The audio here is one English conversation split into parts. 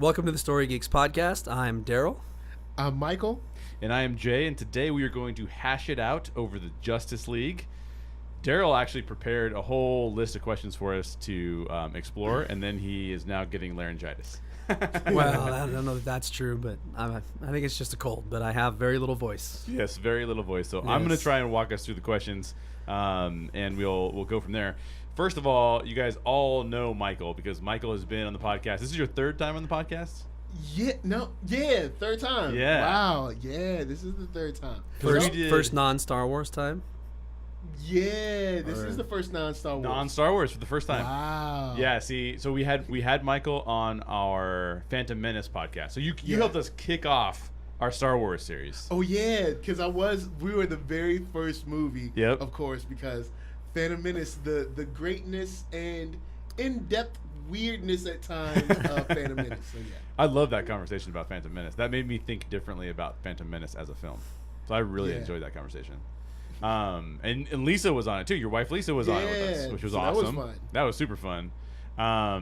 Welcome to the Story Geeks podcast. I'm Daryl. I'm Michael. And I am Jay, and today we are going to hash it out over the Justice League. Daryl actually prepared a whole list of questions for us to explore, and then he is now getting laryngitis. Well, I don't know if that's true, but I think it's just a cold, but I have very little voice. Yes, very little voice. So Yes. I'm going to try and walk us through the questions, and we'll go from there. First of all, you guys all know Michael because Michael has been on the podcast. This is your third time on the podcast? Third time. Yeah. Wow, yeah, this is the third time. First non-Star Wars time? Yeah, this is the first non-Star Wars. Non-Star Wars for the first time. Wow. Yeah, see, so we had Michael on our Phantom Menace podcast. So you helped us kick off our Star Wars series. Oh yeah, because we were the very first movie. Yep. Of course, because Phantom Menace, the greatness and in-depth weirdness at times of Phantom Menace. So yeah. I love that conversation about Phantom Menace. That made me think differently about Phantom Menace as a film. So I really enjoyed that conversation. And Lisa was on it too. Your wife Lisa was on it with us, which was awesome. That was fun. That was super fun. I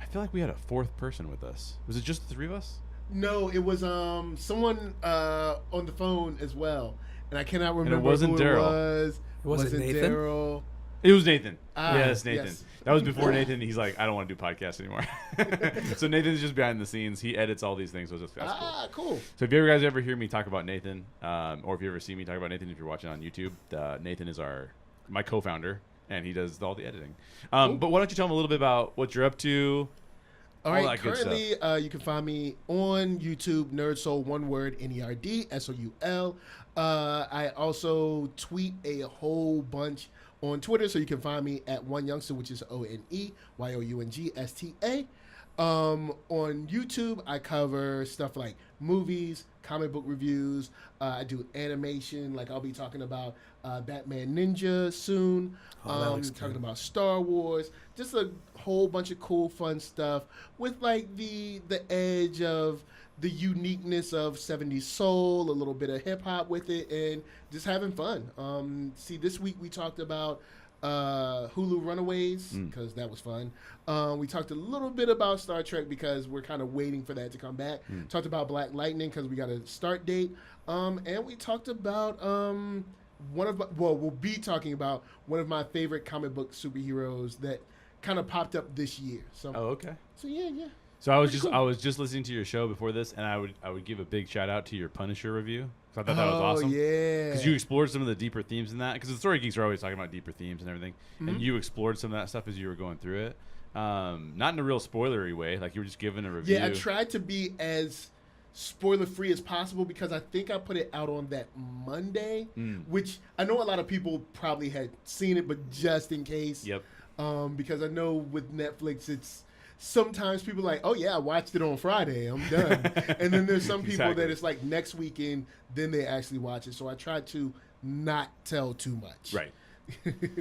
feel like we had a fourth person with us. Was it just the three of us? No, it was someone on the phone as well, and I cannot remember. And it wasn't who Daryl. It was. Was it Nathan? Daryl? It was Nathan. Yes, Nathan. Yes. That was before Nathan. He's like, I don't want to do podcasts anymore. So Nathan's just behind the scenes. He edits all these things. So that's Cool. So if you guys ever hear me talk about Nathan, or if you ever see me talk about Nathan, if you're watching on YouTube, Nathan is my co-founder, and he does all the editing. Cool. But why don't you tell him a little bit about what you're up to? All all right, that good currently you can find me on YouTube, NERDSoul, one word, NERDSoul. I also tweet a whole bunch on Twitter, so you can find me at One Youngster, which is ONEYOUNGSTA. On YouTube, I cover stuff like movies, comic book reviews. I do animation, like I'll be talking about Batman Ninja soon. Talking about Star Wars, just a whole bunch of cool, fun stuff with like the edge of the uniqueness of 70s soul, a little bit of hip hop with it, and just having fun. This week we talked about Hulu Runaways because that was fun. We talked a little bit about Star Trek because we're kind of waiting for that to come back. Talked about Black Lightning because we got a start date. And we talked about we'll be talking about one of my favorite comic book superheroes that kind of popped up this year. So, okay. So yeah. So I was just listening to your show before this, and I would give a big shout out to your Punisher review. So I thought that was awesome. Yeah. Because you explored some of the deeper themes in that. Because the Story Geeks are always talking about deeper themes and everything, and you explored some of that stuff as you were going through it. Not in a real spoilery way, like you were just giving a review. Yeah, I tried to be as spoiler free as possible because I think I put it out on that Monday, which I know a lot of people probably had seen it, but just in case. Yep. Because I know with Netflix, it's sometimes people are like, oh yeah, I watched it on Friday, I'm done. And then there's some people that it's like next weekend, then they actually watch it. So I try to not tell too much. Right.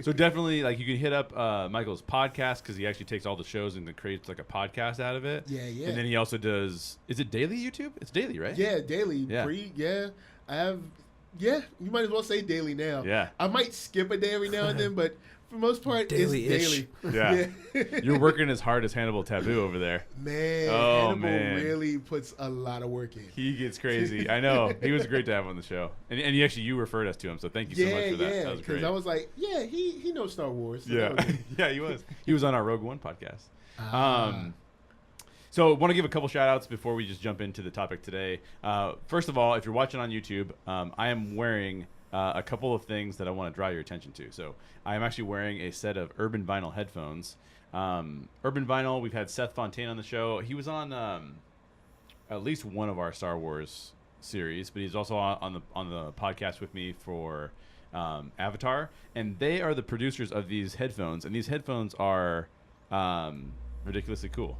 So definitely, like, you can hit up Michael's podcast because he actually takes all the shows and then creates like a podcast out of it. Yeah. And then he also does. Is it daily YouTube? It's daily, right? Yeah, daily. Yeah. I have. Yeah, you might as well say daily now. Yeah. I might skip a day every now and then, but for the most part, Daily-ish. it's daily. Yeah. You're working as hard as Hannibal Taboo over there. Man, Oh, Hannibal man. really puts a lot of work in. He gets crazy. I know. He was great to have on the show. And you referred us to him, so thank you so much for that. Yeah, That was great. because I was like, yeah, he knows Star Wars. So Yeah. Yeah, he was. He was on our Rogue One podcast. So I want to give a couple shout outs before we just jump into the topic today. First of all, if you're watching on YouTube, I am wearing a couple of things that I want to draw your attention to. So I am actually wearing a set of Urban Vinyl headphones. Urban Vinyl, we've had Seth Fontaine on the show. He was on at least one of our Star Wars series, but he's also on the podcast with me for Avatar. And they are the producers of these headphones, and these headphones are ridiculously cool.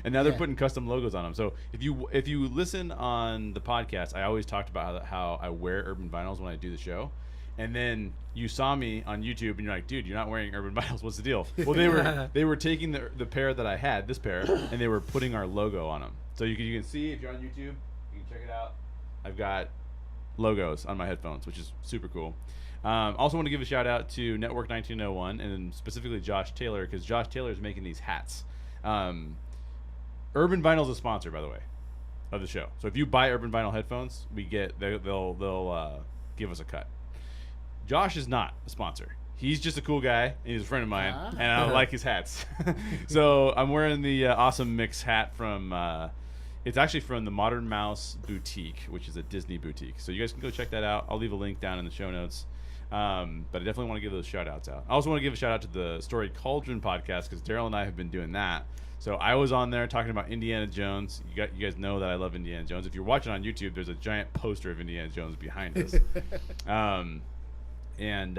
And now they're putting custom logos on them. So if you listen on the podcast, I always talked about how I wear Urban Vinyls when I do the show. And then you saw me on YouTube and you're like, dude, you're not wearing Urban Vinyls. What's the deal? Well, they were taking the pair that I had, this pair, and they were putting our logo on them. So you can see, if you're on YouTube, you can check it out. I've got logos on my headphones, which is super cool. Also want to give a shout out to Network 1901 and specifically Josh Taylor, because Josh Taylor is making these hats. Urban Vinyl's a sponsor, by the way, of the show. So if you buy Urban Vinyl headphones, they'll give us a cut. Josh is not a sponsor. He's just a cool guy, and he's a friend of mine, and I like his hats. So I'm wearing the Awesome Mix hat from, it's actually from the Modern Mouse Boutique, which is a Disney boutique. So you guys can go check that out. I'll leave a link down in the show notes. But I definitely want to give those shout-outs out. I also want to give a shout-out to the Storied Cauldron podcast, because Daryl and I have been doing that. So I was on there talking about Indiana Jones. You guys know that I love Indiana Jones. If you're watching on YouTube, there's a giant poster of Indiana Jones behind us. And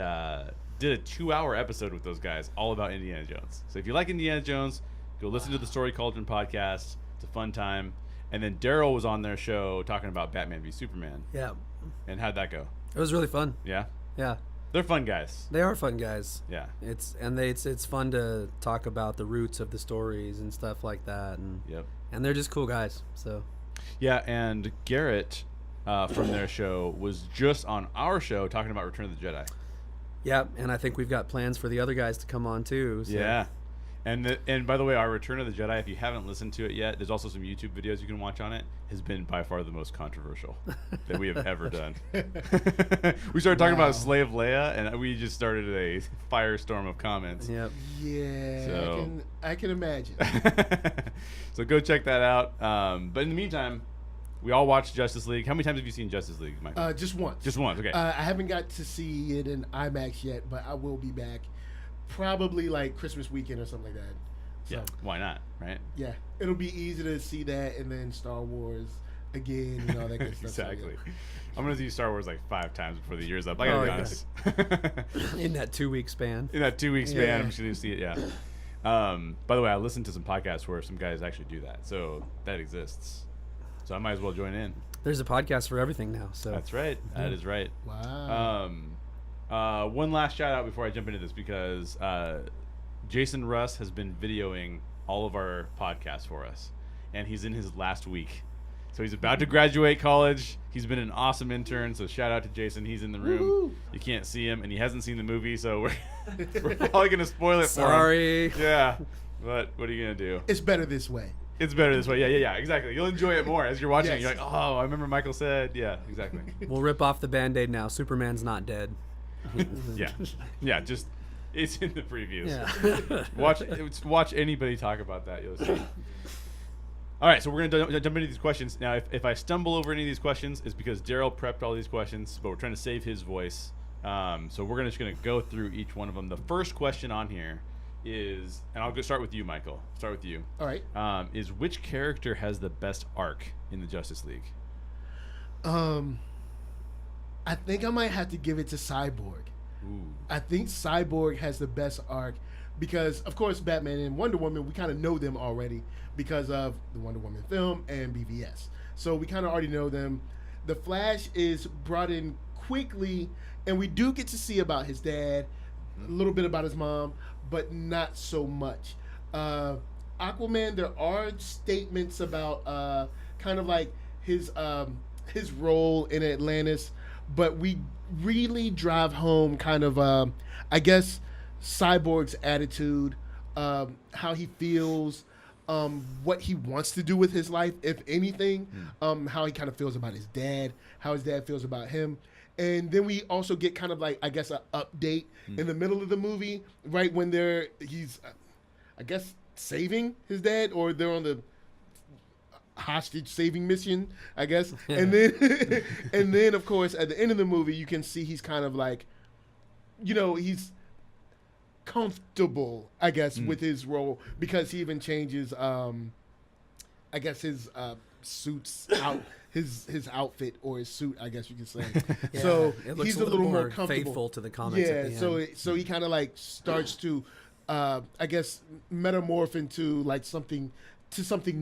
did a 2-hour episode with those guys all about Indiana Jones. So if you like Indiana Jones, go listen to the Story Cauldron podcast. It's a fun time. And then Daryl was on their show talking about Batman v Superman. Yeah. And how'd that go? It was really fun. Yeah? Yeah. They're fun guys. They are fun guys. Yeah. It's fun to talk about the roots of the stories and stuff like that. And Yep. And they're just cool guys. So. Yeah, and Garrett from their show was just on our show talking about Return of the Jedi. Yeah, and I think we've got plans for the other guys to come on too. So. Yeah. And by the way, our Return of the Jedi, if you haven't listened to it yet, there's also some YouTube videos you can watch on it, has been by far the most controversial that we have ever done. We started talking about Slave Leia, and we just started a firestorm of comments. Yep. Yeah, So. I can imagine. So go check that out. But in the meantime, we all watched Justice League. How many times have you seen Justice League, Michael? Just once. Just once, okay. I haven't got to see it in IMAX yet, but I will be back. Probably like Christmas weekend or something like that. So, Yeah, why not, right? yeah, it'll be easy to see that, and then Star Wars again, and all that good stuff. Exactly. So, yeah. I'm going to see Star Wars like 5 times before the year's up. I got to be honest. In that 2-week span. In that 2-week span, Yeah. I'm just going to see it, yeah. By the way, I listened to some podcasts where some guys actually do that, so that exists. So I might as well join in. There's a podcast for everything now. So That's right. That is right. Wow. One last shout out before I jump into this, because Jason Russ has been videoing all of our podcasts for us, and he's in his last week. So he's about to graduate college. He's been an awesome intern, so shout out to Jason. He's in the room. Woo-hoo. You can't see him, and he hasn't seen the movie, so we're probably going to spoil it for him. sorry. Yeah, but what are you going to do? It's better this way. It's better this way. Yeah, exactly. You'll enjoy it more as you're watching it. Yes. You're like, oh, I remember Michael said. Yeah, exactly. We'll rip off the Band-Aid now. Superman's not dead. Yeah, just it's in the previews. Yeah. Watch anybody talk about that. You'll see. All right, so we're gonna jump into these questions now. If I stumble over any of these questions, it's because Daryl prepped all these questions, but we're trying to save his voice. So we're just gonna go through each one of them. The first question on here is, and I'll go start with you, Michael. Start with you. All right. Is which character has the best arc in the Justice League? I think I might have to give it to Cyborg. Ooh. I think Cyborg has the best arc because, of course, Batman and Wonder Woman, we kind of know them already because of the Wonder Woman film and BVS. So we kind of already know them. The Flash is brought in quickly, and we do get to see about his dad, a little bit about his mom, but not so much. Aquaman, there are statements about kind of like his role in Atlantis, but we really drive home kind of, I guess, Cyborg's attitude, how he feels, what he wants to do with his life, if anything, how he kind of feels about his dad, how his dad feels about him. And then we also get kind of like, I guess, an update in the middle of the movie, right when he's, I guess, saving his dad, or they're on the hostage saving mission, I guess. And then of course at the end of the movie you can see he's kind of like, he's comfortable, I guess, with his role, because he even changes I guess his suits out, his outfit, or his suit, I guess you could say. Yeah, So it looks he's a little more comfortable, faithful to the comics at the end. so he kind of like starts to I guess metamorph into like something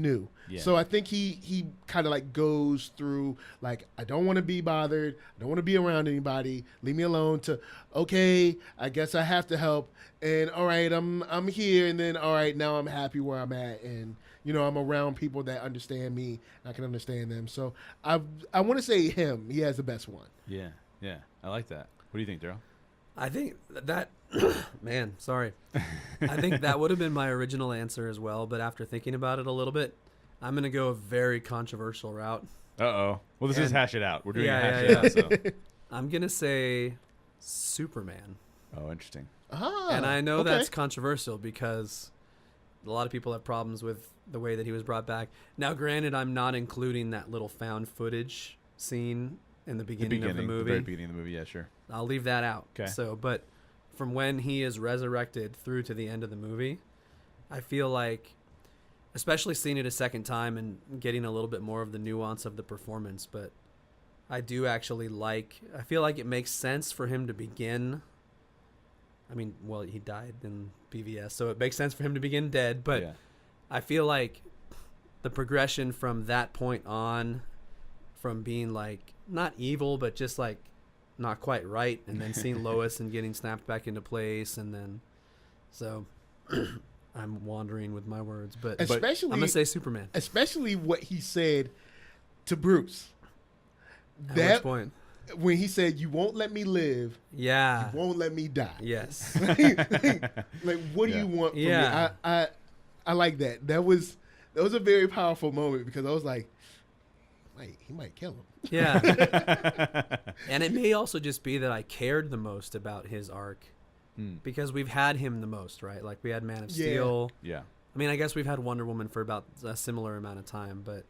new. Yeah. So I think he kind of like goes through like, I don't want to be bothered, I don't want to be around anybody, leave me alone, to, okay, I guess I have to help, and all right, I'm here, and then all right, now I'm happy where I'm at, and I'm around people that understand me, and I can understand them. So I want to say him. He has the best one. Yeah, I like that. What do you think, Daryl? I think that man, sorry. I think that would have been my original answer as well, but after thinking about it a little bit, I'm gonna go a very controversial route. Uh-oh. Well, this is Hash It Out. We're doing Hash yeah. It Out, so. I'm gonna say Superman. Oh, interesting. And I know that's controversial because a lot of people have problems with the way that he was brought back. Now, granted, I'm not including that little found footage scene in the beginning of the movie. The very beginning of the movie, yeah, sure. I'll leave that out. Okay. So, but from when he is resurrected through to the end of the movie, I feel like, especially seeing it a second time and getting a little bit more of the nuance of the performance, but I do actually I feel like it makes sense for him to begin. I mean, well, he died in BVS, so it makes sense for him to begin dead, but Yeah. I feel like the progression from that point on, from being like, not evil, but just like not quite right, and then seeing Lois and getting snapped back into place, and then, so I'm wandering with my words, but especially I'm going to say Superman. Especially what he said to Bruce. At which point? When he said, "You won't let me live, Yeah. you won't let me die." Yes. like, what do you want from me? I like that. That was a very powerful moment because I was like, he might kill him. Yeah. And it may also just be that I cared the most about his arc because we've had him the most, right? Like, we had Man of Steel. Yeah. I mean, I guess we've had Wonder Woman for about a similar amount of time, but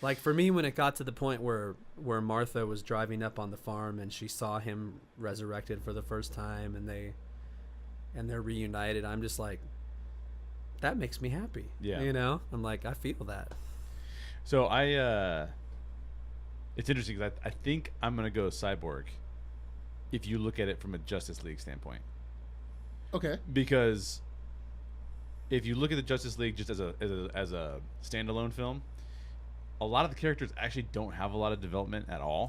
like for me, when it got to the point where Martha was driving up on the farm and she saw him resurrected for the first time and they're reunited, I'm just like, that makes me happy. Yeah. You know, I'm like, I feel that. So it's interesting because I think I'm going to go Cyborg if you look at it from a Justice League standpoint. Okay. Because if you look at the Justice League just as a standalone film, a lot of the characters actually don't have a lot of development at all.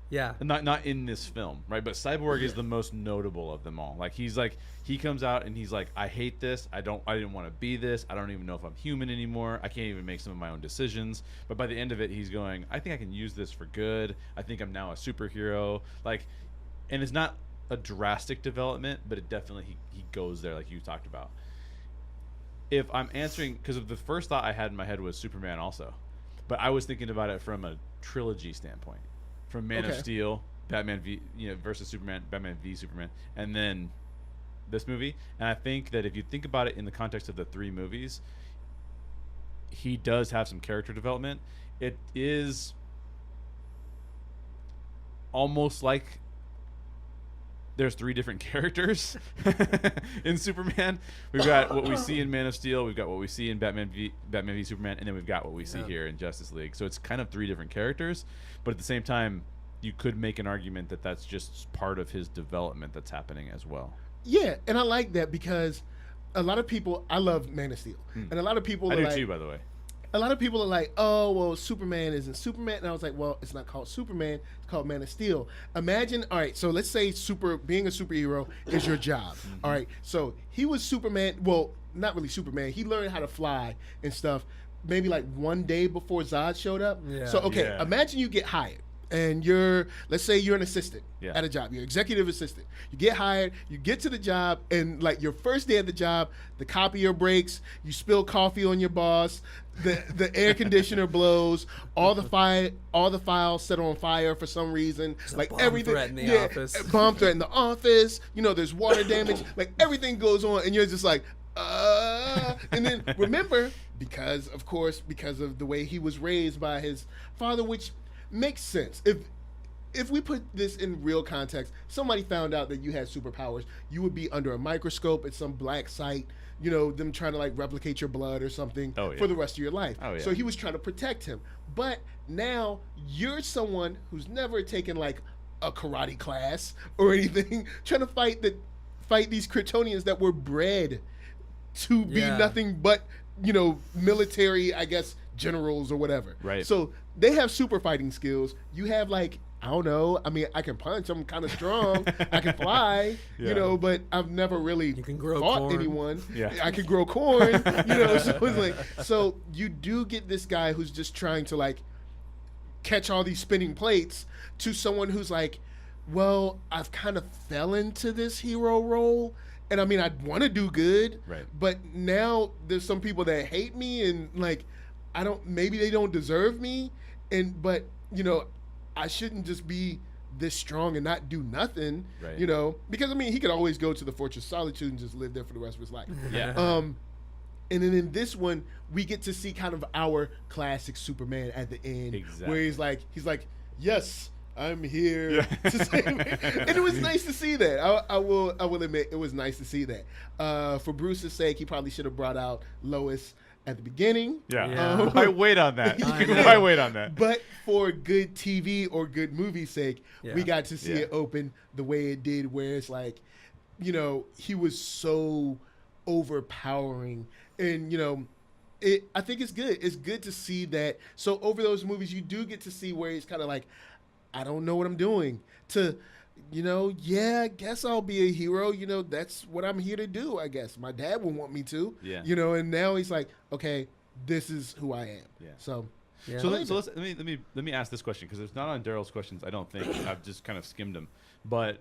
Yeah. Not in this film, right? But Cyborg is the most notable of them all. Like, he comes out and he's like, I hate this. I didn't want to be this. I don't even know if I'm human anymore. I can't even make some of my own decisions. But by the end of it, he's going, I think I can use this for good. I think I'm now a superhero. Like, and it's not a drastic development, but it definitely, he goes there like you talked about. If I'm answering, because the first thought I had in my head was Superman also. But I was thinking about it from a trilogy standpoint. From Man of Steel, Batman versus Superman, Batman v Superman, and then this movie. And I think that if you think about it in the context of the three movies, he does have some character development. It is almost like there's three different characters in Superman. We've got what we see in Man of Steel, we've got what we see in Batman v Superman, and then we've got what we see here in Justice League. So it's kind of three different characters, but at the same time, you could make an argument that that's just part of his development that's happening as well. Yeah, and I like that because a lot of people, I love Man of Steel, and a lot of people I are do like, too, by the way. A lot of people are like, oh, well, Superman isn't Superman. And I was like, well, it's not called Superman. It's called Man of Steel. Imagine, all right, so let's say being a superhero is your job. All right, so he was Superman. Well, not really Superman. He learned how to fly and stuff maybe like one day before Zod showed up. Yeah. So, okay, imagine you get hired. And let's say you're an assistant at a job. You're executive assistant. You get hired, you get to the job, and like your first day at the job, the copier breaks, you spill coffee on your boss, the air conditioner blows, all the files set on fire for some reason. Like everything, threat in the office. Bomb threat in the office. You know, there's water damage. Like everything goes on, and you're just like, and then remember, because of the way he was raised by his father, which makes sense. If we put this in real context, somebody found out that you had superpowers, you would be under a microscope at some black site, you know, them trying to like replicate your blood or something for the rest of your life. So he was trying to protect him. But now you're someone who's never taken like a karate class or anything, trying to fight these Kryptonians that were bred to be nothing but, you know, military, I guess, generals or whatever. Right. So they have super fighting skills. You have like, I don't know. I mean, I can punch. I'm kind of strong. I can fly, you know, but I've never really fought corn. anyone. Yeah. I can grow corn, you know. So it's like, so you do get this guy who's just trying to like catch all these spinning plates to someone who's like, well, I've kind of fell into this hero role. And I mean, I'd want to do good, right? But now there's some people that hate me, and like, maybe they don't deserve me, but I shouldn't just be this strong and not do nothing, Right. because I mean he could always go to the Fortress of Solitude and just live there for the rest of his life. Yeah. And then in this one, we get to see kind of our classic Superman at the end, Exactly. where he's like, yes, I'm here to save me. And it was nice to see that. I will admit it was nice to see that. For Bruce's sake, he probably should have brought out Lois at the beginning. Yeah. Why wait on that? I know. Why wait on that? But for good TV or good movie sake, we Yeah. got to see it open the way it did, where it's like, he was so overpowering. And, I think it's good. It's good to see that. So over those movies, you do get to see where he's kind of like, I don't know what I'm doing. To, I guess I'll be a hero. That's what I'm here to do, I guess. My dad would want me to. Yeah. And now he's like, okay, this is who I am. Yeah. So, Yeah. So let me ask this question, because it's not on Daryl's questions. I don't think I've just kind of skimmed them, but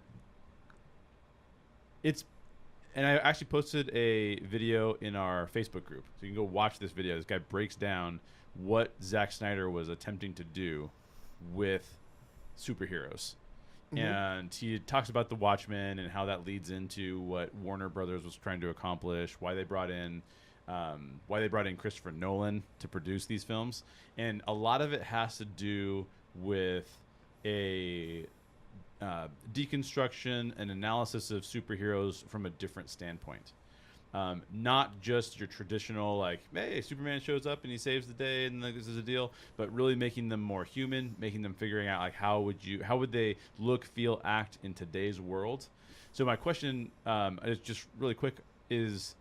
and I actually posted a video in our Facebook group, so you can go watch this video. This guy breaks down what Zack Snyder was attempting to do with superheroes. And he talks about the Watchmen and how that leads into what Warner Brothers was trying to accomplish, why they brought in Christopher Nolan to produce these films. And a lot of it has to do with a deconstruction and analysis of superheroes from a different standpoint. Not just your traditional, like, hey, Superman shows up and he saves the day and this is a deal, but really making them more human, making them figuring out, like, how would they look, feel, act in today's world. So my question is just really quick is,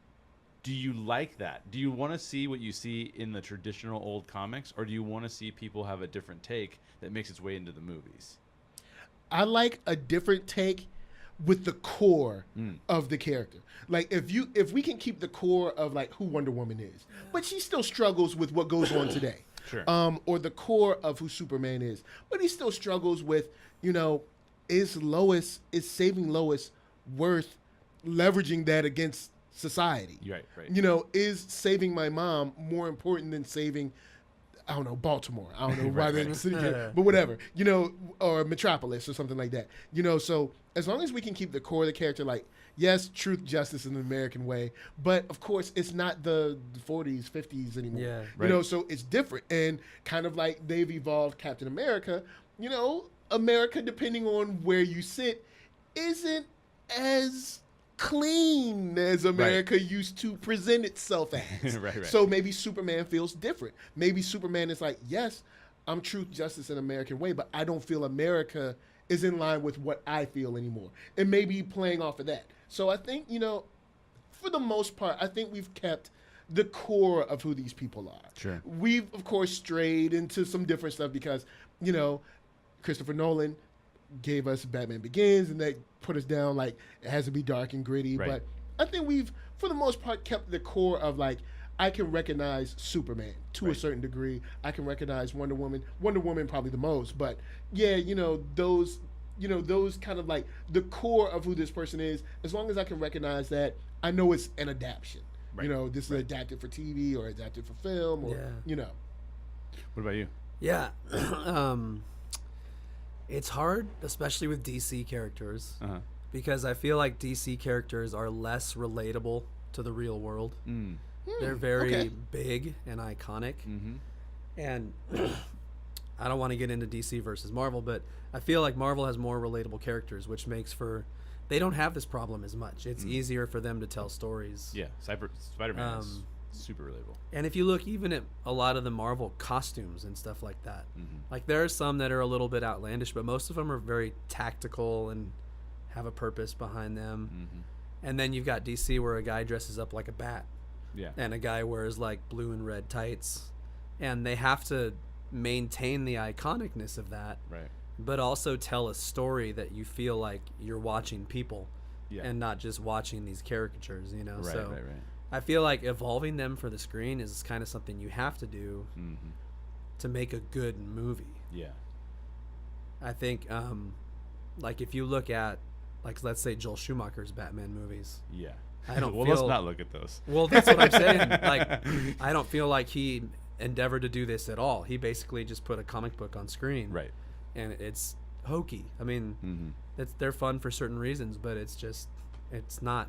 do you like that? Do you want to see what you see in the traditional old comics, or do you want to see people have a different take that makes its way into the movies? I like a different take with the core of the character. Like if we can keep the core of like who Wonder Woman is, but she still struggles with what goes on today. Sure. Or the core of who Superman is, but he still struggles with, is saving Lois worth leveraging that against society? Right. Is saving my mom more important than saving, I don't know, Baltimore. I don't know why they're in the city, but whatever, or Metropolis or something like that. So as long as we can keep the core of the character, like, yes, truth, justice in the American way, but of course it's not the 40s, 50s anymore. Yeah. Right. So it's different. And kind of like they've evolved Captain America, America, depending on where you sit, isn't as clean as America used to present itself as. Right. So maybe Superman feels different. Maybe Superman is like, yes, I'm truth, justice, in American way, but I don't feel America is in line with what I feel anymore. And maybe playing off of that. So I think, for the most part, I think we've kept the core of who these people are. Sure. We've, of course, strayed into some different stuff because, Christopher Nolan gave us Batman Begins, and that put us down like it has to be dark and gritty. Right. But I think we've, for the most part, kept the core of like, I can recognize Superman to a certain degree. I can recognize Wonder Woman probably the most. But yeah, those kind of like the core of who this person is. As long as I can recognize that, I know it's an adaptation. Right. This is adapted for TV or adapted for film, or What about you? Yeah. It's hard, especially with DC characters, because I feel like DC characters are less relatable to the real world. They're very big and iconic. And I don't want to get into DC versus Marvel, but I feel like Marvel has more relatable characters, which makes for... They don't have this problem as much. It's easier for them to tell stories. Yeah, Spider-Man is super relatable. And if you look even at a lot of the Marvel costumes and stuff like that, like there are some that are a little bit outlandish, but most of them are very tactical and have a purpose behind them. And then you've got DC where a guy dresses up like a bat. Yeah. And a guy wears like blue and red tights. And they have to maintain the iconicness of that. Right. But also tell a story that you feel like you're watching people and not just watching these caricatures, Right. I feel like evolving them for the screen is kind of something you have to do to make a good movie. Yeah. I think, like if you look at, like let's say Joel Schumacher's Batman movies. Yeah. I don't well, feel, let's not look at those. Well, that's what I'm saying. Like, I don't feel like he endeavor to do this at all. He basically just put a comic book on screen. Right. And it's hokey. I mean, they're fun for certain reasons, but it's not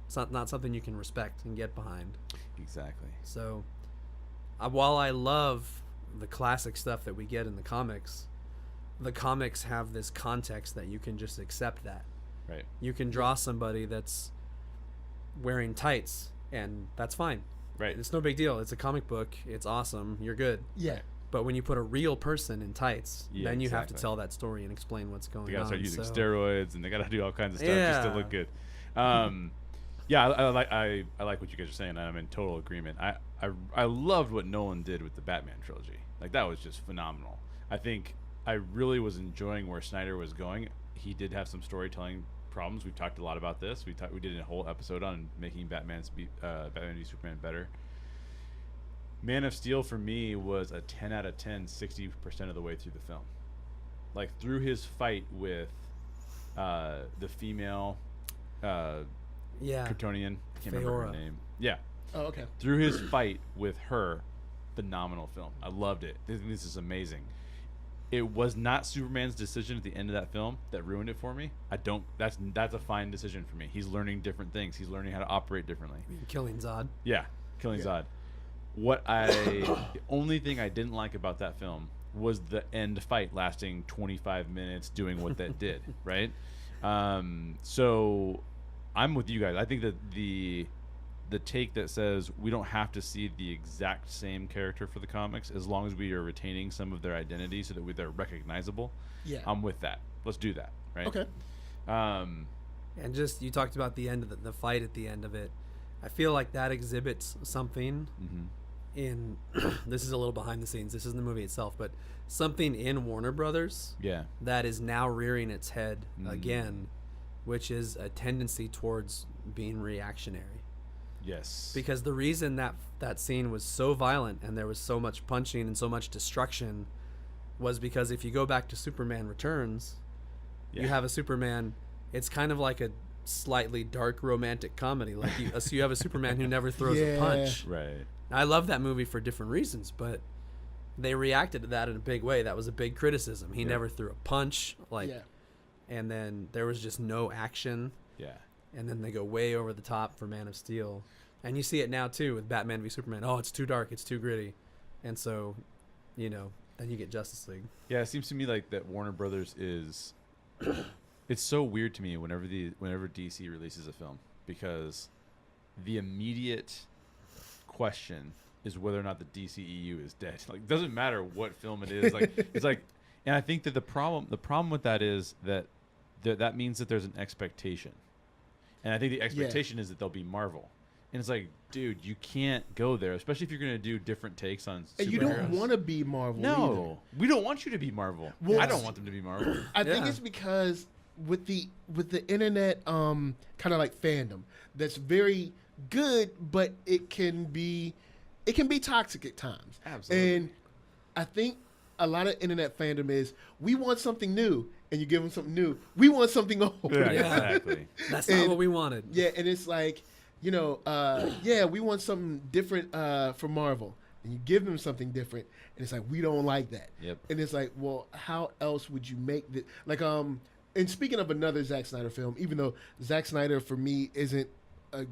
something you can respect and get behind. Exactly. So, while I love the classic stuff that we get in the comics have this context that you can just accept that. Right. You can draw somebody that's wearing tights, and that's fine. Right. It's no big deal. It's a comic book. It's awesome. You're good. Yeah. But when you put a real person in tights, Yeah, then you have to exactly. tell that story and explain what's going on. They gotta start using so. steroids, and they gotta do all kinds of stuff just to Yeah. look good. Yeah, I like what you guys are saying, and I'm in total agreement. I loved what Nolan did with the Batman trilogy. Like, that was just phenomenal. I think I really was enjoying where Snyder was going. He did have some storytelling problems. We've talked a lot about this. We did a whole episode on making Batman v Superman better. Man of Steel for me was a 10 out of 10, 60% of the way through the film. Like, through his fight with the female Yeah. Kryptonian, I can't remember her Feora. name. Yeah, Oh, okay. through his fight with her, phenomenal film. I loved it. This is amazing. It was not Superman's decision at the end of that film that ruined it for me. That's a fine decision for me. He's learning different things. He's learning how to operate differently. Killing Zod. Yeah, killing Zod. The only thing I didn't like about that film was the end fight lasting 25 minutes doing what that did, right? So I'm with you guys. I think that the take that says we don't have to see the exact same character for the comics as long as we are retaining some of their identity so that they're recognizable. Yeah. I'm with that. Let's do that, right? Okay. And just, you talked about the end of the fight at the end of it. I feel like that exhibits something in, this is a little behind the scenes. This isn't the movie itself, but something in Warner Brothers Yeah. that is now rearing its head again, which is a tendency towards being reactionary. Yes. Because the reason that scene was so violent and there was so much punching and so much destruction was because if you go back to Superman Returns, you have a Superman, it's kind of like a slightly dark romantic comedy. Like you have a Superman who never throws a punch. Right. I love that movie for different reasons, but they reacted to that in a big way. That was a big criticism. He never threw a punch, and then there was just no action. Yeah. And then they go way over the top for Man of Steel. And you see it now, too, with Batman v Superman. Oh, it's too dark. It's too gritty. And so, then you get Justice League. Yeah, it seems to me like that Warner Brothers is... it's so weird to me whenever DC releases a film, because the immediate question is whether or not the DCEU is dead. Like, it doesn't matter what film it is. Like, it's like... And I think that the problem with that is that means that there's an expectation. And I think the expectation is that they'll be Marvel. And it's like, dude, you can't go there, especially if you're going to do different takes on superheroes. And you don't want to be Marvel No. We don't want you to be Marvel. Well, I don't want them to be Marvel. I think it's because with the internet kind of like fandom that's very good, but it can be toxic at times. Absolutely. And I think a lot of internet fandom is, we want something new, and you give them something new. We want something old. Yeah, exactly. That's not what we wanted. Yeah, and it's like, we want something different from Marvel. And you give them something different, and it's like, we don't like that. Yep. And it's like, well, how else would you make this? Like, and speaking of another Zack Snyder film, even though Zack Snyder for me isn't a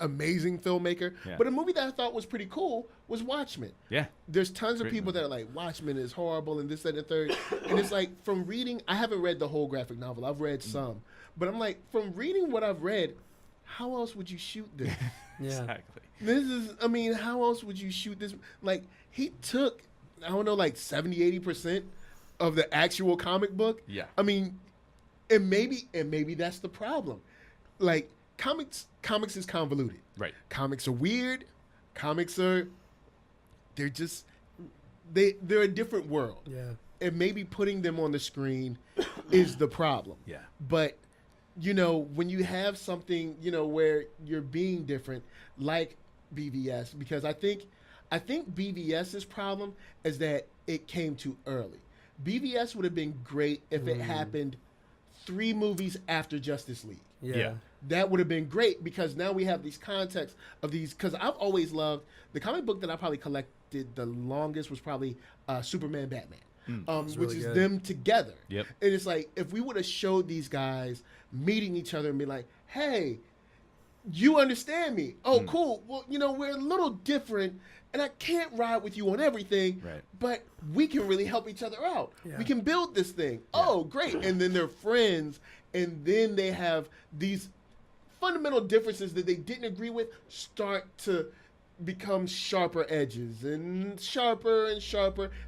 amazing filmmaker, but a movie that I thought was pretty cool was Watchmen. Yeah. There's tons of Great people movie. that are like, Watchmen is horrible and this, that, and the third. And it's like, from reading, I haven't read the whole graphic novel. I've read some. But I'm like, from reading what I've read, how else would you shoot this? Yeah. Exactly. How else would you shoot this? Like, he took, I don't know, like 70-80% of the actual comic book. Yeah. I mean, and maybe that's the problem. Like, comics is convoluted. Right. Comics are weird. They're a different world. Yeah. And maybe putting them on the screen is the problem. Yeah. But, when you have something, where you're being different, like BVS, because I think BVS's problem is that it came too early. BVS would have been great if it happened 3 movies after Justice League. Yeah. that would have been great because now we have these contexts of these. Because I've always loved the comic book that I probably collected the longest was probably Superman Batman. Which really is good. them together. Yep. And it's like, if we would have showed these guys meeting each other and be like, hey, you understand me. Oh, cool. Well, we're a little different, and I can't ride with you on everything, Right. but we can really help each other out. Yeah. We can build this thing. Oh, great. And then they're friends, and then they have these fundamental differences that they didn't agree with start to become sharper edges and sharper,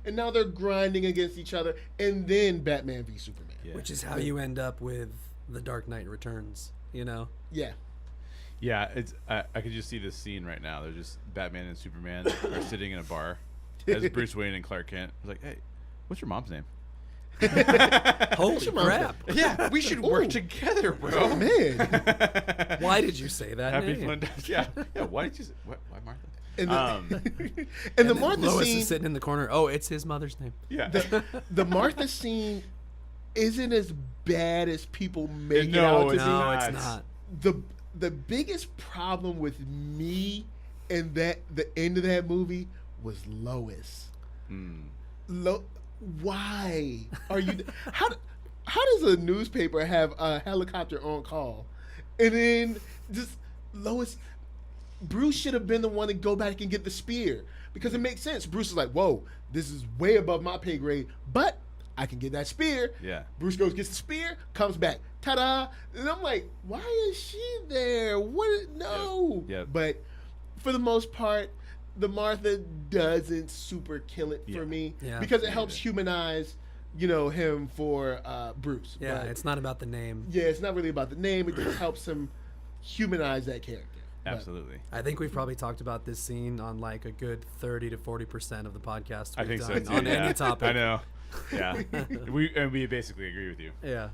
and now they're grinding against each other, and then Batman v Superman. Yeah. Which is how you end up with The Dark Knight Returns, Yeah. Yeah, it's I could just see this scene right now. They're just Batman and Superman are sitting in a bar as Bruce Wayne and Clark Kent. It's like, hey, what's your mom's name? Holy your mom's crap. Yeah, we should work together, bro. Oh, man. Why did you say that Happy name? fun. Yeah. Why did you? Why Martha? And the, Um, and the Martha Lois scene, is sitting in the corner. Oh, it's his mother's name. yeah. the Martha scene isn't as bad as people make it No, out to it's be. No, not. it's not. The biggest problem with me and the end of that movie was Lois. Why are you? How does a newspaper have a helicopter on call, and then just Lois? Bruce should have been the one to go back and get the spear because it makes sense. Bruce is like, "Whoa, this is way above my pay grade, but I can get that spear." Yeah. Bruce goes, gets the spear, comes back, ta-da! And I'm like, "Why is she there? What? No." Yep. But for the most part, the Martha doesn't super kill it for Yeah. me Yeah. because it helps humanize, him for Bruce. Yeah, But, it's not about the name. yeah, it's not really about the name. It just helps him humanize that character. But Absolutely. I think we've probably talked about this scene on like a good 30 to 40% of the podcast I we've think so done too. on yeah. any topic. I know. Yeah. we basically agree with you. Yeah.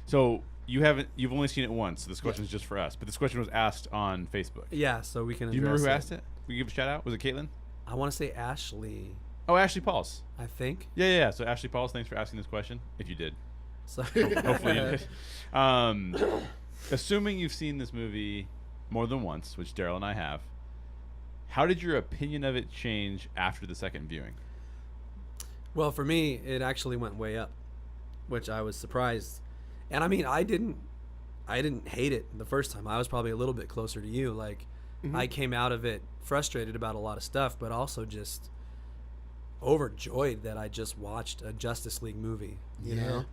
So you've only seen it once. So this question is just for us. But this question was asked on Facebook. Yeah, so we can Do you remember address who asked it? We give a shout out. Was it Caitlin? I want to say Ashley, Oh, Ashley Pauls. I think. Yeah. So Ashley Pauls, thanks for asking this question. If you did, So hopefully you did. Assuming you've seen this movie more than once, which Daryl and I have, how did your opinion of it change after the second viewing? Well, for me, it actually went way up, which I was surprised. And I mean, I didn't hate it the first time. I was probably a little bit closer to you. Like, I came out of it frustrated about a lot of stuff, but also just overjoyed that I just watched a Justice League movie, you know?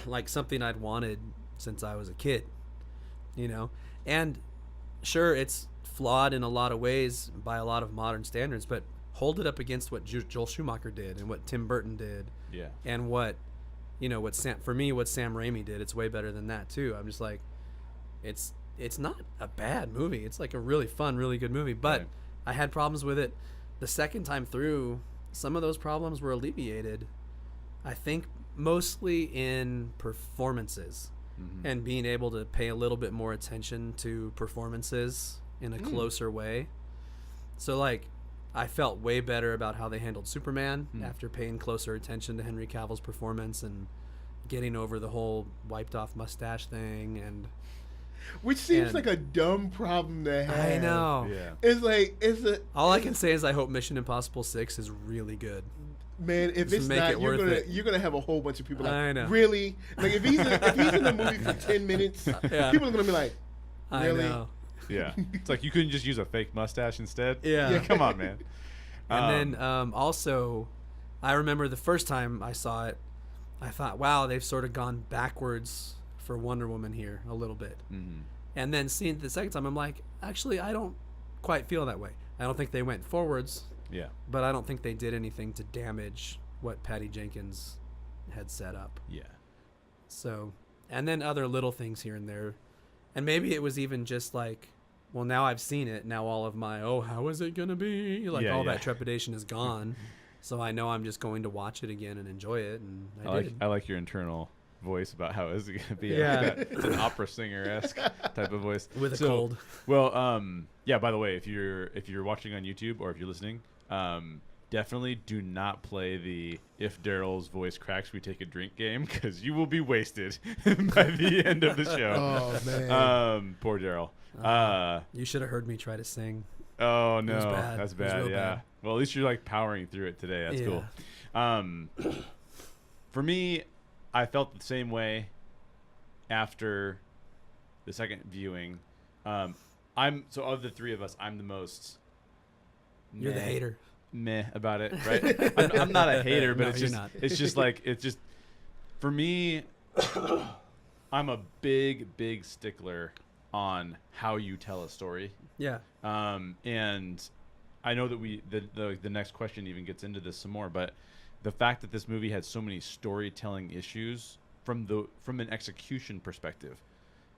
Like something I'd wanted since I was a kid, And sure, it's flawed in a lot of ways by a lot of modern standards, but hold it up against what Joel Schumacher did and what Tim Burton did. Yeah. And what Sam Raimi did, it's way better than that too. I'm just like, it's not a bad movie. It's like a really fun, really good movie. But Right. I had problems with it the second time through. Some of those problems were alleviated, I think, mostly in performances and being able to pay a little bit more attention to performances in a closer way. So like, I felt way better about how they handled Superman after paying closer attention to Henry Cavill's performance and getting over the whole wiped off mustache thing. And which seems like a dumb problem to have. I know. Yeah. It's like All I can say is I hope Mission Impossible 6 is really good. man, if Just it's make not, it worth you're gonna have a whole bunch of people like, I know. really? Like if he's in the movie for 10 minutes, Yeah. people are gonna be like, really? I know. Yeah. It's like you couldn't just use a fake mustache instead. Yeah. Come on, man. And then also, I remember the first time I saw it, I thought, wow, they've sort of gone backwards for Wonder Woman here a little bit. And then seeing it the second time, I'm like, actually, I don't quite feel that way. I don't think they went forwards, Yeah. but I don't think they did anything to damage what Patty Jenkins had set up. Yeah. So, and then other little things here and there. And maybe it was even just like, well, now I've seen it. Now all of my, how is it going to be? Like all that trepidation is gone. So I know I'm just going to watch it again and enjoy it. And I did. I like your internal voice about how is it going to be. Yeah. It's an opera singer-esque type of voice. With a cold. Well, yeah, by the way, if you're watching on YouTube or if you're listening, definitely do not play the if Daryl's voice cracks, we take a drink game, because you will be wasted by the end of the show. Oh man. Poor Daryl. You should have heard me try to sing. Oh no, was bad. that's It was bad. real Yeah. bad. Well, at least you're like powering through it today. That's cool. For me, I felt the same way after the second viewing. I'm so of the three of us, I'm the most. You're the hater. Meh about it, right? I'm not a hater, but No, it's you're just not. it's just like it's just for me. I'm a big stickler on how you tell a story. Yeah. And I know that the next question even gets into this some more, but the fact that this movie had so many storytelling issues from an execution perspective,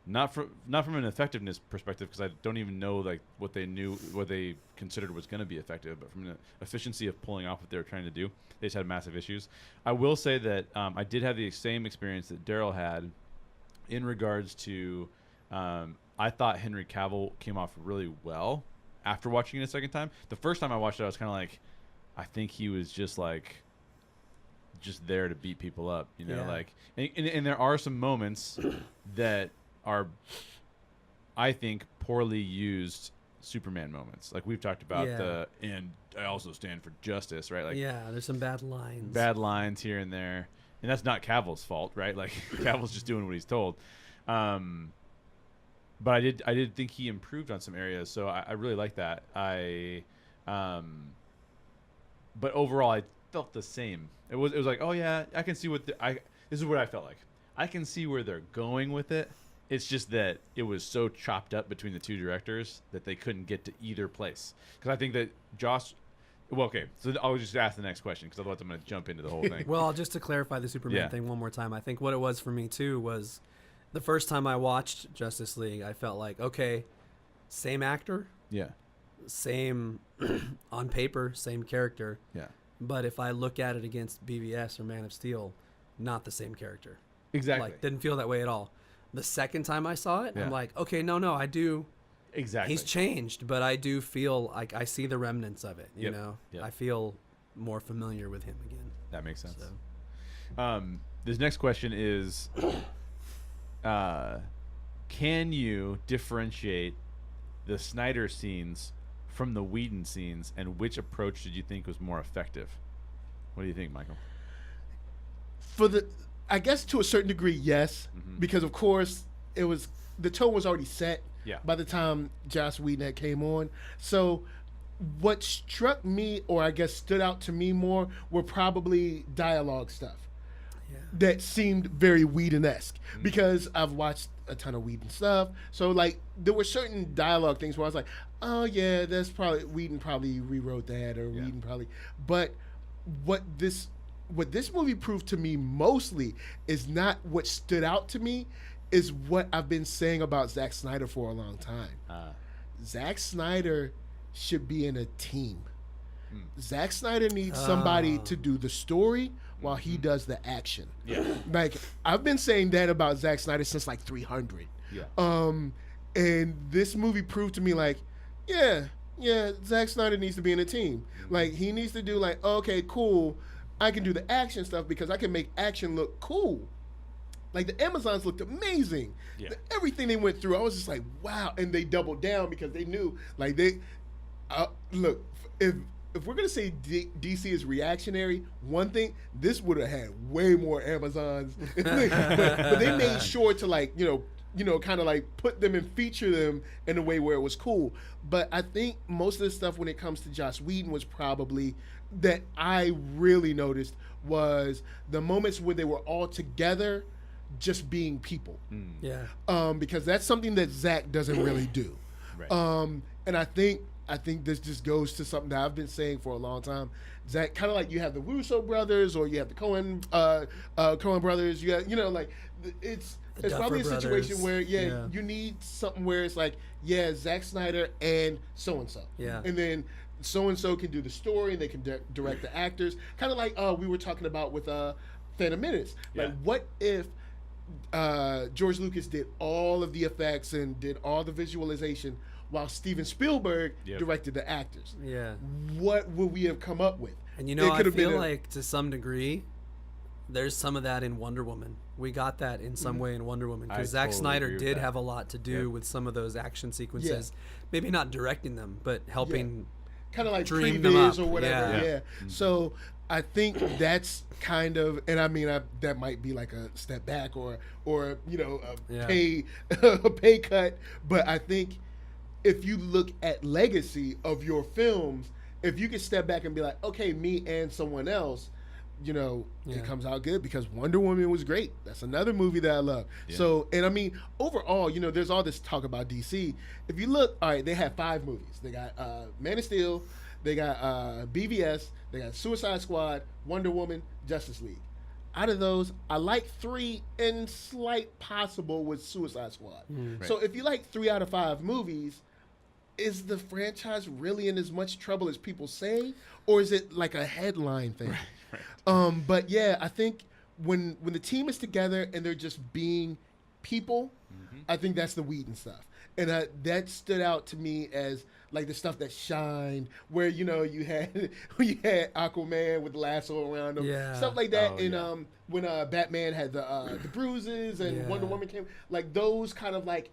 not from an effectiveness perspective, because I don't even know like what they considered was going to be effective, but from the efficiency of pulling off what they were trying to do, they just had massive issues. I will say that I did have the same experience that Daryl had in regards to I thought Henry Cavill came off really well after watching it a second time. The first time I watched it, I was kind of like, I think he was just there to beat people up, you know, Yeah. like, and there are some moments that are, I think, poorly used Superman moments. Like we've talked about and I also stand for justice, right? Like There's some bad lines. bad lines here and there. And that's not Cavill's fault, right? Like Cavill's just doing what he's told. But I did think he improved on some areas, so I really like that. But overall, I felt the same. It was like, oh yeah, I can see this is what I felt like. I can see where they're going with it. It's just that it was so chopped up between the two directors that they couldn't get to either place. Because I think that Joss. Well, okay, so I'll just ask the next question, because otherwise I'm going to jump into the whole thing. Well, just to clarify the Superman thing one more time, I think what it was for me too was the first time I watched Justice League, I felt like, okay, same actor, Yeah. same on paper, same character. Yeah. But if I look at it against BVS or Man of Steel, not the same character. Exactly. Like, didn't feel that way at all. The second time I saw it, Yeah. I'm like, okay, no, I do. Exactly. He's changed, but I do feel like I see the remnants of it. You Yep. know, Yep. I feel more familiar with him again. That makes sense. So. This next question is, can you differentiate the Snyder scenes from the Whedon scenes, and which approach did you think was more effective? What do you think, Michael? I guess to a certain degree, yes, because of course the tone was already set by the time Joss Whedon had came on. So what struck me, or I guess stood out to me more, were probably dialogue stuff that seemed very Whedon-esque, because I've watched a ton of Whedon stuff. So like there were certain dialogue things where I was like, oh yeah, that's probably Whedon probably rewrote that, or Whedon probably. But what this movie proved to me mostly is not what stood out to me, is what I've been saying about Zack Snyder for a long time. Zack Snyder should be in a team. Zack Snyder needs somebody to do the story while he does the action. Yeah. Like I've been saying that about Zack Snyder since like 300. Yeah. And this movie proved to me like, yeah, Zack Snyder needs to be in a team. Like he needs to do like, okay, cool, I can do the action stuff because I can make action look cool. Like the Amazons looked amazing. Yeah. Everything they went through, I was just like, wow. And they doubled down because they knew, like look, if we're gonna say DC is reactionary, one thing, this would have had way more Amazons. but they made sure to like, kind of like put them and feature them in a way where it was cool. But I think most of the stuff when it comes to Joss Whedon was probably that I really noticed was the moments when they were all together, just being people. Yeah. Because that's something that Zack doesn't really do. Right. And I think this just goes to something that I've been saying for a long time. Zack, kind of like you have the Russo brothers, or you have the Coen brothers. You have, it's probably a situation where you need something where it's like, Zack Snyder and so and so. Yeah. And then so and so can do the story, and they can direct the actors. Kind of like we were talking about with Phantom Menace. Like, what if George Lucas did all of the effects and did all the visualization while Steven Spielberg Yep. directed the actors. Yeah. What would we have come up with? And you know, It I could have feel been like to some degree, there's some of that in Wonder Woman. We got that in some way in Wonder Woman I because Zack totally Snyder agree with did that. have a lot to do with some of those action sequences. Maybe not directing them, but helping. kind of like dream them up. previs or whatever. Yeah. Yeah. So I think that's kind of, and I mean, that might be like a step back or you know, a pay cut. But I think if you look at legacy of your films, if you can step back and be like, okay, me and someone else, you know, it comes out good because Wonder Woman was great. That's another movie that I love. Yeah. So, and I mean, overall, you know, there's all this talk about DC. If you look, all right, they have 5 movies. They got Man of Steel, they got BVS, they got Suicide Squad, Wonder Woman, Justice League. Out of those, I like 3 and slight possible with Suicide Squad. Right. So if you like 3 out of 5 movies, is the franchise really in as much trouble as people say, or is it like a headline thing? Right. But yeah, I think when the team is together and they're just being people, I think that's the Whedon stuff, and that stood out to me as like the stuff that shined, where you know you had Aquaman with the lasso around him, stuff like that, Oh, and yeah. when Batman had the bruises and Yeah. Wonder Woman came, like those kind of like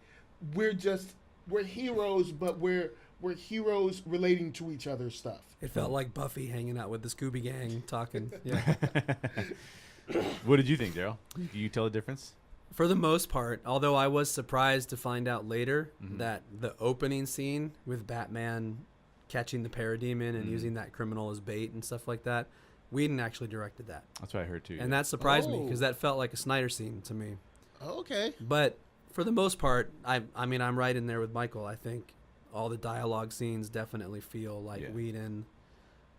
we're heroes, but we're heroes relating to each other stuff. It felt like Buffy hanging out with the Scooby Gang talking. Yeah. What did you think, Daryl? Can you tell the difference? For the most part, although I was surprised to find out later Mm-hmm. that the opening scene with Batman catching the parademon and using that criminal as bait and stuff like that, Whedon actually directed that. That's what I heard too. And that surprised me Oh. because that felt like a Snyder scene to me. Okay. But for the most part, I mean, I'm right in there with Michael. I think all the dialogue scenes definitely feel like Yeah. Whedon.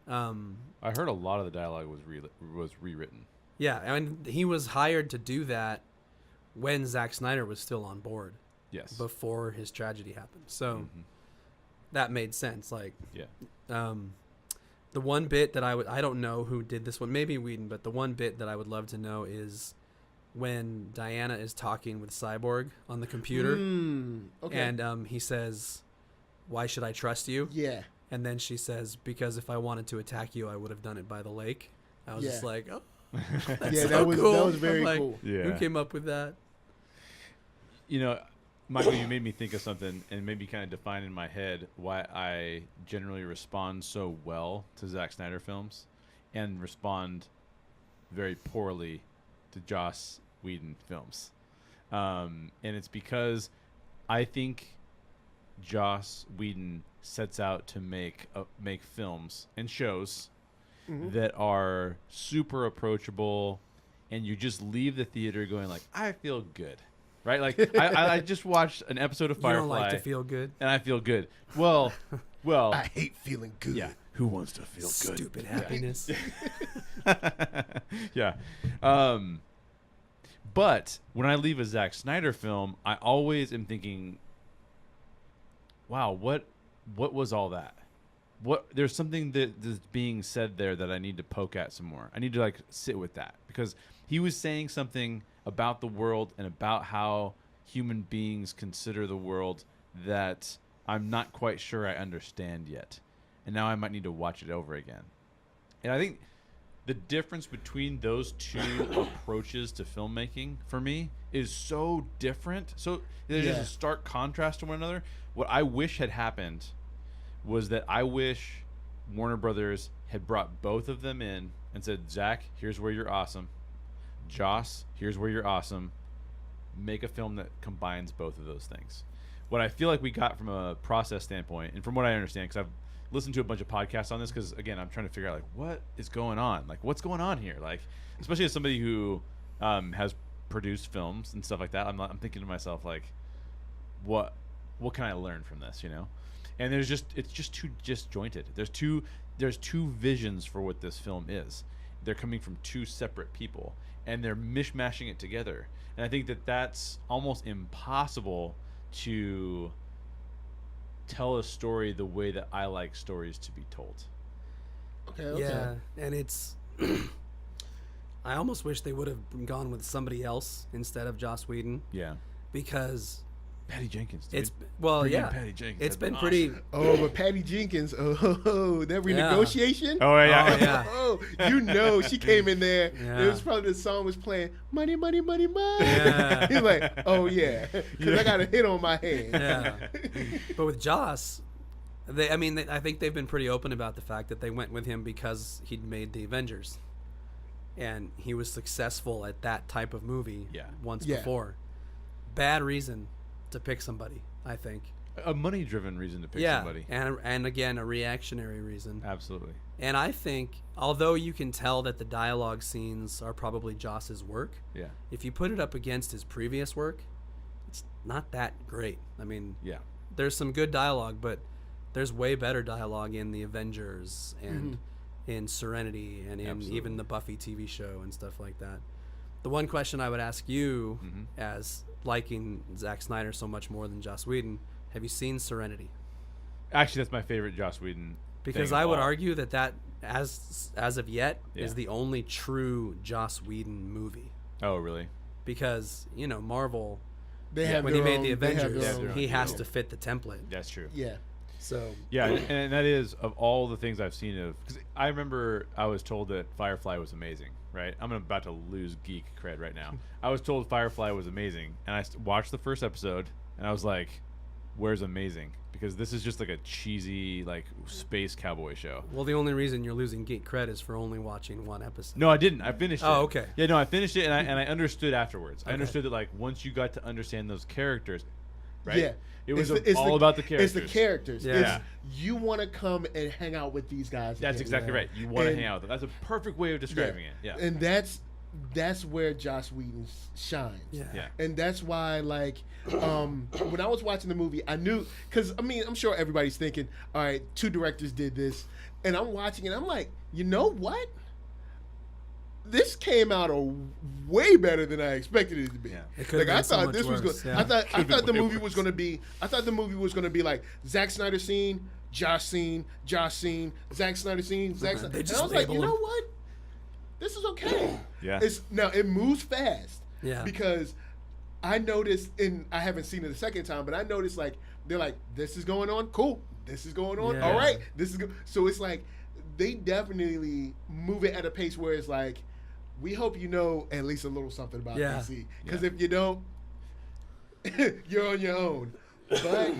I heard a lot of the dialogue was rewritten. Yeah, and he was hired to do that when Zack Snyder was still on board Yes. before his tragedy happened. So Mhm. that made sense. Like, Yeah. the one bit that I don't know who did this one, maybe Whedon, but the one bit that I would love to know is when Diana is talking with Cyborg on the computer, Okay. and he says, "Why should I trust you?" yeah. And then she says, "Because if I wanted to attack you, I would have done it by the lake." I was just Yeah. like, "Oh, Yeah, that's that so was cool." that was I'm very like, cool. Yeah. Who came up with that? You know, Michael, you made me think of something and maybe kind of define in my head why I generally respond so well to Zack Snyder films and respond very poorly to Joss Whedon films. And it's because I think Joss Whedon sets out to make films and shows that are super approachable, and you just leave the theater going like, I feel good. Right, like I just watched an episode of You Firefly, don't like to feel good. and I feel good. Well, I hate feeling good. yeah. Who wants to feel good? Stupid happiness. Yeah. But when I leave a Zack Snyder film, I always am thinking, wow, what was all that? There's something that is being said there that I need to poke at some more. I need to like sit with that, because he was saying something about the world and about how human beings consider the world that I'm not quite sure I understand yet. And now I might need to watch it over again. And I think the difference between those two approaches to filmmaking for me is so different. So there's just a stark contrast to one another. What I wish had happened was that I wish Warner Brothers had brought both of them in and said, Zach, here's where you're awesome. Joss, here's where you're awesome. Make a film that combines both of those things. What I feel like we got from a process standpoint, and from what I understand, because I've listened to a bunch of podcasts on this, because again, I'm trying to figure out like what is going on, like what's going on here, like especially as somebody who has produced films and stuff like that. I'm thinking to myself like, what can I learn from this, you know? And it's just too disjointed. There's two visions for what this film is. They're coming from two separate people, and they're mishmashing it together. And I think that that's almost impossible to tell a story the way that I like stories to be told. Okay. Yeah, and it's. I almost wish they would have gone with somebody else instead of Joss Whedon, Yeah. because Patty Jenkins. Dude. It's well, Bring in yeah. Patty Jenkins. It's That'd been be pretty. awesome. Oh, but Patty Jenkins, that renegotiation. Oh yeah. Oh, yeah. Oh, you know, she came in there. Yeah. It was probably the song was playing, money, money, money, money. Yeah. He's like, oh yeah, because I got a hit on my hand. Yeah. But with Joss, I think they've been pretty open about the fact that they went with him because he'd made the Avengers, and he was successful at that type of movie once before. Bad reason to pick somebody, I think. A money-driven reason to pick somebody. and again, a reactionary reason. Absolutely. And I think, although you can tell that the dialogue scenes are probably Joss's work, if you put it up against his previous work, it's not that great. I mean, there's some good dialogue, but there's way better dialogue in the Avengers and in Serenity and in even the Buffy TV show and stuff like that. The one question I would ask you, as liking Zack Snyder so much more than Joss Whedon, have you seen Serenity? Actually, that's my favorite Joss Whedon. Because I would argue that as of yet is the only true Joss Whedon movie. Oh, really? Because Marvel, They when have he made their the own- they have Avengers, their own he has deal. to fit the template. That's true. Yeah. So Yeah, and that is, of all the things I've seen of, because I remember I was told that Firefly was amazing, right? I'm about to lose geek cred right now. I was told Firefly was amazing, and I watched the first episode, and I was like, where's amazing? Because this is just like a cheesy, like, space cowboy show. well, the only reason you're losing geek cred is for only watching one episode. No, I didn't. I finished it. Oh, okay. Yeah, no, I finished it, and I understood afterwards. I Okay. understood that, like, once you got to understand those characters, right? Yeah. It was It's all about the characters. It's the characters. Yeah. It's, you want to come and hang out with these guys. That's again. exactly Yeah. right. You want to And- hang out with them. That's a perfect way of describing it. Yeah. And that's where Joss Whedon shines. Yeah. And that's why, like, when I was watching the movie, I knew, because, I mean, I'm sure everybody's thinking, all right, 2 directors did this. And I'm watching it, I'm like, you know what? This came out way better than I expected it to be. Yeah. It could've Like, I been so thought much this was worse, good. yeah. I thought the way movie was worse. going to be. I thought the movie was going to be like Zack Snyder scene, Josh scene, Josh scene, Zack Snyder scene, Zack Snyder. They And just I was like, you label know them. what? This is okay. Yeah. It's now it moves fast. Yeah. Because I noticed, and I haven't seen it a second time, but I noticed, like, they're like, this is going on, cool. This is going on, Yeah. all right. This is good. So it's like they definitely move it at a pace where it's like, we hope you know at least a little something about Yeah. DC. Because Yeah. if you don't, you're on your own. But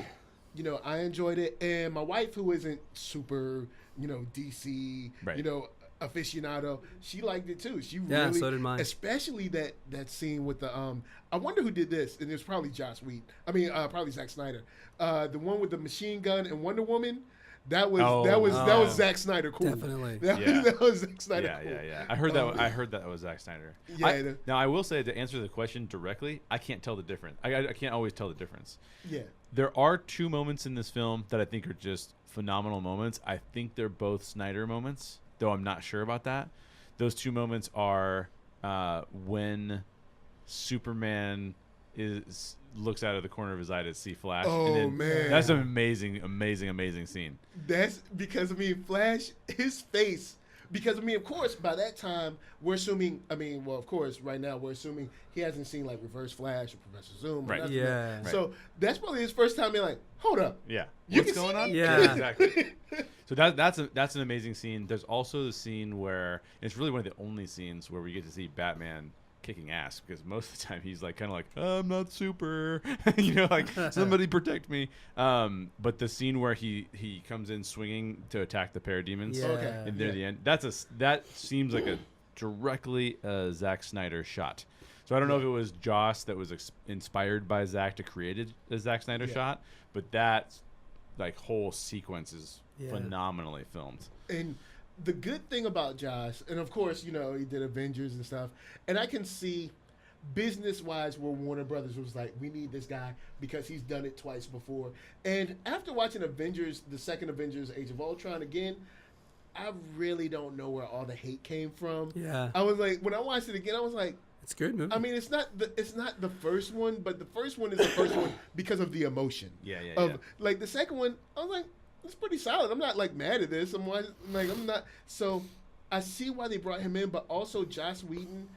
I enjoyed it, and my wife, who isn't super, DC, Right. aficionado, she liked it too. She Yeah, really, so did mine. especially that scene with the I wonder who did this, and it was probably Joss Whedon. I mean, probably Zack Snyder. The one with the machine gun and Wonder Woman. That was that was Zack Snyder. Cool. Definitely. That was Zack Snyder. Yeah, cool. yeah. I heard that. I heard that was Zack Snyder. Yeah, Now I will say, to answer the question directly, I can't tell the difference. I can't always tell the difference. Yeah. There are 2 moments in this film that I think are just phenomenal moments. I think they're both Snyder moments, though I'm not sure about that. Those 2 moments are when Superman looks out of the corner of his eye to see Flash. Oh, and then man. that's an amazing scene. That's because, Flash, his face, because, of course, by that time, we're assuming, of course, right now, we're assuming he hasn't seen, like, Reverse Flash or Professor Zoom. Or Right. nothing. Yeah. Right. So that's probably his first time being like, hold up. Yeah. You What's can going see on? me? Yeah. Exactly. So that's an amazing scene. There's also the scene where it's really one of the only scenes where we get to see Batman kicking ass, because most of the time he's like kind of like, I'm not super, like, somebody protect me. But the scene where he comes in swinging to attack the parademons, Yeah. Okay. and near the end, that seems like a directly Zack Snyder shot. So I don't know if it was Joss that was inspired by Zack to create a Zack Snyder shot, but that whole sequence is phenomenally filmed. And the good thing about Josh, and of course, he did Avengers and stuff, and I can see business-wise where Warner Brothers was like, we need this guy because he's done it twice before. And after watching Avengers, the second Avengers, Age of Ultron again, I really don't know where all the hate came from. Yeah. I was like, when I watched it again, I was like, It's a good movie. it's not the first one, but the first one is the first one because of the emotion. Yeah. Like the second one, I was like, it's pretty solid. I'm not like mad at this. I'm not. So I see why they brought him in, but also Joss Whedon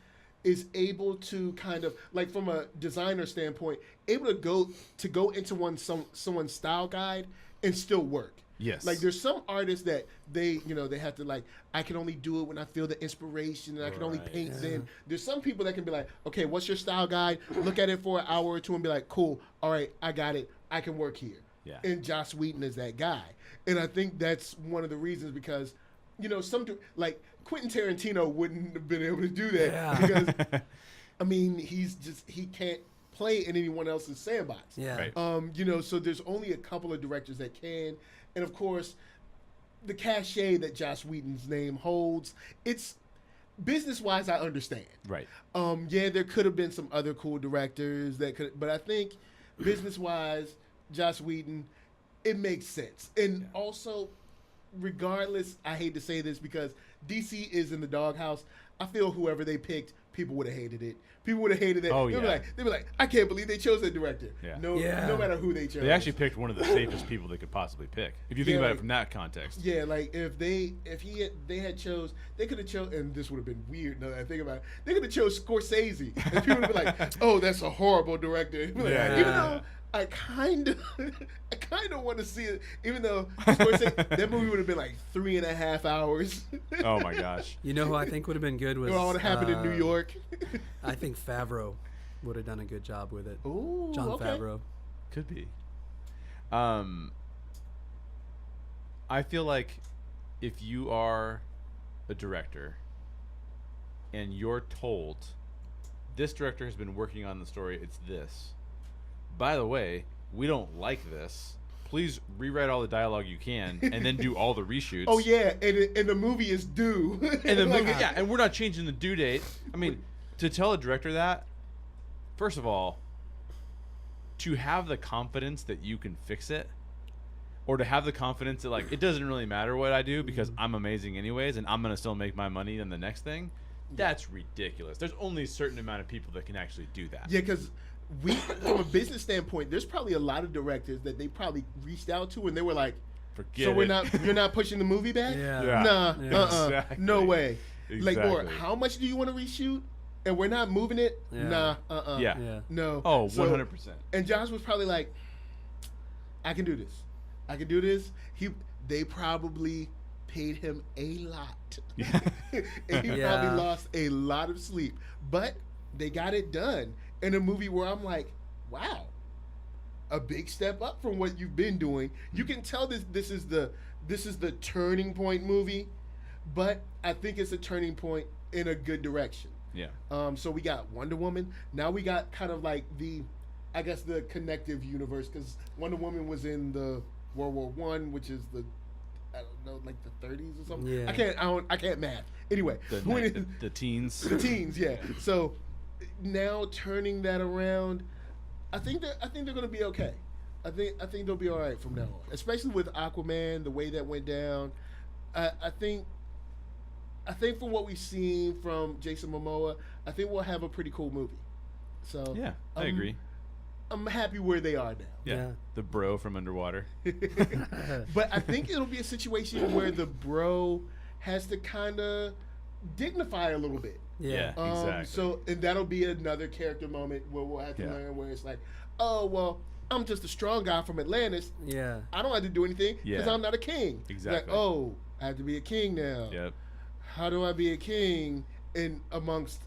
is able to kind of like from a designer standpoint, able to go into someone's style guide and still work. Yes. Like there's some artists that they have to like, I can only do it when I feel the inspiration and I can only paint then. There's some people that can be like, okay, what's your style guide? Look at it for an hour or two and be like, cool, all right, I got it. I can work here. Yeah. And Joss Whedon is that guy. And I think that's one of the reasons because, like Quentin Tarantino wouldn't have been able to do that because, I mean, he can't play in anyone else's sandbox. Yeah. Right. So there's only a couple of directors that can. And of course, the cachet that Joss Whedon's name holds, it's business-wise, I understand. Right. Yeah, there could have been some other cool directors that could, but I think business-wise, Joss Whedon, it makes sense. And also, regardless, I hate to say this because DC is in the doghouse. I feel whoever they picked, people would have hated it. People would have hated it. Oh, they'd yeah. be like, I can't believe they chose that director. Yeah. No matter who they chose. They actually picked one of the safest people they could possibly pick. If you think about it from that context. Yeah, like they had chose, they could have chose, and this would have been weird now that I think about it. They could have chose Scorsese, and people would be like, "Oh, that's a horrible director." Like, Yeah. Even though I kind of want to see it, even though Scorsese, that movie would have been like 3.5 hours. Oh my gosh. You know who I think would have been good was It all happened in New York. I think Favreau would have done a good job with it. Ooh, John okay. Favreau. Could be. I feel like if you are a director and you're told this director has been working on the story, it's this. By the way, we don't like this. Please rewrite all the dialogue you can and then do all the reshoots. Oh yeah, and the movie is due. And the movie, yeah, and we're not changing the due date. I mean, to tell a director that, first of all, to have the confidence that you can fix it, or to have the confidence that like it doesn't really matter what I do because I'm amazing anyways, and I'm gonna still make my money in the next thing. That's ridiculous. There's only a certain amount of people that can actually do that. Yeah, because from a business standpoint, there's probably a lot of directors that they probably reached out to and they were like, Forget so it. you're not pushing the movie back? Yeah. Nah, Yeah. Exactly. no way. Like, or Exactly. how much do you want to reshoot? And we're not moving it? Yeah. Nah, Yeah. Yeah. no. Oh, So- 100%. And Josh was probably like, I can do this. I can do this. They probably paid him a lot. Yeah. And he Yeah. probably lost a lot of sleep. But they got it done in a movie where I'm like, wow, a big step up from what you've been doing. You can tell this is the turning point movie, but I think it's a turning point in a good direction. Yeah. So we got Wonder Woman. Now we got kind of like the connective universe because Wonder Woman was in the World War One, which is I don't know, like the 30s or something. Yeah. I can't math. Anyway, The teens. the teens, yeah. So now turning that around, I think they're going to be okay. I think they'll be all right from now on, especially with Aquaman, the way that went down. I think from what we've seen from Jason Momoa, I think we'll have a pretty cool movie. So Yeah, I agree. I'm happy where they are now. Yeah. The bro from underwater. But I think it'll be a situation where the bro has to kind of dignify a little bit. Yeah. Exactly. So, and that'll be another character moment where we'll have to learn where it's like, oh, well, I'm just a strong guy from Atlantis. Yeah. I don't have to do anything because Yeah. I'm not a king. Exactly. Like, oh, I have to be a king now. Yep. How do I be a king amongst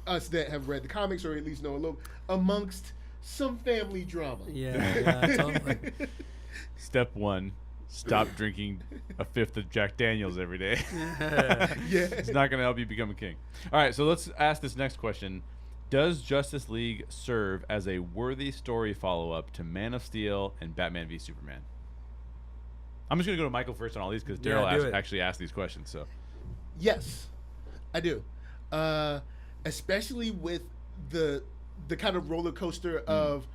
us that have read the comics or at least know a little, amongst some family drama. Yeah. Totally. Step 1, stop drinking a fifth of Jack Daniels every day. Yeah. It's not going to help you become a king. All right, so let's ask this next question. Does Justice League serve as a worthy story follow-up to Man of Steel and Batman v Superman? I'm just going to go to Michael first on all these because Yeah, Daryl do it. actually asked these questions. So Yes, I do. Especially with the kind of roller coaster of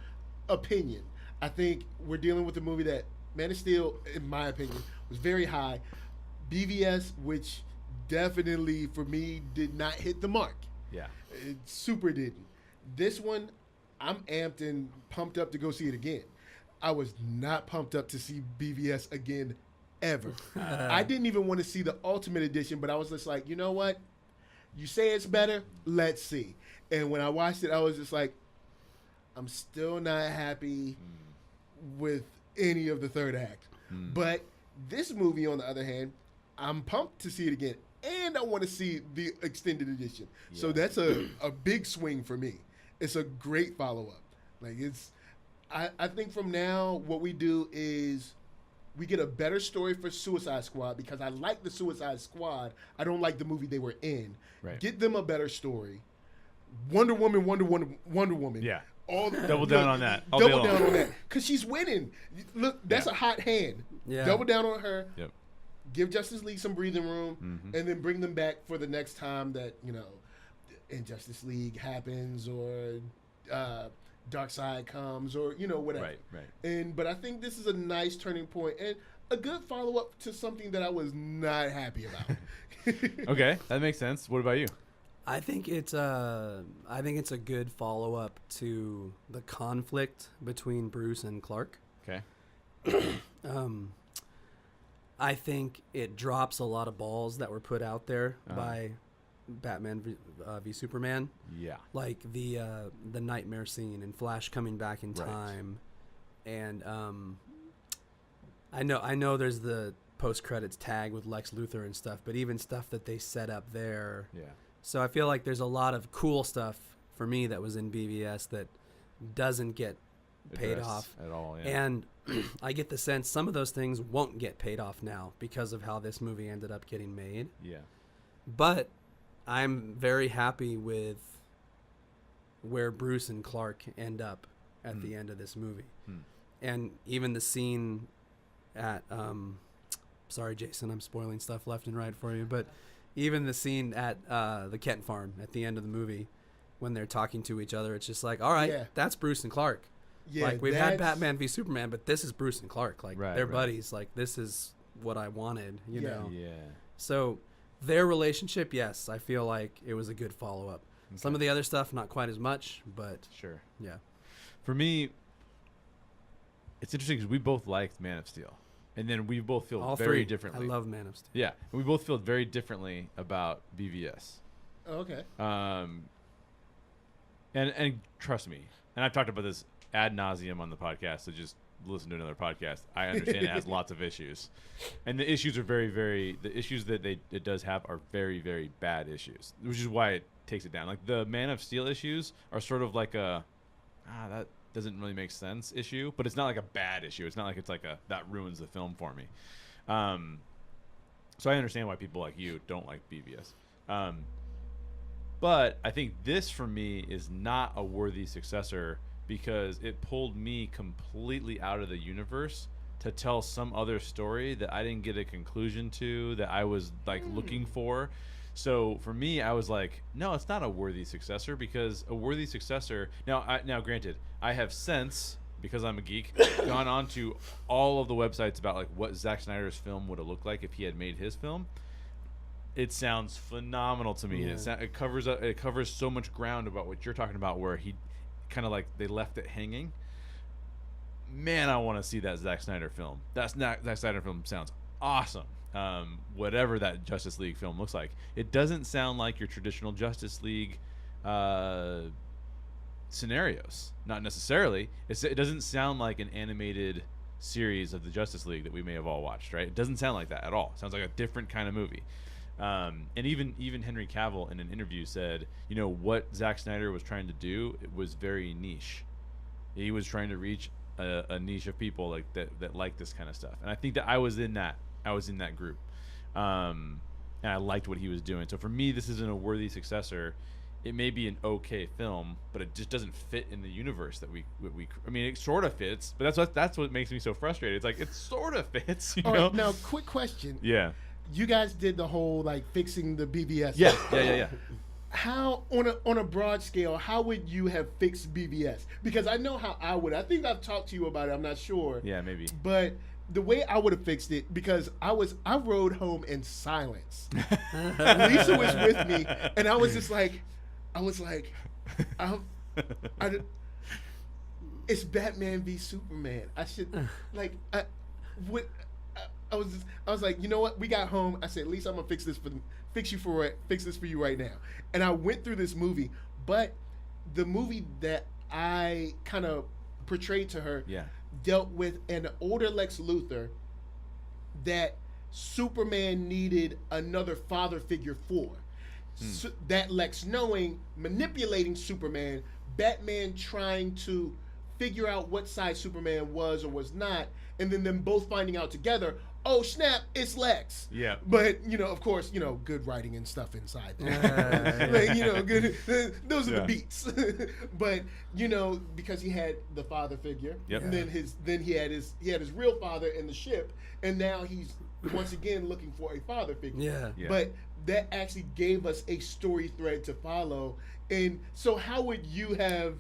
opinion. I think we're dealing with a movie that Man of Steel, in my opinion, was very high. BVS, which definitely for me did not hit the mark. yeah. It super didn't. This one, I'm amped and pumped up to go see it again. I was not pumped up to see BVS again ever. I didn't even want to see the Ultimate Edition, but I was just like, you know what? You say it's better. Let's see. And when I watched it, I was just like, I'm still not happy with any of the third act. But this movie, on the other hand, I'm pumped to see it again. And I want to see the extended edition. Yeah. So that's a big swing for me. It's a great follow-up. Like, I think from now, what we do is we get a better story for Suicide Squad, because I like the Suicide Squad. I don't like the movie they were in. Right. Get them a better story. Wonder Woman. Yeah. Double down on that. Double down on that. Because she's winning. Look, that's a hot hand. Yeah. Double down on her. Yep. Give Justice League some breathing room, and then bring them back for the next time that, Injustice League happens, or Darkseid comes, or whatever. Right. But I think this is a nice turning point and a good follow up to something that I was not happy about. Okay, that makes sense. What about you? I think it's a good follow up to the conflict between Bruce and Clark. Okay. I think it drops a lot of balls that were put out there by Batman v Superman. Yeah. Like the nightmare scene and Flash coming back in time. And I know there's the post credits tag with Lex Luthor and stuff, but even stuff that they set up there. Yeah. So I feel like there's a lot of cool stuff for me that was in BVS that doesn't get paid off at all. Yeah. And I get the sense some of those things won't get paid off now because of how this movie ended up getting made. Yeah. But I'm very happy with where Bruce and Clark end up at the end of this movie. And even the scene at sorry Jason, I'm spoiling stuff left and right for you, but even the scene at the Kent farm at the end of the movie when they're talking to each other, it's just like, all right, that's Bruce and Clark. Yeah, like we've had Batman v Superman, but this is Bruce and Clark. Like they're buddies. Like this is what I wanted, you know? Yeah. So their relationship, yes, I feel like it was a good follow up. Okay. Some of the other stuff, not quite as much, but sure. Yeah. For me, it's interesting because we both liked Man of Steel. And then we both feel very differently. I love Man of Steel. Yeah. And we both feel very differently about BVS. Oh, okay. And trust me, and I've talked about this ad nauseum on the podcast, so just listen to another podcast. I understand it has lots of issues. And the issues are the issues that it does have are very, very bad issues, which is why it takes it down. Like the Man of Steel issues are sort of like that doesn't really make sense issue, but it's not like a bad issue. It's not like it's like that ruins the film for me. So I understand why people like you don't like BVS. But I think this for me is not a worthy successor because it pulled me completely out of the universe to tell some other story that I didn't get a conclusion to, that I was like looking for. So for me, I was like, no, it's not a worthy successor, because a worthy successor. Now, granted, I have since, because I'm a geek, gone on to all of the websites about like what Zack Snyder's film would have looked like if he had made his film. It sounds phenomenal to me. Yeah. It covers so much ground about what you're talking about, where he kind of like they left it hanging. Man, I want to see that Zack Snyder film. That Zack Snyder film sounds awesome. Whatever that Justice League film looks like, it doesn't sound like your traditional Justice League scenarios. Not necessarily. It doesn't sound like an animated series of the Justice League that we may have all watched, right? It doesn't sound like that at all. It sounds like a different kind of movie. And even Henry Cavill in an interview said, what Zack Snyder was trying to do, it was very niche. He was trying to reach a niche of people like that like this kind of stuff. And I think that I was in that group. And I liked what he was doing. So for me, this isn't a worthy successor. It may be an okay film, but it just doesn't fit in the universe that we I mean, it sort of fits, but that's what makes me so frustrated. It's like it sort of fits, you know? Right, now, quick question. Yeah. You guys did the whole like fixing the BVS. Yeah. How on a broad scale, how would you have fixed BVS? Because I know how I would. I think I've talked to you about it. I'm not sure. Yeah, maybe. But the way I would have fixed it, because I rode home in silence. Lisa was with me, and I was like, it's Batman v Superman. I should I was like, you know what? We got home. I said, at least I'm gonna fix this for you right now. And I went through this movie, but the movie that I kind of portrayed to her dealt with an older Lex Luthor that Superman needed another father figure for. So that Lex knowing, manipulating Superman, Batman trying to figure out what side Superman was or was not, and then them both finding out together, oh snap, it's Lex. Yeah. But, of course, good writing and stuff inside there. Like, good, those are the beats. But, because he had the father figure, and then he had his real father in the ship, and now he's once again looking for a father figure. Yeah. But that actually gave us a story thread to follow. And so how would you have,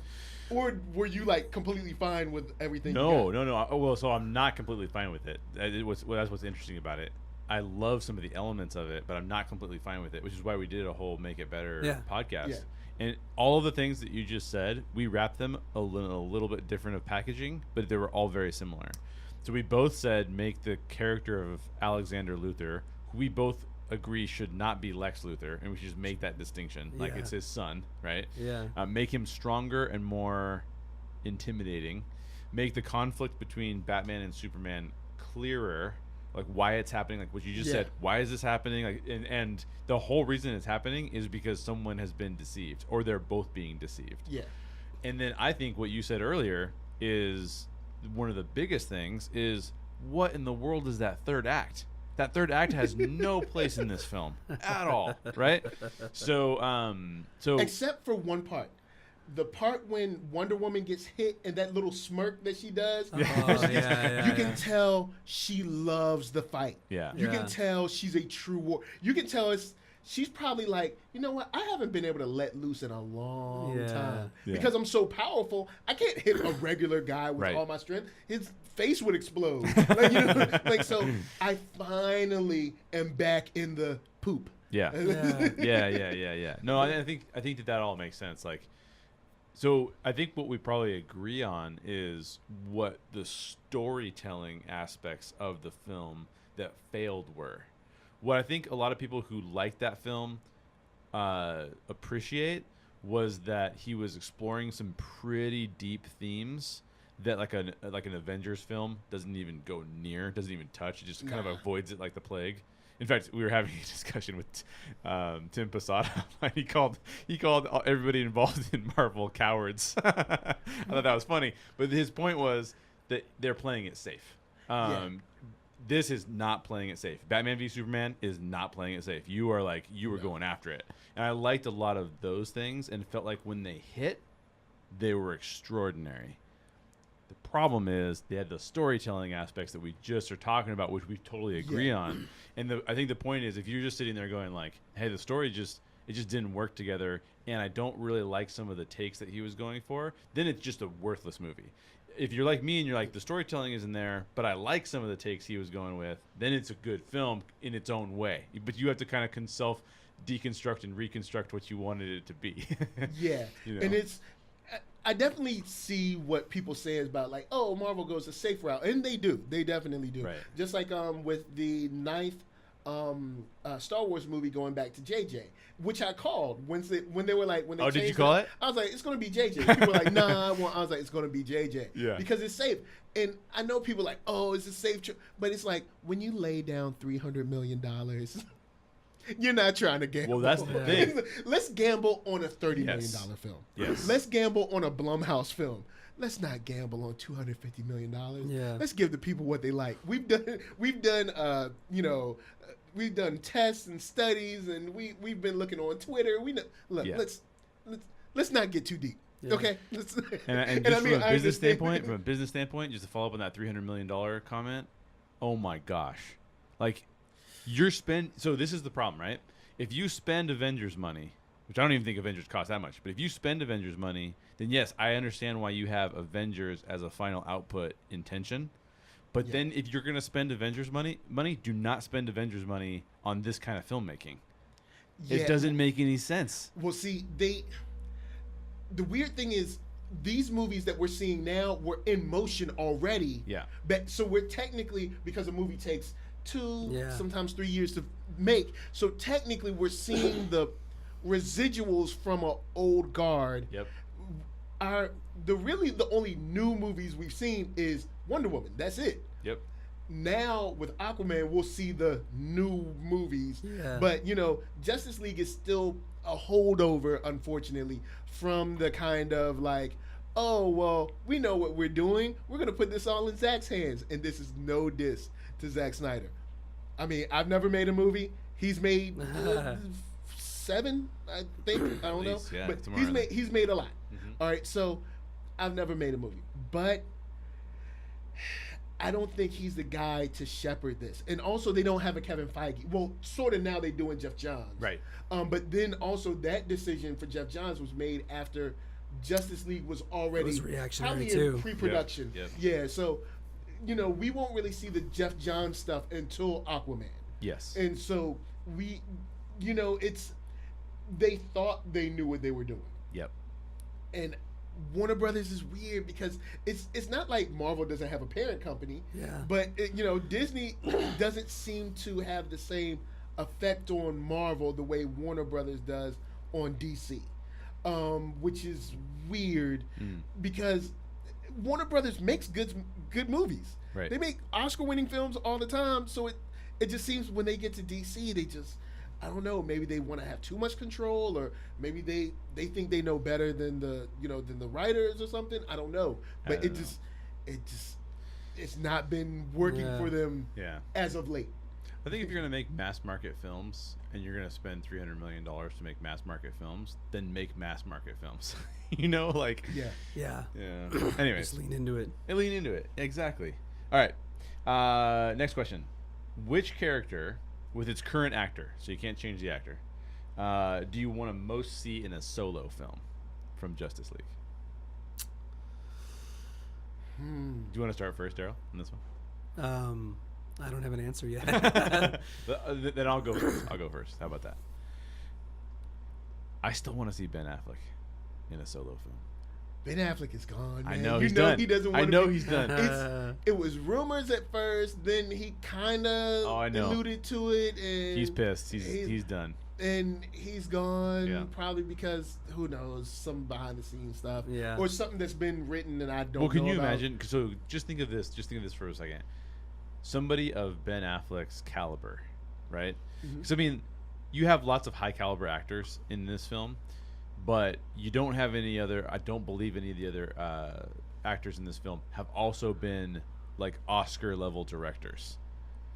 or were you like completely fine with everything? No. Well, so I'm not completely fine with it. That's what's interesting about it. I love some of the elements of it, but I'm not completely fine with it, which is why we did a whole Make It Better podcast. Yeah. And all of the things that you just said, we wrapped them a little bit different of packaging, but they were all very similar. So we both said make the character of Alexander Luthor, who we both agree should not be Lex Luthor, and we should just make that distinction. Like it's his son, right? Yeah. Make him stronger and more intimidating. Make the conflict between Batman and Superman clearer, like why it's happening, like what you just said. Why is this happening? Like, and the whole reason it's happening is because someone has been deceived, or they're both being deceived. Yeah. And then I think what you said earlier is one of the biggest things is, what in the world is that third act? That third act has no place in this film at all, right? So except for one part. The part when Wonder Woman gets hit and that little smirk that she does, you can tell she loves the fight. Yeah. You can tell she's a true war. You can tell she's probably like, you know what? I haven't been able to let loose in a long time because I'm so powerful. I can't hit a regular guy with all my strength. His face would explode. So I finally am back in the poop. Yeah. No, I think that all makes sense. Like, so I think what we probably agree on is what the storytelling aspects of the film that failed were. What I think a lot of people who liked that film appreciate was that he was exploring some pretty deep themes that like an Avengers film doesn't even go near, doesn't even touch. It just kind of avoids it like the plague. In fact, we were having a discussion with Tim Posada. He called everybody involved in Marvel cowards. I thought that was funny, but his point was that they're playing it safe. This is not playing it safe. Batman v Superman is not playing it safe. You were going after it, and I liked a lot of those things, and felt like when they hit, they were extraordinary. The problem is they had the storytelling aspects that we just are talking about, which we totally agree on. And I think the point is, if you're just sitting there going like, hey, the story just didn't work together, and I don't really like some of the takes that he was going for, then it's just a worthless movie. If you're like me and you're like, the storytelling isn't there, but I like some of the takes he was going with, then it's a good film in its own way. But you have to kind of self-deconstruct and reconstruct what you wanted it to be. And it's... I definitely see what people say about like, oh, Marvel goes a safe route, and they do. They definitely do. Right. Just like with the 9th Star Wars movie going back to JJ, which I called when they were like when they. Oh, did you call it? I was like, it's going to be JJ. People were like, nah, I was like, it's going to be JJ. Yeah. Because it's safe, and I know people are like, oh, it's a safe but it's like when you lay down $300 million. You're not trying to gamble. Well, that's the thing. Let's gamble on a $30 million film. Yes. Let's gamble on a Blumhouse film. Let's not gamble on $250 million. Yeah. Let's give the people what they like. We've done tests and studies, and we've been looking on Twitter. Let's not get too deep. Yeah. Okay. And just from a business standpoint, just to follow up on that $300 million comment. Oh my gosh, like. So this is the problem, right? If you spend Avengers money, which I don't even think Avengers cost that much, but if you spend Avengers money, then yes, I understand why you have Avengers as a final output intention. But then if you're going to spend Avengers money, do not spend Avengers money on this kind of filmmaking. It doesn't make any sense. Well, see, the weird thing is these movies that we're seeing now were in motion already. Yeah. So we're technically, because a movie takes 2, Yeah. sometimes 3 years to make. So technically, we're seeing the residuals from an old guard. Yep. The only new movies we've seen is Wonder Woman. That's it. Yep. Now with Aquaman, we'll see the new movies. Yeah. But Justice League is still a holdover, unfortunately, from the kind of like, oh well, we know what we're doing. We're gonna put this all in Zack's hands, and this is no diss to Zack Snyder. I mean, I've never made a movie. He's made 7, I think. I don't know, least, yeah, but somewhere around there. he's made a lot. Mhm. All right, so I've never made a movie, but I don't think he's the guy to shepherd this. And also, they don't have a Kevin Feige. Well, sort of now they do in Jeff Johns. Right. But then also that decision for Jeff Johns was made after Justice League was already was reactionary probably too. in pre-production. Yep. Yeah, so we won't really see the Jeff Johns stuff until Aquaman. Yes. And so they thought they knew what they were doing. Yep. And Warner Brothers is weird because it's not like Marvel doesn't have a parent company, Yeah. but Disney doesn't seem to have the same effect on Marvel the way Warner Brothers does on DC, which is weird because Warner Brothers makes good movies. Right. They make Oscar-winning films all the time, so it just seems when they get to DC, they just, I don't know, maybe they want to have too much control, or maybe they think they know better than the writers or something. I don't know, but it's not been working for them Yeah. as of late. I think if you're going to make mass market films and you're going to spend $300 million to make mass market films, then make mass market films. Like. Yeah. Yeah. Yeah. Anyways. Just lean into it. And lean into it. Exactly. All right. Next question. Which character, with its current actor, so you can't change the actor, do you want to most see in a solo film from Justice League? Do you want to start first, Daryl, on this one? I don't have an answer yet. Then I'll go first. How about that? I still want to see Ben Affleck in a solo film. Ben Affleck is gone, man. I know he's done. He doesn't want I to know be- he's done. It was rumors at first, then he kind of I know. alluded to it, and He's pissed. He's done. and he's gone Yeah. probably because who knows, some behind the scenes stuff, Yeah. or something that's been written and I don't. Well, can know you about. imagine? So just think of this. Just think of this for a second. Somebody of Ben Affleck's caliber, right? Because I mean, you have lots of high caliber actors in this film, but you don't have any other. I don't believe any of the other actors in this film have also been like Oscar level directors.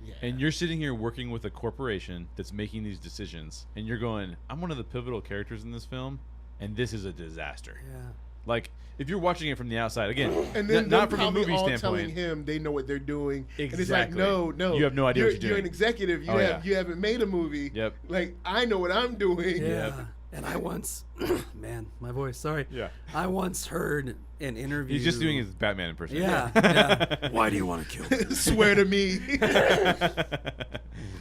Yeah. And you're sitting here working with a corporation that's making these decisions, and you're going, "I'm one of the pivotal characters in this film, and this is a disaster." Yeah. Like, if you're watching it from the outside, again, And then not them from a probably movie all standpoint. telling him they know what they're doing. And it's like, Exactly. no, You have no idea what you're You're doing. an executive. You Oh, have yeah. you haven't made a movie. Yep. Like I know what I'm doing. Yeah. And I once, man, my voice. Sorry. Yeah. I once heard an interview. He's just doing his Batman impersonation. Yeah. Yeah. Why do you want to kill me? Swear to me.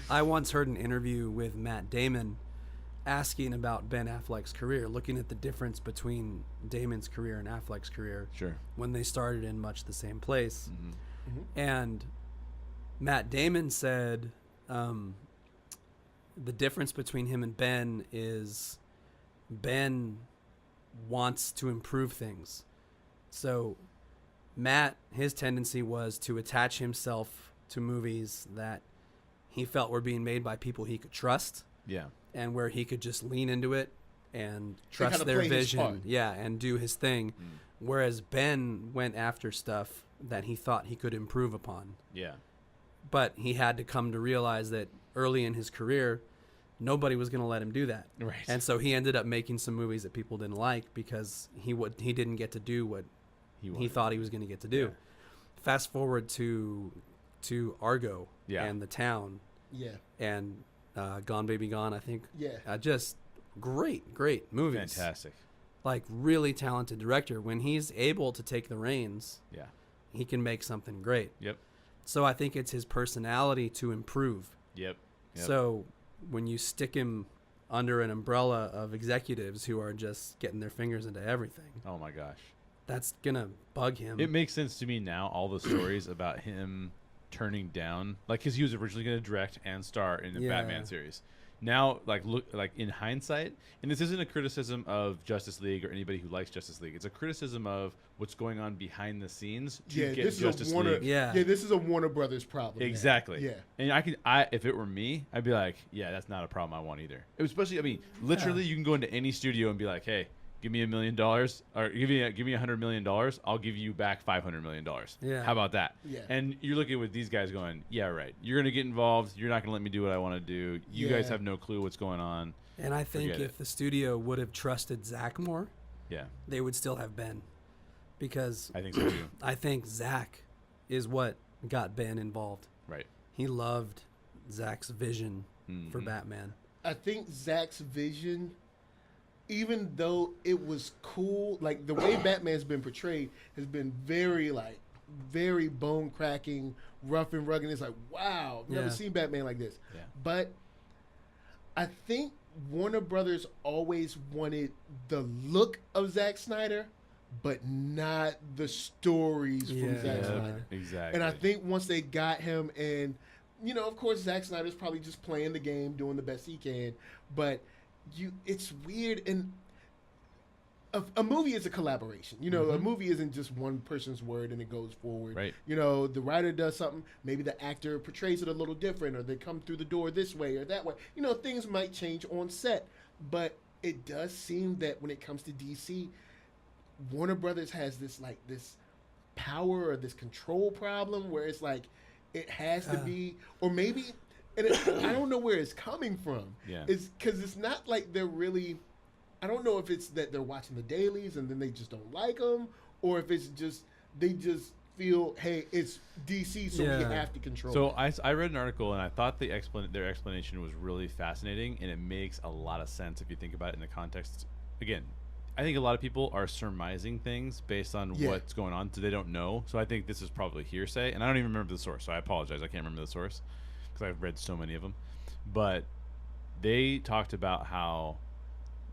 I once heard an interview with Matt Damon asking about Ben Affleck's career, looking at the difference between Damon's career and Affleck's career Sure. when they started in much the same place. Mm-hmm. And Matt Damon said the difference between him and Ben is Ben wants to improve things. So Matt, his tendency was to attach himself to movies that he felt were being made by people he could trust Yeah. and where he could just lean into it and trust kinda their play his part. vision. Yeah, and do his thing. Whereas Ben went after stuff that he thought he could improve upon. Yeah. But he had to come to realize that early in his career, nobody was going to let him do that. Right. And so he ended up making some movies that people didn't like because he didn't get to do what he wanted. thought he was going to get to do. Yeah. Fast forward to Argo Yeah. and The Town Yeah. and Gone Baby Gone, I think. Yeah. Just great movies. Fantastic. Like really talented director. When he's able to take the reins, Yeah. he can make something great. Yep. So I think it's his personality to improve. Yep. So when you stick him under an umbrella of executives who are just getting their fingers into everything, Oh my gosh. that's gonna bug him. It makes sense to me now. All the stories about him turning down, like, because he was originally going to direct and star in the Yeah. Batman series. Now, like, look, like in hindsight, and this isn't a criticism of Justice League or anybody who likes Justice League. It's a criticism of what's going on behind the scenes to get this Justice is a Warner. League. Yeah. This is a Warner Brothers problem. Exactly. Yeah. And if it were me, I'd be like, yeah, that's not a problem I want either. Especially, I mean, literally, you can go into any studio and be like, hey, give me $1 million, or give me $100 million. I'll give you back $500 million. Yeah. How about that? Yeah. And you're looking with these guys going, yeah, right. You're gonna get involved. You're not gonna let me do what I want to do. You guys have no clue what's going on. And I think Forget if the studio would have trusted Zach more, Yeah, they would still have Ben, because I think so too. I think Zach is what got Ben involved. Right. He loved Zach's vision for Mhm. Batman. I think Zach's vision, even though it was cool, like the way Batman's been portrayed has been very bone cracking, rough and rugged. It's like, wow, never Yeah. seen Batman like this. Yeah. But I think Warner Brothers always wanted the look of Zack Snyder, but not the stories from Yeah. Zack Yeah. Snyder. Exactly. And I think once they got him, and of course, Zack Snyder's probably just playing the game, doing the best he can. But it's weird, and a movie is a collaboration. A movie isn't just one person's word and it goes forward. Right. The writer does something, maybe the actor portrays it a little different, or they come through the door this way or that way. Things might change on set, but it does seem that when it comes to DC, Warner Brothers has this power or this control problem where it's like it has to be, or maybe, and I don't know where it's coming from. Yeah. It's because it's not like they're really. I don't know if it's that they're watching the dailies and then they just don't like them, or if it's just they just feel, hey, it's DC, so we have to control. So it. I read an article and I thought their explanation was really fascinating, and it makes a lot of sense if you think about it in the context. Again, I think a lot of people are surmising things based on what's going on, so they don't know. So I think this is probably hearsay, and I don't even remember the source, so I apologize. I can't remember the source because I've read so many of them. But they talked about how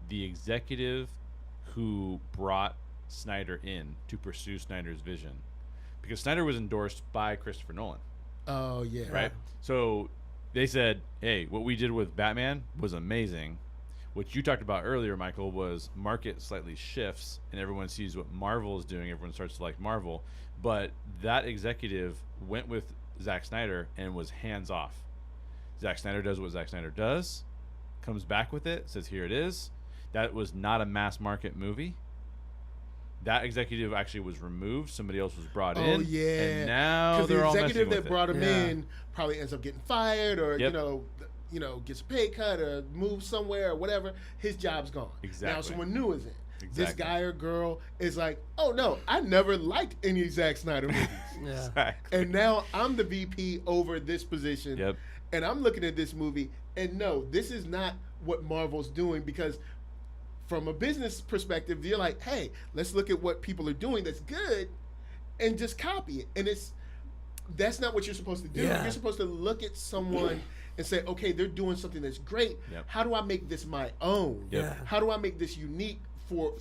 the executive who brought Snyder in to pursue Snyder's vision, because Snyder was endorsed by Christopher Nolan. Oh yeah. Right. So they said, hey, what we did with Batman was amazing. What you talked about earlier, Michael, was market slightly shifts and everyone sees what Marvel is doing. Everyone starts to like Marvel. But that executive went with Zack Snyder and was hands off. Zack Snyder does what Zack Snyder does, comes back with it, says, here it is. That was not a mass market movie. That executive actually was removed. Somebody else was brought in. Oh yeah. And now because they're the all executive messing that with brought it. him in probably ends up getting fired, or gets a pay cut or moves somewhere or whatever. His job's gone. Exactly. Now someone new is in. Exactly. This guy or girl is like, oh no, I never liked any Zack Snyder movies. Yeah. Exactly. And now I'm the VP over this position. Yep. And I'm looking at this movie, and no, this is not what Marvel's doing, because from a business perspective, you're like, hey, let's look at what people are doing that's good and just copy it. And that's not what you're supposed to do. Yeah. You're supposed to look at someone and say, okay, they're doing something that's great. Yep. How do I make this my own? Yep. Yeah. How do I make this unique for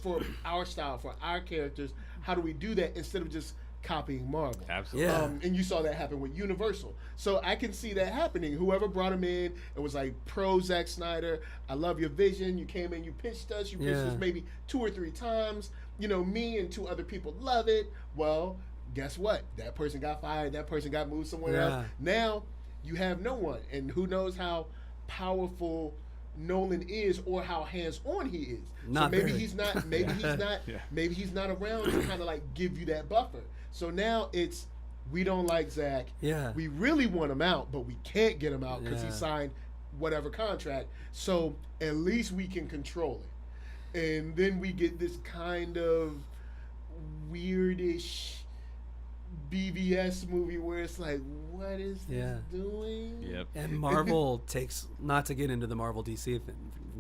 our style, for our characters? How do we do that instead of just copying Marvel? Absolutely. Yeah. And you saw that happen with Universal. So I can see that happening. Whoever brought him in and was like, pro Zack Snyder, I love your vision. You came in, you pitched us. You pitched us maybe 2 or 3 times. Me and 2 other people love it. Well, guess what? That person got fired. That person got moved somewhere else. Now you have no one. And who knows how powerful Nolan is, or how hands-on he is. Not so maybe very. he's not. Maybe he's not. Yeah. Maybe he's not around to kind of like give you that buffer. So now it's, we don't like Zach. Yeah. We really want him out, but we can't get him out because he Yeah. signed whatever contract. So at least we can control it. And then we get this kind of weirdish BVS movie where it's like, what is this doing? Yep. And Marvel takes, not to get into the Marvel DC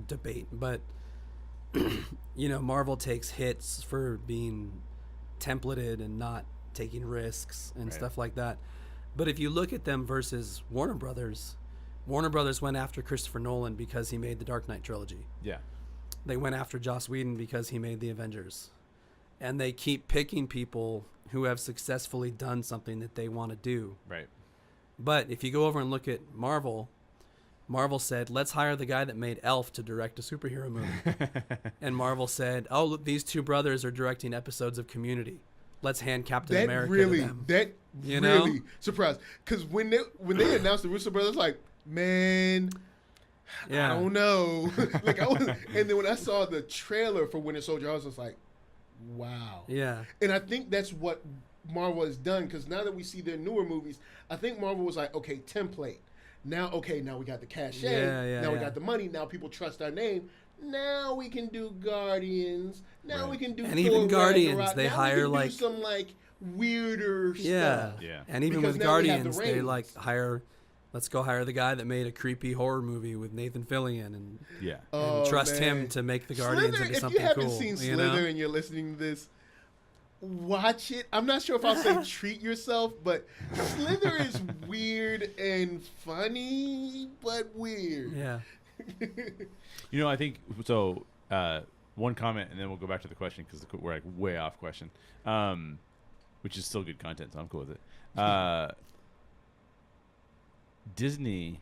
debate, but Marvel takes hits for being templated and not taking risks and stuff like that. But if you look at them versus Warner Brothers went after Christopher Nolan because he made the Dark Knight trilogy. Yeah. They went after Joss Whedon because he made the Avengers. And they keep picking people who have successfully done something that they want to do. Right. But if you go over and look at Marvel said, let's hire the guy that made Elf to direct a superhero movie. And Marvel said, oh, look, these two brothers are directing episodes of Community. Let's hand Captain America to them. That You really know? surprised. Because when they announced the Russo brothers, like, man, Yeah. I don't know. Like I was, and then when I saw the trailer for Winter Soldier, I was just like, wow. Yeah. And I think that's what Marvel has done, because now that we see their newer movies, I think Marvel was like, okay, template. Now we got the cachet. Now we got the money. Now people trust our name. Now we can do Guardians. Now we can do And Thor even Guardians, Ragnarok. they now hire, we can like- do some like weirder Yeah. stuff. Yeah. And even Because with now we have Guardians, the they ratings. like let's go hire the guy that made a creepy horror movie with Nathan Fillion and Yeah. Oh, trust him man. to make the Guardians Slither, into if something you haven't cool. seen you Slither know? and you're listening to this, watch it. I'm not sure if I'll say treat yourself, but Slither is weird and funny, but weird. Yeah. You know, I think so. One comment, and then we'll go back to the question because we're like way off question, which is still good content, so I'm cool with it. Disney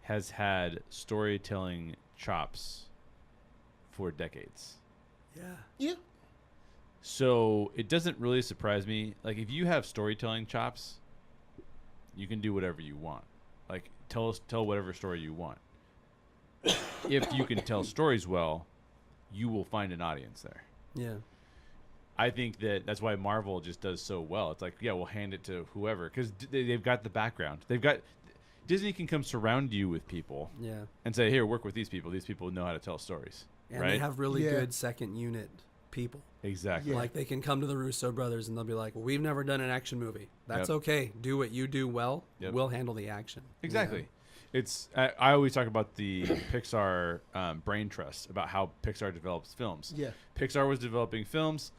has had storytelling chops for decades. Yeah. Yeah. So it doesn't really surprise me. Like, if you have storytelling chops, you can do whatever you want. Like, tell whatever story you want. If you can tell stories well, you will find an audience there. Yeah. I think that's why Marvel just does so well. It's like, yeah, we'll hand it to whoever because they've got the background. Disney can come surround you with people Yeah. and say, here, work with these people. These people know how to tell stories. And right? they have really Yeah. good second unit people. Exactly. Yeah. Like, they can come to the Russo brothers and they'll be like, well, we've never done an action movie. That's Yep. okay. Do what you do well. Yep. We'll handle the action. you Exactly. know? It's I always talk about the Pixar brain trust, about how Pixar develops films. Yeah. Pixar was developing films.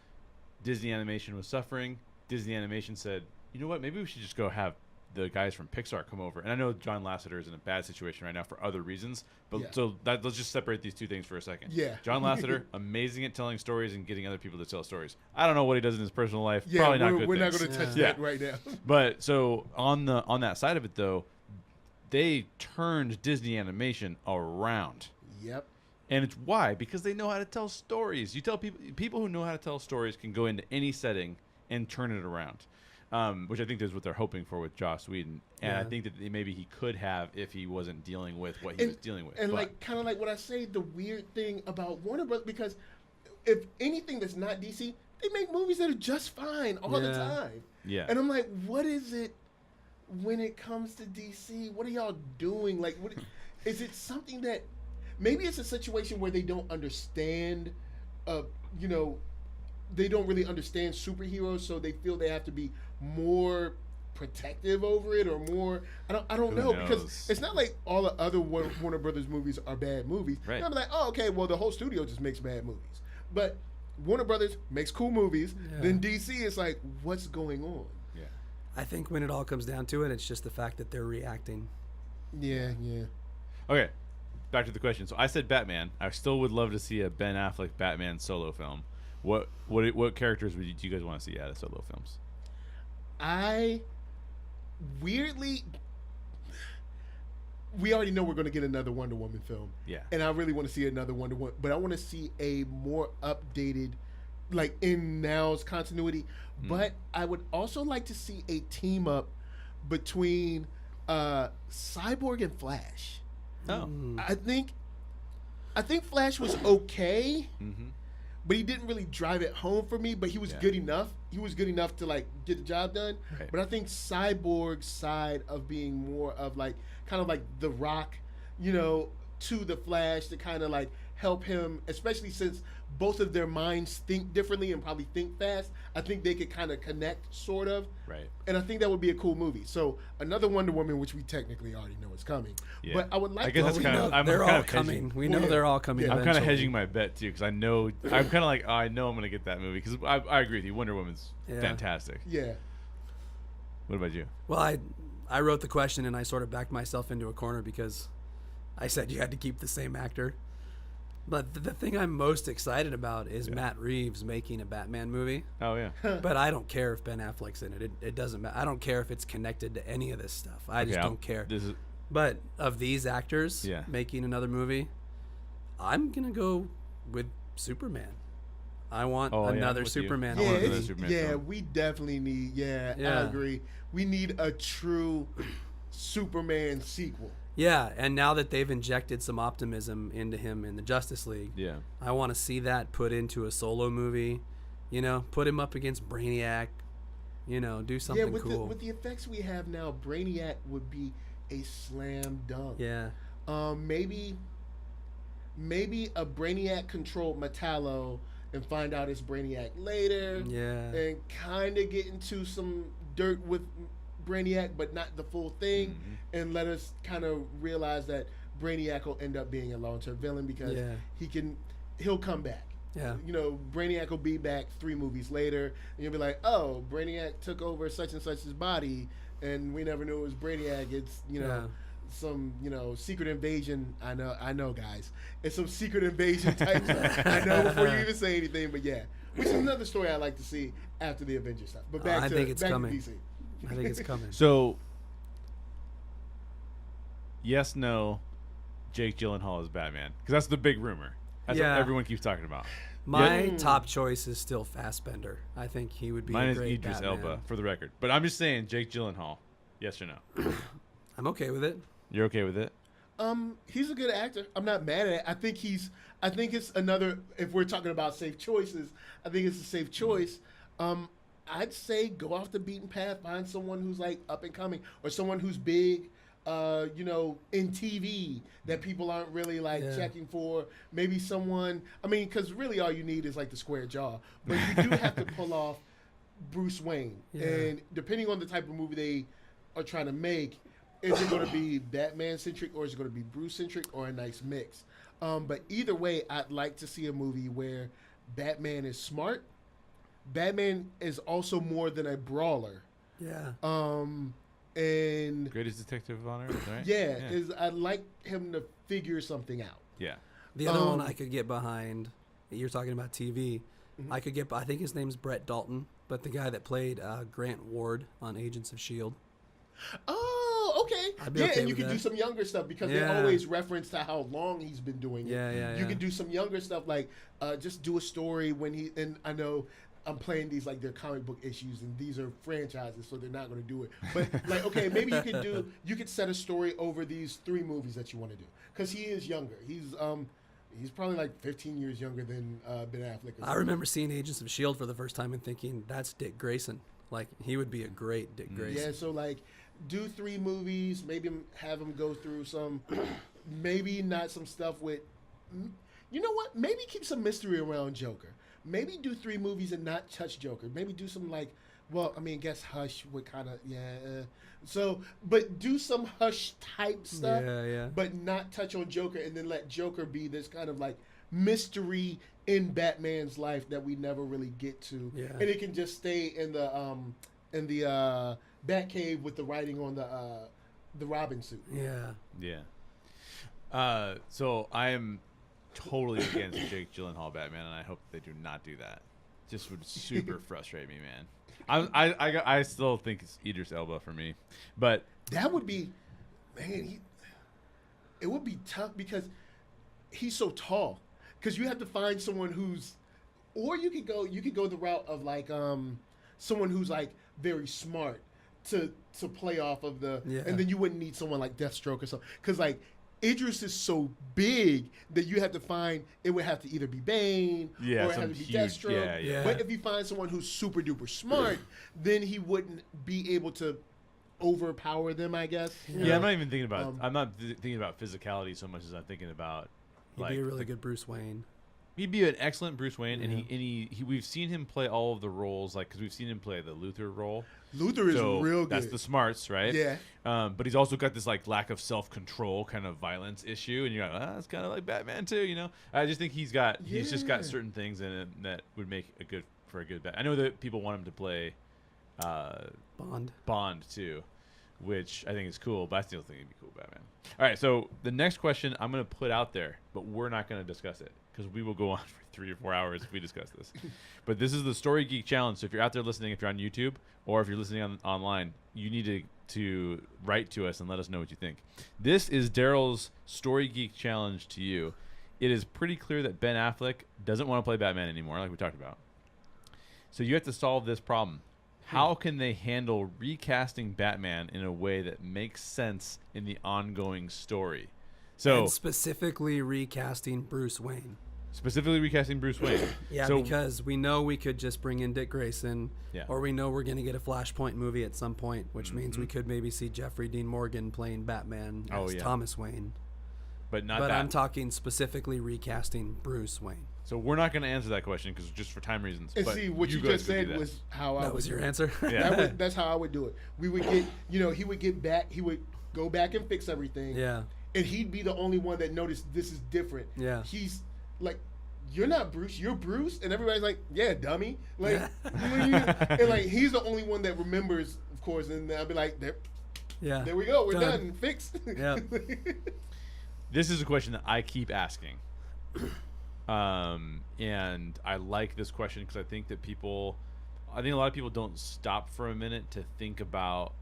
Disney Animation was suffering. Disney Animation said, you know what, maybe we should just go have the guys from Pixar come over. And I know John Lasseter is in a bad situation right now for other reasons, but Yeah. let's just separate these two things for a second. Yeah. John Lasseter, amazing at telling stories and getting other people to tell stories. I don't know what he does in his personal life. Yeah, Probably not good we're not things. going to touch Yeah. that right now. But so on that side of it though, they turned Disney Animation around. Yep. And it's why? Because they know how to tell stories. You tell people who know how to tell stories can go into any setting and turn it around, which I think is what they're hoping for with Joss Whedon. And I Yeah. think that maybe he could have if he wasn't dealing with what he was dealing with. And But- like, kind of like what I say, the weird thing about Warner Bros. Because if anything that's not DC, they make movies that are just fine all the Yeah. time. yeah, And I'm like, what is it when it comes to DC? What are y'all doing? Like, what is it? Something that maybe it's a situation where they don't understand, they don't really understand superheroes, so they feel they have to be more protective over it or more. I don't Who know knows? because it's not like all the other Warner Brothers movies are bad movies. Right. I'm like, oh, okay, well the whole studio just makes bad movies, but Warner Brothers makes cool movies. Yeah. Then DC is like, what's going on? yeah. I think when it all comes down to it, it's just the fact that they're reacting. Yeah. Okay, back to the question. So I said Batman. I still would love to see a Ben Affleck Batman solo film. What characters do you guys want to see out of solo films? I weirdly, we already know we're going to get another Wonder Woman film. Yeah. And I really want to see another Wonder Woman, but I want to see a more updated, like in now's continuity. But I would also like to see a team up between Cyborg and Flash. Oh. I think Flash was okay, Mm-hmm. but he didn't really drive it home for me. But he was Yeah. good enough. He was good enough to like get the job done. Right. But I think Cyborg's side of being more of like kind of like the Rock, to the Flash to kind of like help him, especially since both of their minds think differently and probably think fast. I think they could kind of connect, sort of. Right. And I think that would be a cool movie. So another Wonder Woman, which we technically already know is coming. Yeah. But I would like I guess to that's see kind of. I'm they're kind all of coming. hedging. We know Yeah. they're all coming. Yeah. I'm kind of eventually. hedging my bet too because I know I'm kind of like I know I'm gonna get that movie because I agree with you. Wonder Woman's Yeah. fantastic. Yeah. What about you? Well, I wrote the question and I sort of backed myself into a corner because I said you had to keep the same actor. But the thing I'm most excited about is Matt Reeves making a Batman movie. Oh yeah. But I don't care if Ben Affleck's in it. It doesn't matter. I don't care if it's connected to any of this stuff. I just don't care. But of these actors making another movie, I'm going to go with Superman. I want another Superman. We definitely need, I agree. We need a true Superman sequel. Yeah, and now that they've injected some optimism into him in the Justice League, I want to see that put into a solo movie. You know, put him up against Brainiac. You know, do something cool. With the effects we have now, Brainiac would be a slam dunk. Yeah. Maybe a Brainiac controlled Metallo and find out it's Brainiac later. Yeah. And kind of get into some dirt with Brainiac, but not the full thing, and let us kind of realize that Brainiac will end up being a long-term villain because he'll come back. Yeah. You know, Brainiac will be back 3 movies later, and you'll be like, oh, Brainiac took over such and such's body, and we never knew it was Brainiac. It's, some, secret invasion. I know, guys. It's some secret invasion type stuff. I know before you even say anything, but which is another story I'd like to see after the Avengers stuff. But back to DC. I think it's coming. So, yes, no, Jake Gyllenhaal is Batman. Because that's the big rumor. That's what everyone keeps talking about. My top choice is still Fassbender. I think he would be a great Idris Batman. Elba, for the record. But I'm just saying, Jake Gyllenhaal, yes or no? I'm okay with it. You're okay with it? He's a good actor. I'm not mad at it. I think it's another, if we're talking about safe choices, I think it's a safe choice. I'd say go off the beaten path, find someone who's like up and coming, or someone who's big, in TV that people aren't really checking for. Maybe someone, because really all you need is like the square jaw, but you do have to pull off Bruce Wayne. Yeah. And depending on the type of movie they are trying to make, is it going to be Batman centric or is it going to be Bruce centric or a nice mix? But either way, I'd like to see a movie where Batman is smart. Batman is also more than a brawler. Yeah. And greatest detective on earth, right? Yeah. I'd like him to figure something out. Yeah. The other one I could get behind, you're talking about TV. I think his name's Brett Dalton, but the guy that played Grant Ward on Agents of S.H.I.E.L.D. Oh, okay. I'd be okay and you with can that. do some younger stuff because they always reference to how long he's been doing it. You can do some younger stuff like just do a story when and I know I'm playing these like they're comic book issues and these are franchises, so they're not going to do it. But like, okay, maybe you could set a story over these 3 movies that you want to do because he is younger. He's probably like 15 years younger than Ben Affleck. I remember seeing Agents of S.H.I.E.L.D. for the first time and thinking that's Dick Grayson. Like he would be a great Dick Grayson. Yeah, so like do 3 movies, maybe have him go through some, maybe not some stuff with, you know what? Maybe keep some mystery around Joker. Maybe do 3 movies and not touch Joker. Maybe do some like, guess Hush would kind of, but do some Hush type stuff, but not touch on Joker and then let Joker be this kind of like mystery in Batman's life that we never really get to. Yeah. And it can just stay in the Batcave with the writing on the Robin suit. Yeah. Yeah. So I am totally against Jake Gyllenhaal Batman, and I hope they do not do that. Just would super frustrate me, man. I still think it's Idris Elba for me, but that would be, man. It would be tough because he's so tall. Because you have to find someone who's, or you could go the route of like someone who's like very smart to play off of and then you wouldn't need someone like Deathstroke or something. Because like Idris is so big that you have to find, it would have to either be Bane or it have to be Deathstroke. Yeah. But if you find someone who's super duper smart, then he wouldn't be able to overpower them, I guess. Yeah, I'm not even thinking about. I'm not thinking about physicality so much as I'm thinking about. He'd be a really good Bruce Wayne. He'd be an excellent Bruce Wayne, and he we've seen him play all of the roles, like because we've seen him play the Luthor role. Luthor is real good. That's the smarts, right? Yeah. But he's also got this like lack of self-control kind of violence issue, and you're like, it's kind of like Batman too, you know. I just think he's just got certain things in it that would make a good Batman. I know that people want him to play Bond too, which I think is cool, but I still think it'd be cool Batman. All right, so the next question I'm going to put out there, but we're not going to discuss it because we will go on for 3 or 4 hours if we discuss this. But this is the Story Geek Challenge. So if you're out there listening, if you're on YouTube or if you're listening online, you need to write to us and let us know what you think. This is Daryl's Story Geek Challenge to you. It is pretty clear that Ben Affleck doesn't want to play Batman anymore, like we talked about. So you have to solve this problem. How can they handle recasting Batman in a way that makes sense in the ongoing story? So and specifically recasting Bruce Wayne. Specifically recasting Bruce Wayne. Yeah, so, because we know we could just bring in Dick Grayson, Yeah. or we know we're going to get a Flashpoint movie at some point, which means we could maybe see Jeffrey Dean Morgan playing Batman as Thomas Wayne. But I'm talking specifically recasting Bruce Wayne. So we're not going to answer that question because just for time reasons. And but see, what you guys just could do said that. was how I That was would your do it. answer? Yeah. That's how I would do it. We would get, he would get back, he would go back and fix everything. Yeah. And he'd be the only one that noticed this is different. Yeah. He's like, you're not Bruce, you're Bruce. And everybody's like, yeah, dummy. Like, and like, he's the only one that remembers, of course. And I'll be like, there we go. We're done. Fixed. Yeah. This is a question that I keep asking. And I like this question because I think that I think a lot of people don't stop for a minute to think about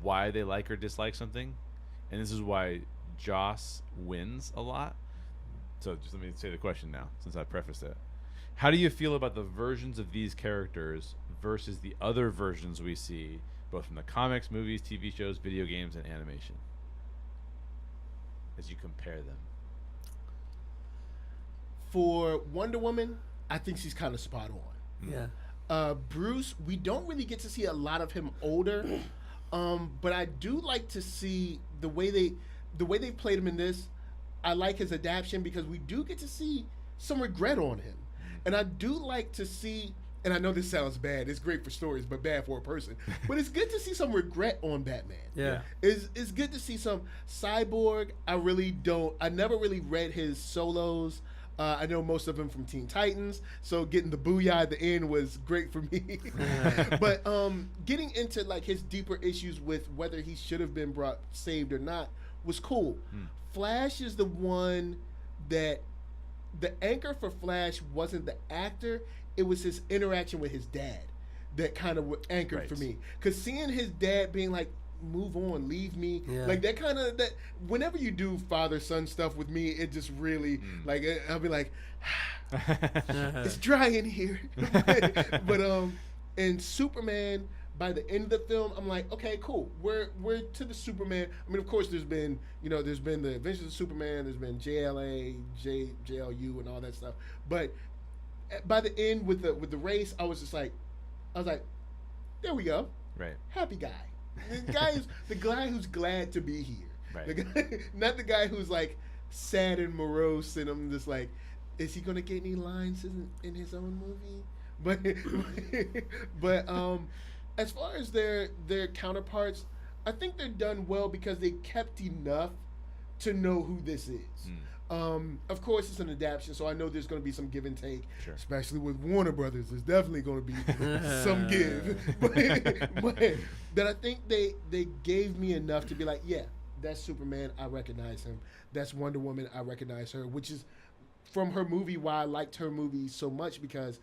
why they like or dislike something. And this is why Joss wins a lot. So just let me say the question now, since I prefaced it. How do you feel about the versions of these characters versus the other versions we see, both from the comics, movies, TV shows, video games, and animation, as you compare them? For Wonder Woman, I think she's kind of spot on. Yeah. Bruce, we don't really get to see a lot of him older, but I do like to see the way they played him in this. I like his adaptation because we do get to see some regret on him, and I do like to see. And I know this sounds bad. It's great for stories, but bad for a person. But it's good to see some regret on Batman. Yeah. It's good to see some Cyborg. I never really read his solos. I know most of them from Teen Titans, so getting the booyah at the end was great for me. But getting into like his deeper issues with whether he should have been saved or not was cool. Flash is the one that the anchor for Flash wasn't the actor, it was his interaction with his dad that kind of anchored for me. Because seeing his dad being like, move on, leave me, like that kind of, that whenever you do father-son stuff with me, it just really, like, I'll be like, it's dry in here. but in Superman, by the end of the film, I'm like, okay, cool. We're to the Superman. I mean, of course, there's been the Adventures of Superman. There's been JLA, JLU, and all that stuff. But by the end with the race, I was like, there we go. Right. Happy guy. The guy who's glad to be here. Right. The guy, not the guy who's like sad and morose, and I'm just like, is he gonna get any lines in his own movie? But as far as their counterparts, I think they're done well because they kept enough to know who this is. Of course, it's an adaptation, so I know there's going to be some give and take, especially with Warner Brothers. There's definitely going to be some give. but that I think they gave me enough to be like, yeah, that's Superman. I recognize him. That's Wonder Woman. I recognize her, which is from her movie why I liked her movie so much because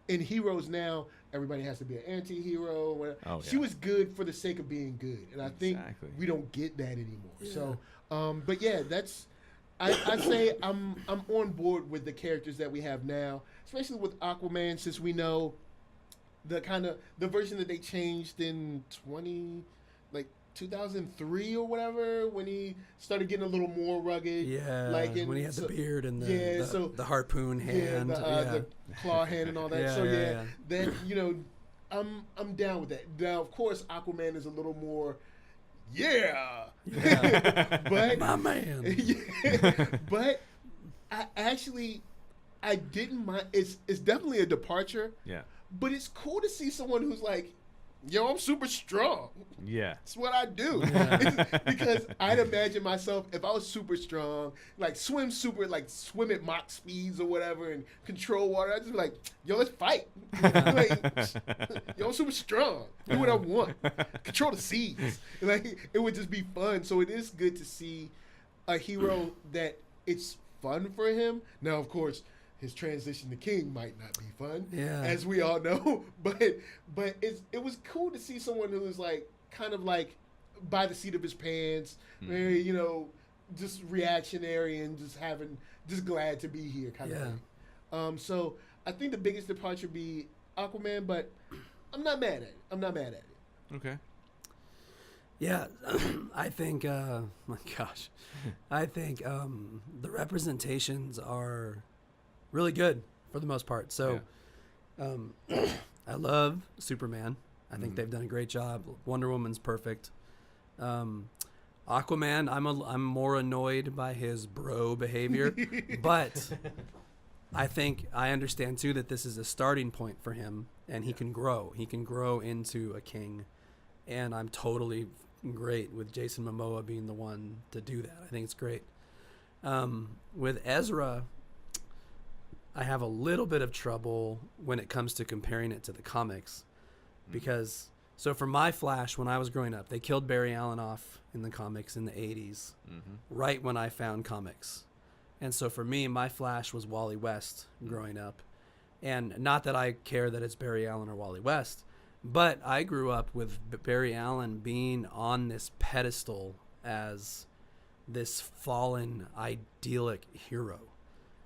in Heroes now, everybody has to be an anti-hero. She was good for the sake of being good, and I think we don't get that anymore. Yeah. So, but yeah, that's I say I'm on board with the characters that we have now, especially with Aquaman, since we know the version that they changed in 2003 or whatever, when he started getting a little more rugged. Yeah, like when he had the beard and the harpoon hand. The claw hand and all that. Then, I'm down with that. Now, of course, Aquaman is a little more, but my man. But I didn't mind. It's definitely a departure. Yeah. But it's cool to see someone who's like, yo, I'm super strong. Yeah. That's what I do. Because I'd imagine myself, if I was super strong, like swim at Mach speeds or whatever and control water, I'd just be like, yo, let's fight. Like, yo, I'm super strong. Do what I want. Control the seas. Like, it would just be fun. So it is good to see a hero that it's fun for him. Now, of course, his transition to king might not be fun, as we all know. But it was cool to see someone who was like kind of like by the seat of his pants, very, you know, just reactionary and just glad to be here kind of thing. So I think the biggest departure would be Aquaman, but I'm not mad at it. Okay. Yeah, I think, my gosh, I think the representations are really good for the most part. So I love Superman. I think they've done a great job. Wonder Woman's perfect. Aquaman, I'm more annoyed by his bro behavior, but I think I understand too that this is a starting point for him, and he can grow. He can grow into a king, and I'm totally great with Jason Momoa being the one to do that. I think it's great. With Ezra, I have a little bit of trouble when it comes to comparing it to the comics, because so for my Flash, when I was growing up, they killed Barry Allen off in the comics in the 80s, right when I found comics. And so for me, my Flash was Wally West growing up. And not that I care that it's Barry Allen or Wally West, but I grew up with Barry Allen being on this pedestal as this fallen, idyllic hero.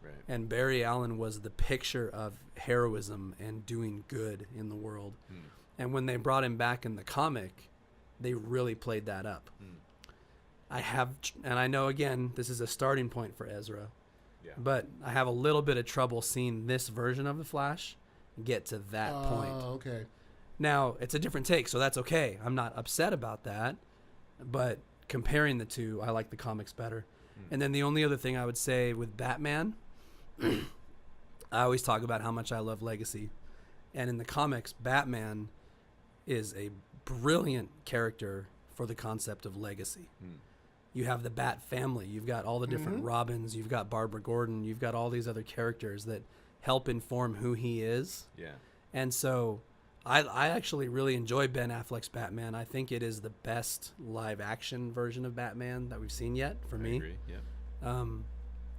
Right. And Barry Allen was the picture of heroism and doing good in the world. And when they brought him back in the comic, they really played that up. And I know, again, this is a starting point for Ezra, but I have a little bit of trouble seeing this version of the Flash get to that point. Okay. Now, it's a different take, so that's okay. I'm not upset about that, but comparing the two, I like the comics better. And then the only other thing I would say with Batman, I always talk about how much I love Legacy. And in the comics, Batman is a brilliant character for the concept of legacy. You have the Bat family. You've got all the different Robins. You've got Barbara Gordon. You've got all these other characters that help inform who he is. Yeah. And so I actually really enjoy Ben Affleck's Batman. I think it is the best live action version of Batman that we've seen yet for me. I agree. Yeah.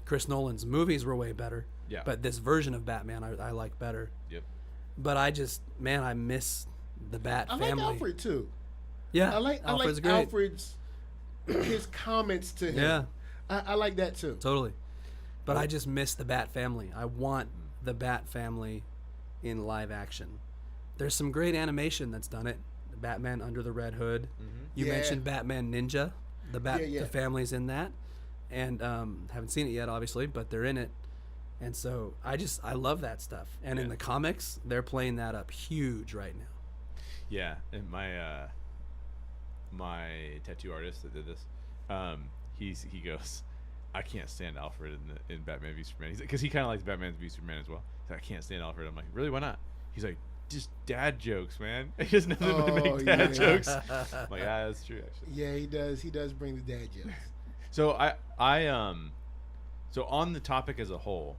Chris Nolan's movies were way better. Yeah. But this version of Batman I like better. Yep. But I miss the Bat family. I like Alfred too. Yeah. I like Alfred's his comments to him. Yeah. I like that too. Totally. But I just miss the Bat family. I want the Bat family in live action. There's some great animation that's done it. Batman Under the Red Hood. You mentioned Batman Ninja. The family's in that. And haven't seen it yet, obviously, but they're in it. And so I love that stuff. And in the comics, they're playing that up huge right now. Yeah, and my tattoo artist that did this, he goes, I can't stand Alfred in Batman v Superman. Because he kind of likes Batman v Superman as well. He's like, I can't stand Alfred. I'm like, really? Why not? He's like, just dad jokes, man. He has nothing but to make dad jokes. I'm like, that's true, actually. Yeah, he does. He does bring the dad jokes. So so on the topic as a whole,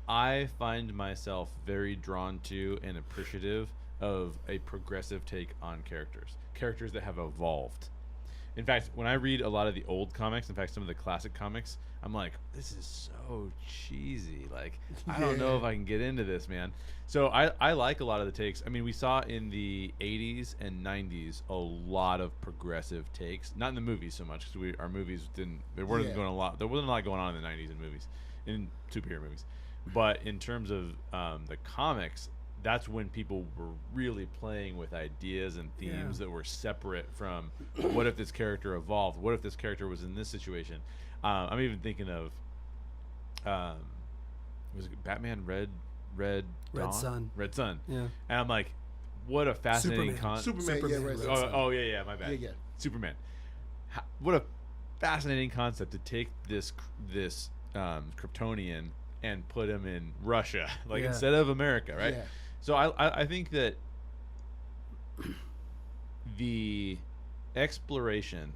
I find myself very drawn to and appreciative of a progressive take on characters that have evolved. In fact, when I read a lot of the old comics, in fact, some of the classic comics, I'm like, this is so cheesy. Like, I don't know if I can get into this, man. So I like a lot of the takes. I mean, we saw in the 80s and 90s a lot of progressive takes. Not in the movies so much, because there wasn't a lot going on in the 90s in movies, in superhero movies. But in terms of the comics, that's when people were really playing with ideas and themes that were separate from what if this character evolved? What if this character was in this situation? I'm even thinking of was it Batman Red Dawn? Red Sun. Yeah. And I'm like, what a fascinating Superman. Yeah, my bad. Yeah. Superman. What a fascinating concept to take this Kryptonian and put him in Russia, instead of America, right? Yeah. So I think that the exploration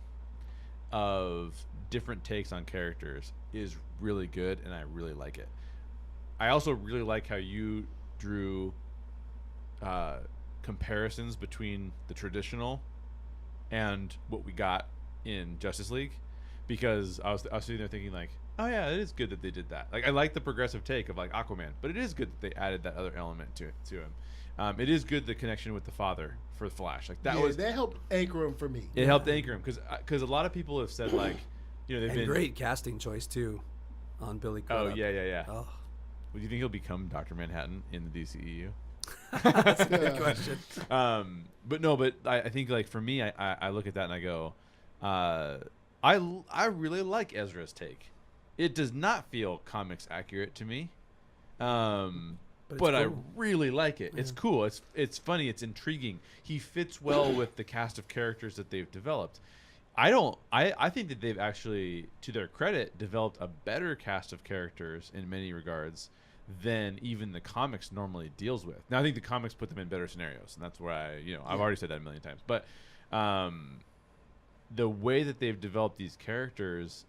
of different takes on characters is really good, and I really like it. I also really like how you drew comparisons between the traditional and what we got in Justice League, because I was sitting there thinking like, oh yeah, it is good that they did that. Like I like the progressive take of like Aquaman, but it is good that they added that other element to him. It is good the connection with the father for Flash. Like that helped anchor him for me. It helped anchor him because a lot of people have said like, you know, they've been great casting choice too on Billy Crudup. Oh yeah. Oh. Well, do you think he'll become Dr. Manhattan in the DCEU? That's a good question. But I think like for me, I look at that and I go, I really like Ezra's take. It does not feel comics accurate to me, but cool. I really like it. It's cool. It's funny. It's intriguing. He fits well with the cast of characters that they've developed. I think that they've actually, to their credit, developed a better cast of characters in many regards than even the comics normally deals with. Now I think the comics put them in better scenarios, and that's where I've already said that a million times. But the way that they've developed these characters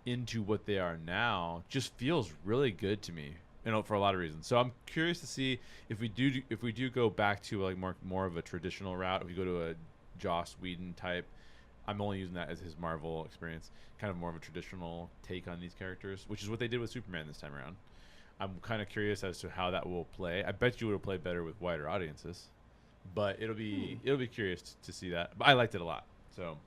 into what they are now just feels really good to me, for a lot of reasons. So I'm curious to see if we do go back to like more of a traditional route. If we go to a Joss Whedon type, I'm only using that as his Marvel experience, kind of more of a traditional take on these characters, which is what they did with Superman this time around. I'm kind of curious as to how that will play. I bet you it'll play better with wider audiences, but it'll be curious to see that. But I liked it a lot. So,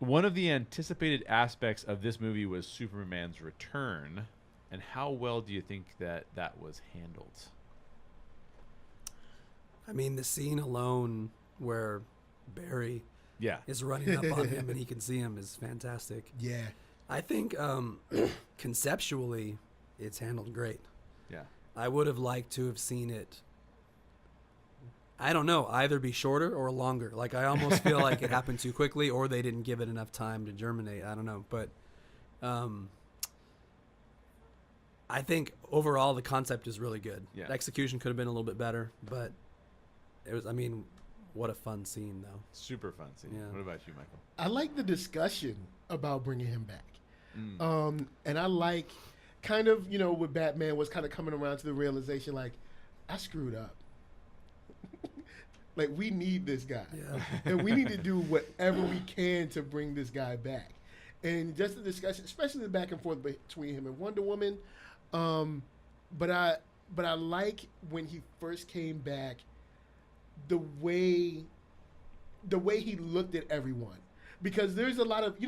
one of the anticipated aspects of this movie was Superman's return, and how well do you think that was handled? I mean, the scene alone where Barry is running up on him and he can see him is fantastic. Yeah. I think conceptually it's handled great. Yeah. I would have liked to have seen it, I don't know, either be shorter or longer. Like I almost feel like it happened too quickly or they didn't give it enough time to germinate. I don't know. But I think overall the concept is really good. Yeah. The execution could have been a little bit better, but it was, I mean, what a fun scene though. Super fun scene. Yeah. What about you, Michael? I like the discussion about bringing him back. And I like kind of, with Batman was kind of coming around to the realization, like, I screwed up. Like, we need this guy. Yeah. And we need to do whatever we can to bring this guy back. And just the discussion, especially the back and forth between him and Wonder Woman. But I like when he first came back, the way he looked at everyone. Because there's a lot of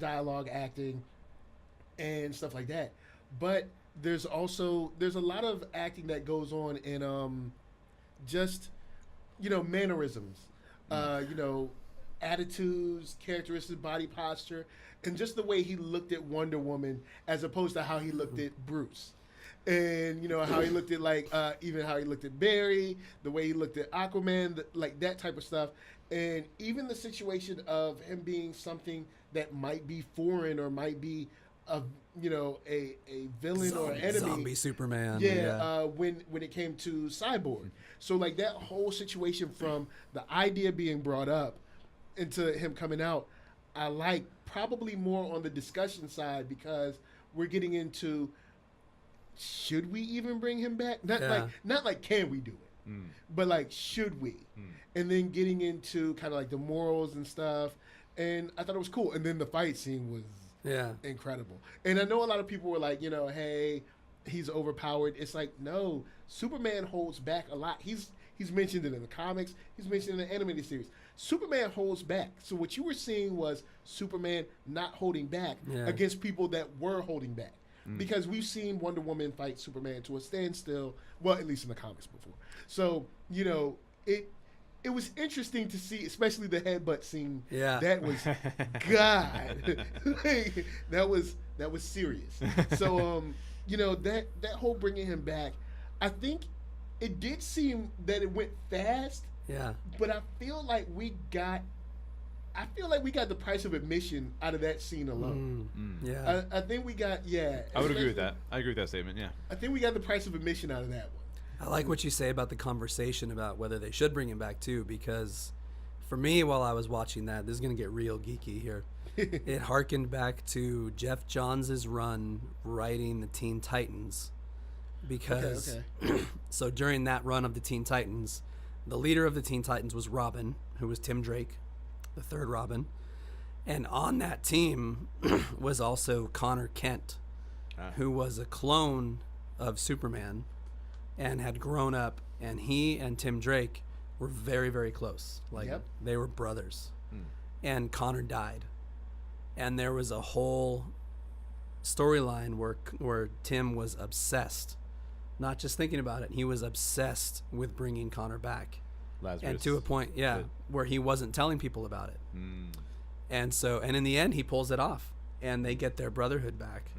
dialogue, acting, and stuff like that. But there's a lot of acting that goes on in just mannerisms, attitudes, characteristics, body posture, and just the way he looked at Wonder Woman as opposed to how he looked at Bruce. And how he looked at even how he looked at Barry, the way he looked at Aquaman, like that type of stuff. And even the situation of him being something that might be foreign or might be a villain or an enemy. Zombie Superman. When it came to Cyborg. So like that whole situation from the idea being brought up into him coming out, I like probably more on the discussion side because we're getting into, should we even bring him back? Not like can we do it, but like should we? And then getting into kind of like the morals and stuff. And I thought it was cool. And then the fight scene was incredible. And I know a lot of people were like, hey, he's overpowered. It's like, no, Superman holds back a lot. He's mentioned it in the comics. He's mentioned in the animated series. Superman holds back. So what you were seeing was Superman not holding back against people that were holding back. Because we've seen Wonder Woman fight Superman to a standstill, well, at least in the comics before. So, it was interesting to see, especially the headbutt scene. Yeah. That was, God, that was serious. So, that whole bringing him back, I think it did seem that it went fast. Yeah. But I feel like we got the price of admission out of that scene alone. I think we got, I would agree with that. I agree with that statement, yeah. I think we got the price of admission out of that one. I like what you say about the conversation about whether they should bring him back too, because for me, while I was watching that, this is going to get real geeky here. It harkened back to Jeff Johns' run writing the Teen Titans, because so during that run of the Teen Titans, the leader of the Teen Titans was Robin, who was Tim Drake, the third Robin, and on that team was also Connor Kent, who was a clone of Superman and had grown up, and he and Tim Drake were very, very close. Like, they were brothers. And Connor died. And there was a whole storyline where Tim was obsessed, not just thinking about it, he was obsessed with bringing Connor back. Lazarus. And to a point, where he wasn't telling people about it. And so, and in the end, he pulls it off, and they get their brotherhood back.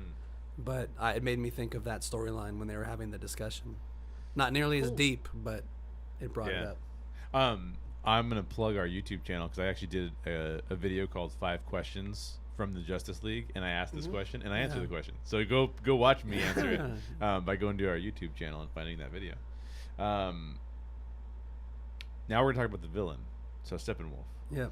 But it made me think of that storyline when they were having the discussion. Not nearly as deep, but it brought it up. I'm going to plug our YouTube channel, because I actually did a video called 5 Questions from the Justice League, and I asked this question, and I answered the question. So go watch me answer it by going to our YouTube channel and finding that video. Now we're going to talk about the villain, so Steppenwolf. Yeah.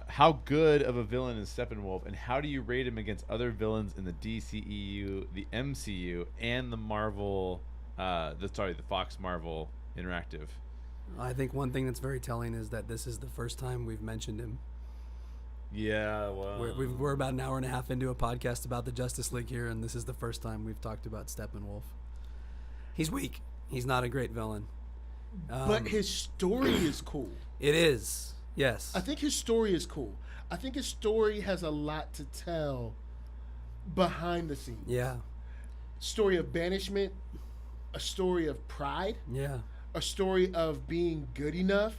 How good of a villain is Steppenwolf, and how do you rate him against other villains in the DCEU, the MCU, and the Marvel, the Fox Marvel Interactive? I think one thing that's very telling is that this is the first time we've mentioned him. Yeah, well, We're about an hour and a half into a podcast about the Justice League here, and this is the first time we've talked about Steppenwolf. He's weak. He's not a great villain. But his story is cool. It is. Yes. I think his story is cool. I think his story has a lot to tell behind the scenes. Yeah. Story of banishment, a story of pride, Yeah. a story of being good enough,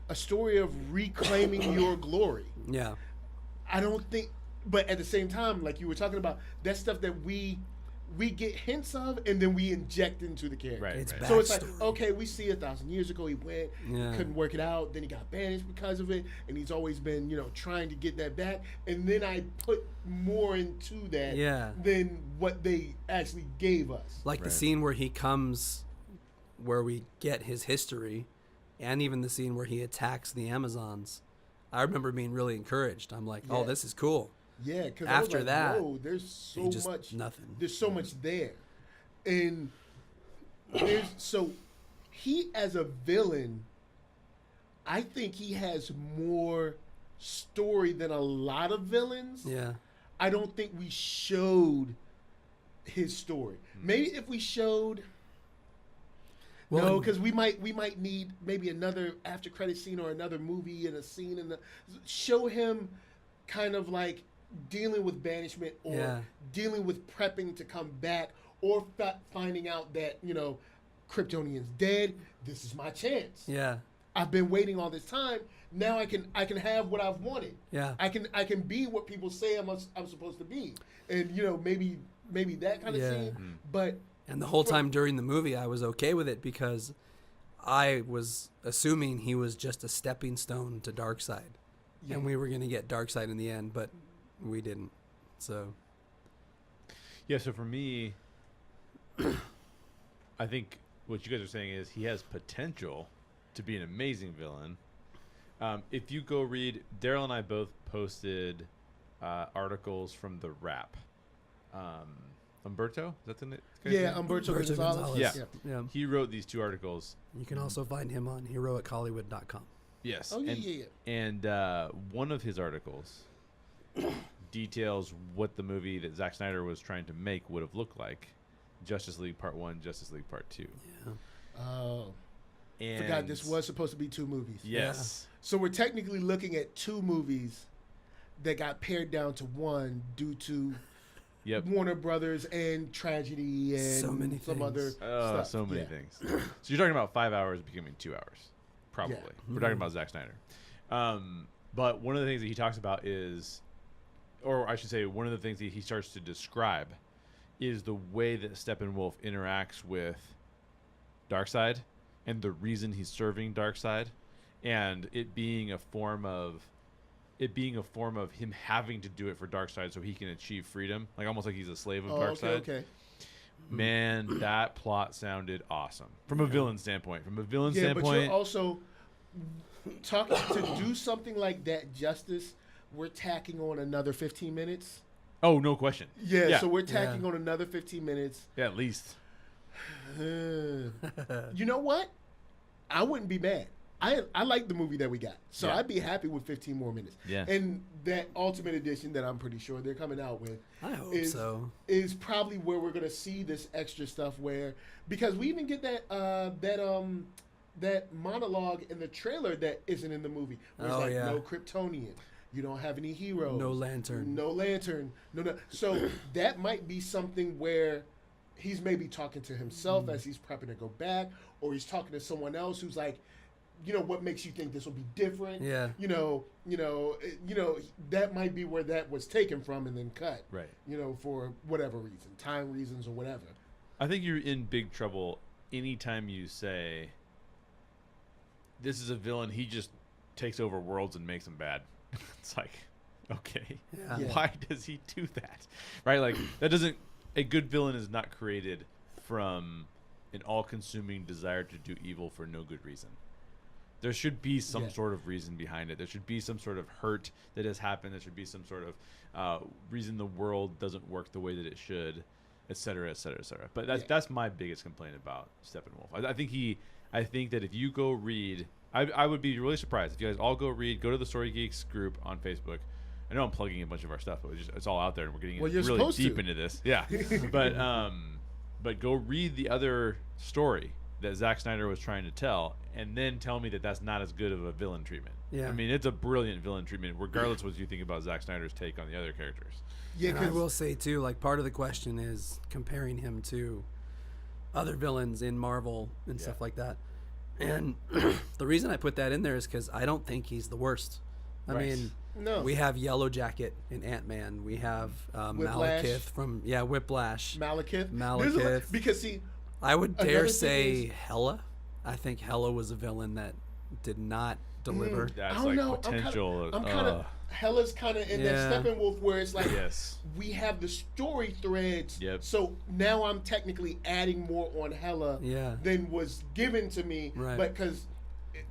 a story of reclaiming your glory. Yeah. I don't think, but at the same time, like you were talking about, that's stuff that we get hints of, and then we inject into the character. Right. It's So it's like, backstory. okay, we see 1,000 years ago he went, couldn't work it out, then he got banished because of it, and he's always been, trying to get that back. And then I put more into that than what they actually gave us. Like the scene where he comes, where we get his history, and even the scene where he attacks the Amazons. I remember being really encouraged. I'm like, oh, this is cool. Yeah, because after like, that, whoa, there's so much. Nothing. There's so much there, and so he as a villain, I think he has more story than a lot of villains. Yeah. I don't think we showed his story. Maybe if we showed. Well, No, because we might need maybe another after credit scene or another movie and a scene in the show him kind of like dealing with banishment or dealing with prepping to come back or finding out that Kryptonian's dead. This is my chance. Yeah. I've been waiting all this time. Now I can have what I've wanted. Yeah. I can be what people say I'm supposed to be, and maybe that kind of scene, but. And the whole time during the movie, I was okay with it because I was assuming he was just a stepping stone to Darkseid. Yeah. And we were going to get Darkseid in the end, but we didn't. So. Yeah, so for me, I think what you guys are saying is he has potential to be an amazing villain. If you go read, Daryl and I both posted articles from The Wrap. Umberto? Is that the name? Yeah, Umberto Gonzalez. Yeah. He wrote these 2 articles. You can also find him on heroichollywood.com. Yes. Oh, And one of his articles details what the movie that Zack Snyder was trying to make would have looked like. Justice League Part 1, Justice League Part 2. Yeah. Oh. And forgot this was supposed to be 2 movies. Yes. Yeah. So we're technically looking at 2 movies that got pared down to 1 due to Warner Brothers and tragedy and some other stuff. So many things. So you're talking about 5 hours becoming 2 hours, probably. We're talking about Zack Snyder. But one of the things that he talks about is, or I should say, one of the things that he starts to describe is the way that Steppenwolf interacts with Darkseid and the reason he's serving Darkseid, and it being a form of him having to do it for Darkseid so he can achieve freedom, like almost like he's a slave of Darkseid. Okay. man, that plot sounded awesome from a villain standpoint. From a villain But standpoint, you're also talking to do something like that justice. We're tacking on another 15 minutes. oh, no question. Yeah, so we're tacking on another 15 minutes. Yeah, at least. You know what? I wouldn't be mad. I like the movie that we got, so I'd be happy with 15 more minutes. Yeah. And that Ultimate Edition that I'm pretty sure they're coming out with, I hope so. is probably where we're gonna see this extra stuff. Because we even get that monologue in the trailer that isn't in the movie. Where it's no Kryptonian. You don't have any heroes. No lantern. No lantern. No. So that might be something where he's maybe talking to himself as he's prepping to go back, or he's talking to someone else who's like, what makes you think this will be different? Yeah. That might be where that was taken from and then cut. Right. For whatever reason, time reasons or whatever. I think you're in big trouble anytime you say, this is a villain, he just takes over worlds and makes them bad. It's like, okay, why does he do that? Right? Like, a good villain is not created from an all-consuming desire to do evil for no good reason. There should be some sort of reason behind it. There should be some sort of hurt that has happened. There should be some sort of reason the world doesn't work the way that it should, et cetera, et cetera, et cetera. But that's my biggest complaint about Steppenwolf. I think that if you go read, I would be really surprised if you guys all go to the Story Geeks group on Facebook. I know I'm plugging a bunch of our stuff, but it's all out there, and we're getting really deep into this. Yeah, but go read the other story that Zack Snyder was trying to tell, and then tell me that that's not as good of a villain treatment. Yeah, I mean, it's a brilliant villain treatment, regardless of what you think about Zack Snyder's take on the other characters. Yeah, I will say too, like, part of the question is comparing him to other villains in Marvel and stuff like that. And the reason I put that in there is because I don't think he's the worst. I mean, we have Yellow Jacket in Ant-Man. We have Malekith from Whiplash. Malekith. Because I would dare say Hela. I think Hela was a villain that did not deliver. That's I don't know. potential. I'm kind of Hela's kind of in that Steppenwolf where it's like we have the story threads. Yep. So now I'm technically adding more on Hela than was given to me. Right. But because,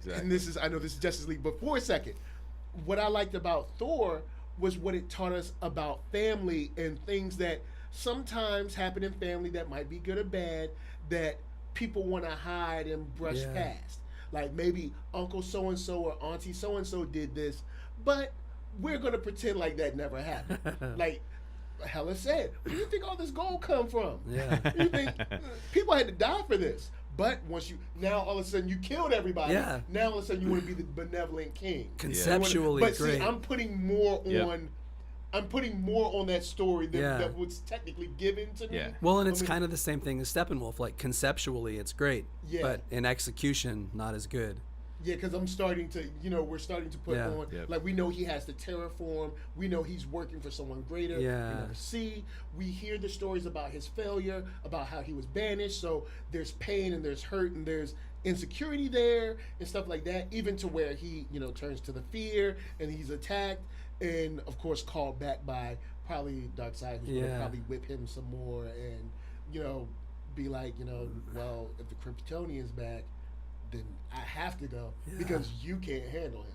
and I know this is Justice League, but for a second, what I liked about Thor was what it taught us about family and things that sometimes happen in family that might be good or bad that people want to hide and brush past. Like maybe Uncle so-and-so or Auntie so-and-so did this, but we're going to pretend like that never happened. Like Hela said, where do you think all this gold come from? Yeah. You think people had to die for this? But now all of a sudden you killed everybody. Yeah. Now all of a sudden you want to be the benevolent king. Conceptually, but great. See, I'm putting more on. I'm putting more on that story than that was technically given to me. Well, and it's kind of the same thing as Steppenwolf. Like, conceptually, it's great. Yeah. But in execution, not as good. Yeah, because I'm starting to, we're starting to put on, like, we know he has to terraform. We know he's working for someone greater. Yeah. We never see. We hear the stories about his failure, about how he was banished. So there's pain and there's hurt and there's insecurity there and stuff like that, even to where he, turns to the fear and he's attacked. And, of course, called back by probably Darkseid, who's going to probably whip him some more and, be like, well, if the Kryptonian's back, then I have to go because you can't handle him.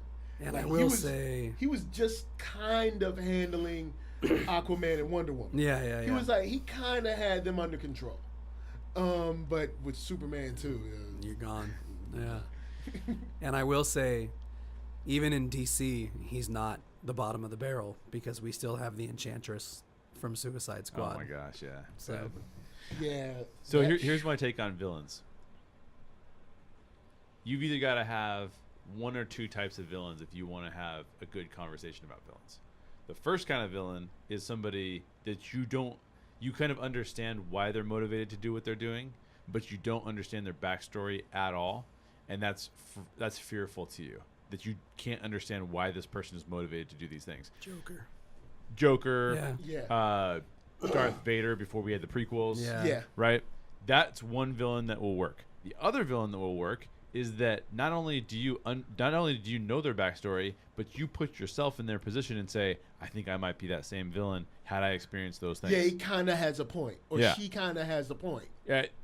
And like, I will say... He was just kind of handling Aquaman and Wonder Woman. He was like, he kind of had them under control. But with Superman, too. You're gone. Yeah. And I will say, even in DC, he's not the bottom of the barrel because we still have the Enchantress from Suicide Squad. Oh my gosh, yeah. So, So here's my take on villains. You've either got to have one or two types of villains if you want to have a good conversation about villains. The first kind of villain is somebody that you kind of understand why they're motivated to do what they're doing, but you don't understand their backstory at all, and that's fearful to you. That you can't understand why this person is motivated to do these things. Joker. Darth Vader before we had the prequels. Right? That's one villain that will work. The other villain that will work is that not only do you know their backstory, but you put yourself in their position and say, I think I might be that same villain had I experienced those things. Yeah, he kind of has a point, or Yeah. she kind of has a point.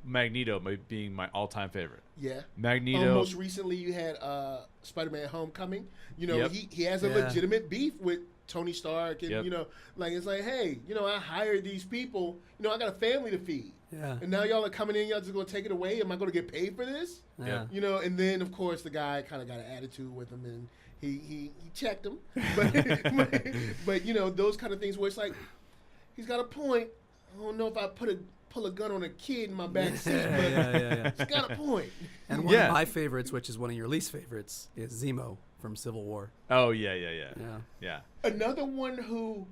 Magneto being my all-time favorite. Yeah. Magneto. Most recently, you had Spider-Man: Homecoming. You know, Yep. he has a Yeah. legitimate beef with Tony Stark, and Yep. you know, like it's like, hey, you know, I hired these people. You know, I got a family to feed, Yeah. and now y'all are coming in. Y'all just gonna take it away? Am I gonna get paid for this? Yeah. You know, and then of course the guy kind of got an attitude with him, and he checked him, but, but you know those kind of things where it's like he's got a point. I don't know if I pull a gun on a kid in my back seat, but yeah. he's got a point. And one Yeah. of my favorites, which is one of your least favorites, is Zemo from Civil War. Oh, yeah. Yeah. Another one who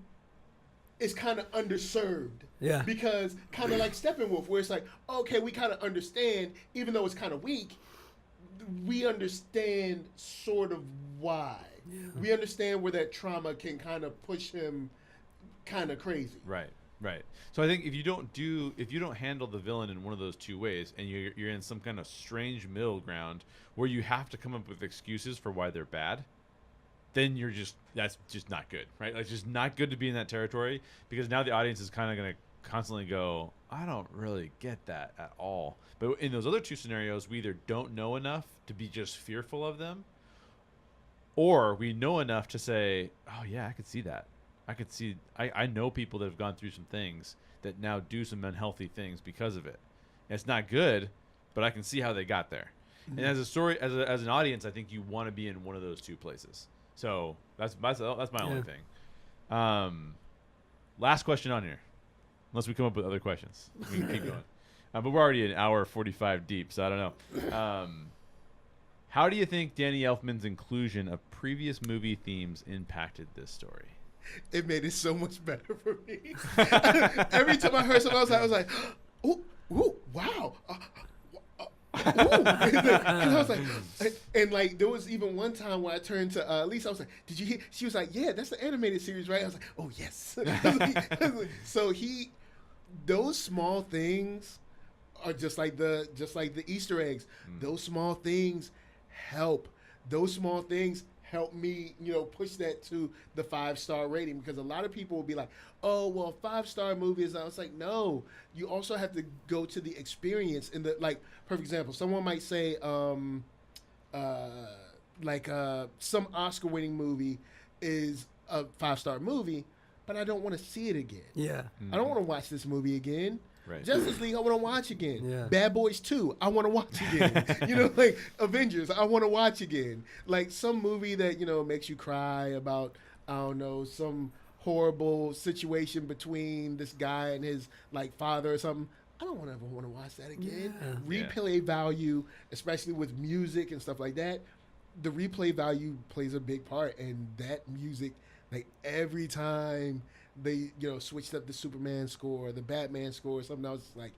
is kind of underserved. Yeah. Because kind of like Steppenwolf, where it's like, okay, we kind of understand, even though it's kind of weak, we understand sort of why. Yeah. We understand where that trauma can kind of push him kind of crazy. Right. So I think if you don't handle the villain in one of those two ways, and you're in some kind of strange middle ground where you have to come up with excuses for why they're bad, then that's just not good, right? Like, it's just not good to be in that territory, because now the audience is kind of going to constantly go, I don't really get that at all. But in those other two scenarios, we either don't know enough to be just fearful of them, or we know enough to say, oh yeah, I could see that. I know people that have gone through some things that now do some unhealthy things because of it. And it's not good, but I can see how they got there. Mm-hmm. And as a story, as an audience, I think you want to be in one of those two places. So that's my only thing. Last question on here, unless we come up with other questions, we can keep going. But we're already an hour 45 deep, so I don't know. How do you think Danny Elfman's inclusion of previous movie themes impacted this story? It made it so much better for me. Every time I heard something else, I was like, ooh, wow. And I was like, and like there was even one time where I turned to Lisa. I was like, "Did you hear?" She was like, "Yeah, that's the animated series, right?" I was like, "Oh yes." So those small things are just like the Easter eggs. Those small things help. Those small things help me, push that to the 5-star rating, because a lot of people will be like, oh, well, 5-star movies. I was like, no, you also have to go to the experience. In the, like, perfect example, someone might say, some Oscar-winning movie is a 5-star movie, but I don't want to see it again. Yeah. I don't want to watch this movie again. Right. Justice League, I want to watch again. Yeah. Bad Boys 2, I want to watch again. Like Avengers, I want to watch again. Like some movie that, makes you cry about, I don't know, some horrible situation between this guy and his father or something. I don't ever want to watch that again. Yeah. Replay value, especially with music and stuff like that, the replay value plays a big part. And that music, every time they switched up the Superman score, the Batman score, or something, I was just like,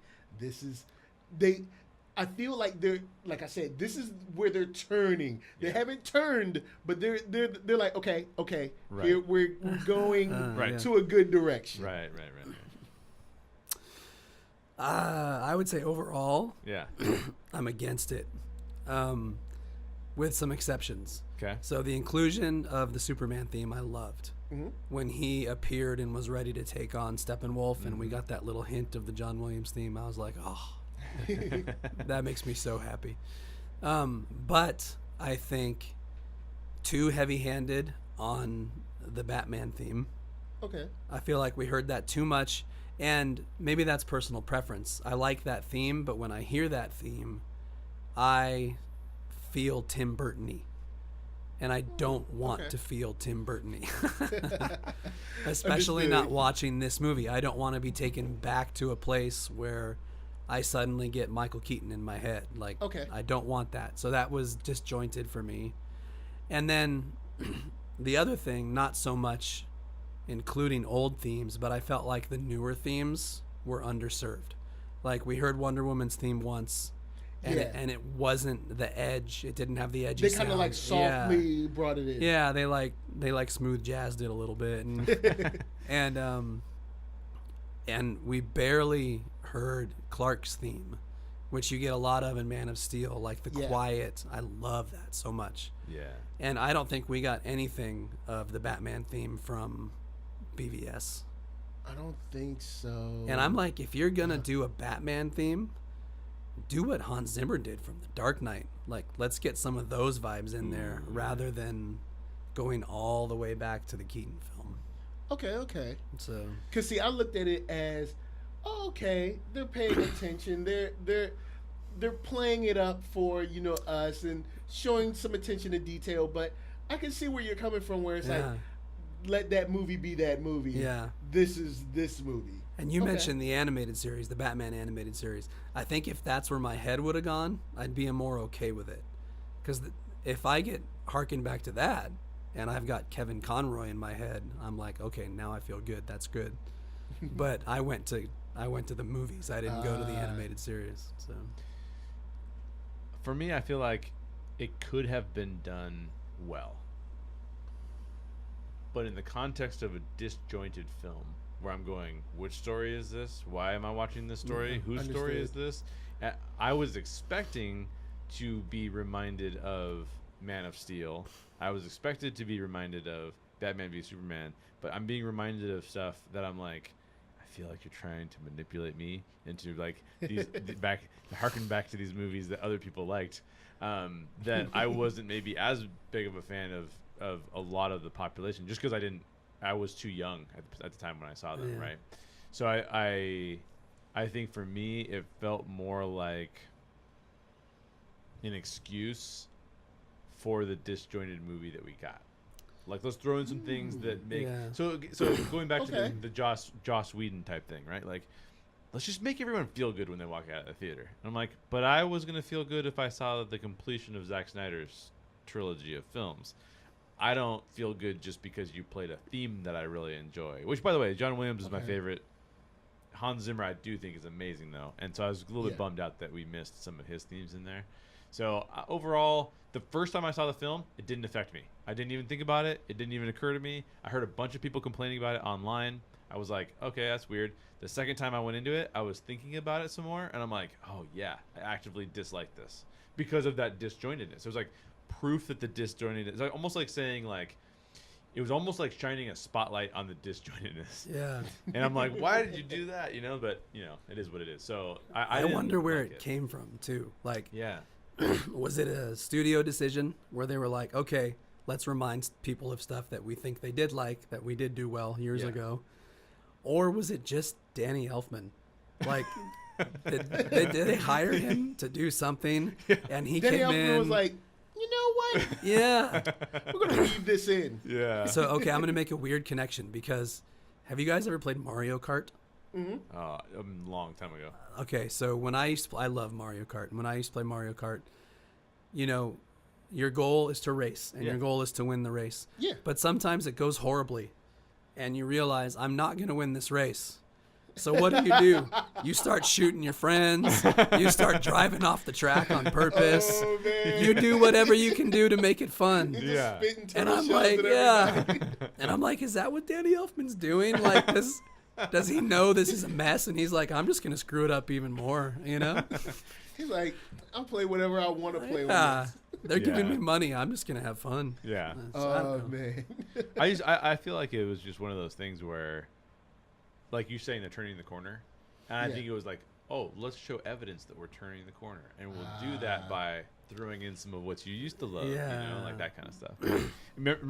I feel like they're, like I said, this is where they're turning. They haven't turned, but they're like, okay, right. here we're going to a good direction. Right. I would say overall, Yeah. I'm against it, with some exceptions. Okay. So the inclusion of the Superman theme I loved. Mm-hmm. When he appeared and was ready to take on Steppenwolf, and we got that little hint of the John Williams theme, I was like, oh, that makes me so happy. But I think too heavy-handed on the Batman theme. Okay. I feel like we heard that too much, and maybe that's personal preference. I like that theme, but when I hear that theme, I feel Tim Burton-y. And I don't want to feel Tim Burton-y. Especially not watching this movie. I don't want to be taken back to a place where I suddenly get Michael Keaton in my head. I don't want that. So that was disjointed for me. And then the other thing, not so much including old themes, but I felt like the newer themes were underserved. Like we heard Wonder Woman's theme once. And it wasn't the edge. It didn't have the edgy They kind of softly brought it in. Yeah, they smooth jazzed it a little bit, and we barely heard Clark's theme, which you get a lot of in Man of Steel, like the Yeah. quiet. I love that so much. Yeah. And I don't think we got anything of the Batman theme from BVS. I don't think so. And I'm like, if you're gonna do a Batman theme, do what Hans Zimmer did from The Dark Knight. Like, let's get some of those vibes in there rather than going all the way back to the Keaton film. Okay. So, Cause see, I looked at it as, oh, okay, they're paying attention. They're playing it up for us and showing some attention to detail. But I can see where you're coming from, where it's like, let that movie be that movie. Yeah. This is this movie. and you mentioned the animated series, the Batman animated series. I think if that's where my head would have gone, I'd be more okay with it. Because if I get harkened back to that, and I've got Kevin Conroy in my head, I'm like, okay, now I feel good. That's good. But I went to the movies. I didn't go to the animated series. So for me, I feel like it could have been done well. But in the context of a disjointed film, where I'm going, which story is this? Why am I watching this story? Whose story is this? I was expecting to be reminded of Man of Steel. I was expected to be reminded of Batman v Superman. But I'm being reminded of stuff that I'm like, I feel like you're trying to manipulate me into like these harken back to these movies that other people liked. That I wasn't maybe as big of a fan of a lot of the population, just because I was too young at the time when I saw them, right? So I think for me it felt more like an excuse for the disjointed movie that we got. Like, let's throw in some things that make so going back to the Joss Whedon type thing, right? Like, let's just make everyone feel good when they walk out of the theater. And I'm like, but I was gonna feel good if I saw the completion of Zack Snyder's trilogy of films. I don't feel good just because you played a theme that I really enjoy. Which, by the way, John Williams is my favorite. Hans Zimmer, I do think, is amazing, though. And so I was a little bit bummed out that we missed some of his themes in there. So overall, the first time I saw the film, it didn't affect me. I didn't even think about it. It didn't even occur to me. I heard a bunch of people complaining about it online. I was like, okay, that's weird. The second time I went into it, I was thinking about it some more. And I'm like, oh, yeah, I actively dislike this because of that disjointedness. It was like proof that the disjointedness, it's like almost like saying like, it was almost like shining a spotlight on the disjointedness. yeah. And I'm like, why did you do that? But it is what it is. So I wonder where like it came from too. Like, yeah. Was it a studio decision where they were like, okay, let's remind people of stuff that we think they did like, that we did do well years ago? Or was it just Danny Elfman? Like, did they hire him to do something? And he Danny came Elfman in. was like, you know what? Yeah. We're gonna leave this in. Yeah. So, okay, I'm going to make a weird connection because have you guys ever played Mario Kart? A long time ago. Okay, so when I love Mario Kart. And when I used to play Mario Kart, your goal is to race and your goal is to win the race. Yeah. But sometimes it goes horribly and you realize I'm not going to win this race. So what do? You start shooting your friends. You start driving off the track on purpose. Oh, man. You do whatever you can do to make it fun. Just Yeah. spitting And turtle I'm shells like, at yeah. everybody. And I'm like, is that what Danny Elfman's doing? Like, does he know this is a mess? And he's like, I'm just going to screw it up even more, He's like, I'll play whatever I want to play Yeah. with. They're giving me money. I'm just going to have fun. Yeah. So I don't Oh know. man. I feel like it was just one of those things where, like you saying, they're turning the corner. And I think it was like, oh, let's show evidence that we're turning the corner. And we'll do that by throwing in some of what you used to love, like that kind of stuff.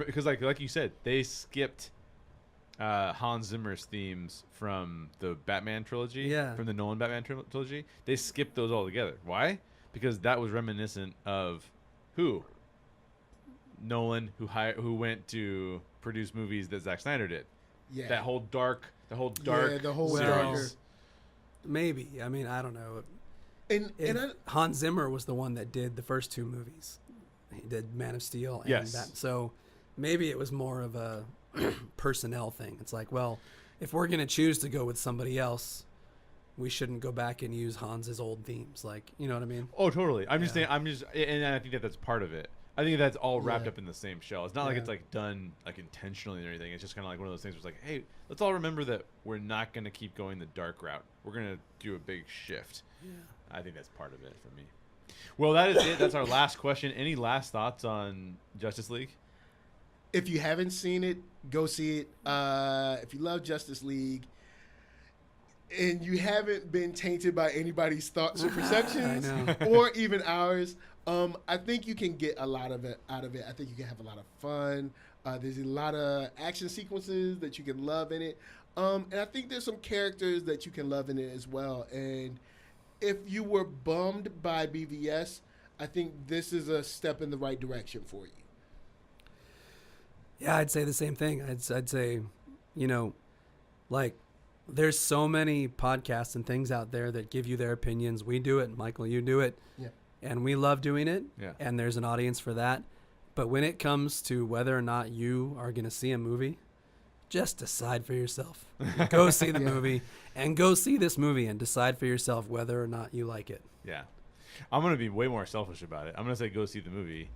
Because like you said, they skipped Hans Zimmer's themes from the Batman trilogy, from the Nolan Batman trilogy. They skipped those all together. Why? Because that was reminiscent of who? Nolan, who went to produce movies that Zack Snyder did. Yeah. The whole dark the whole series. darker. Maybe. I mean, I don't know. And Hans Zimmer was the one that did the first two movies. He did Man of Steel and that. So maybe it was more of a personnel thing. It's like, well, if we're going to choose to go with somebody else, we shouldn't go back and use Hans's old themes. Like, you know what I mean? Oh, totally. And I think that's part of it. I think that's all wrapped up in the same shell. It's not like it's like done like intentionally or anything. It's just kind of like one of those things where it's like, hey, let's all remember that we're not going to keep going the dark route. We're going to do a big shift. I think that's part of it for me. Well, that is it. That's our last question. Any last thoughts on Justice League? If you haven't seen it, go see it. If you love Justice League and you haven't been tainted by anybody's thoughts or perceptions or even ours, I think you can get a lot of it out of it. I think you can have a lot of fun. There's a lot of action sequences that you can love in it. And I think there's some characters that you can love in it as well. And if you were bummed by BVS, I think this is a step in the right direction for you. Yeah, I'd say the same thing. I'd say, you know, like, there's so many podcasts and things out there that give you their opinions. We do it. Michael, you do it. Yeah. And we love doing it. Yeah. And there's an audience for that. But when it comes to whether or not you are going to see a movie, just decide for yourself. Go see the movie and go see this movie and decide for yourself whether or not you like it. Yeah. I'm going to be way more selfish about it. I'm going to say go see the movie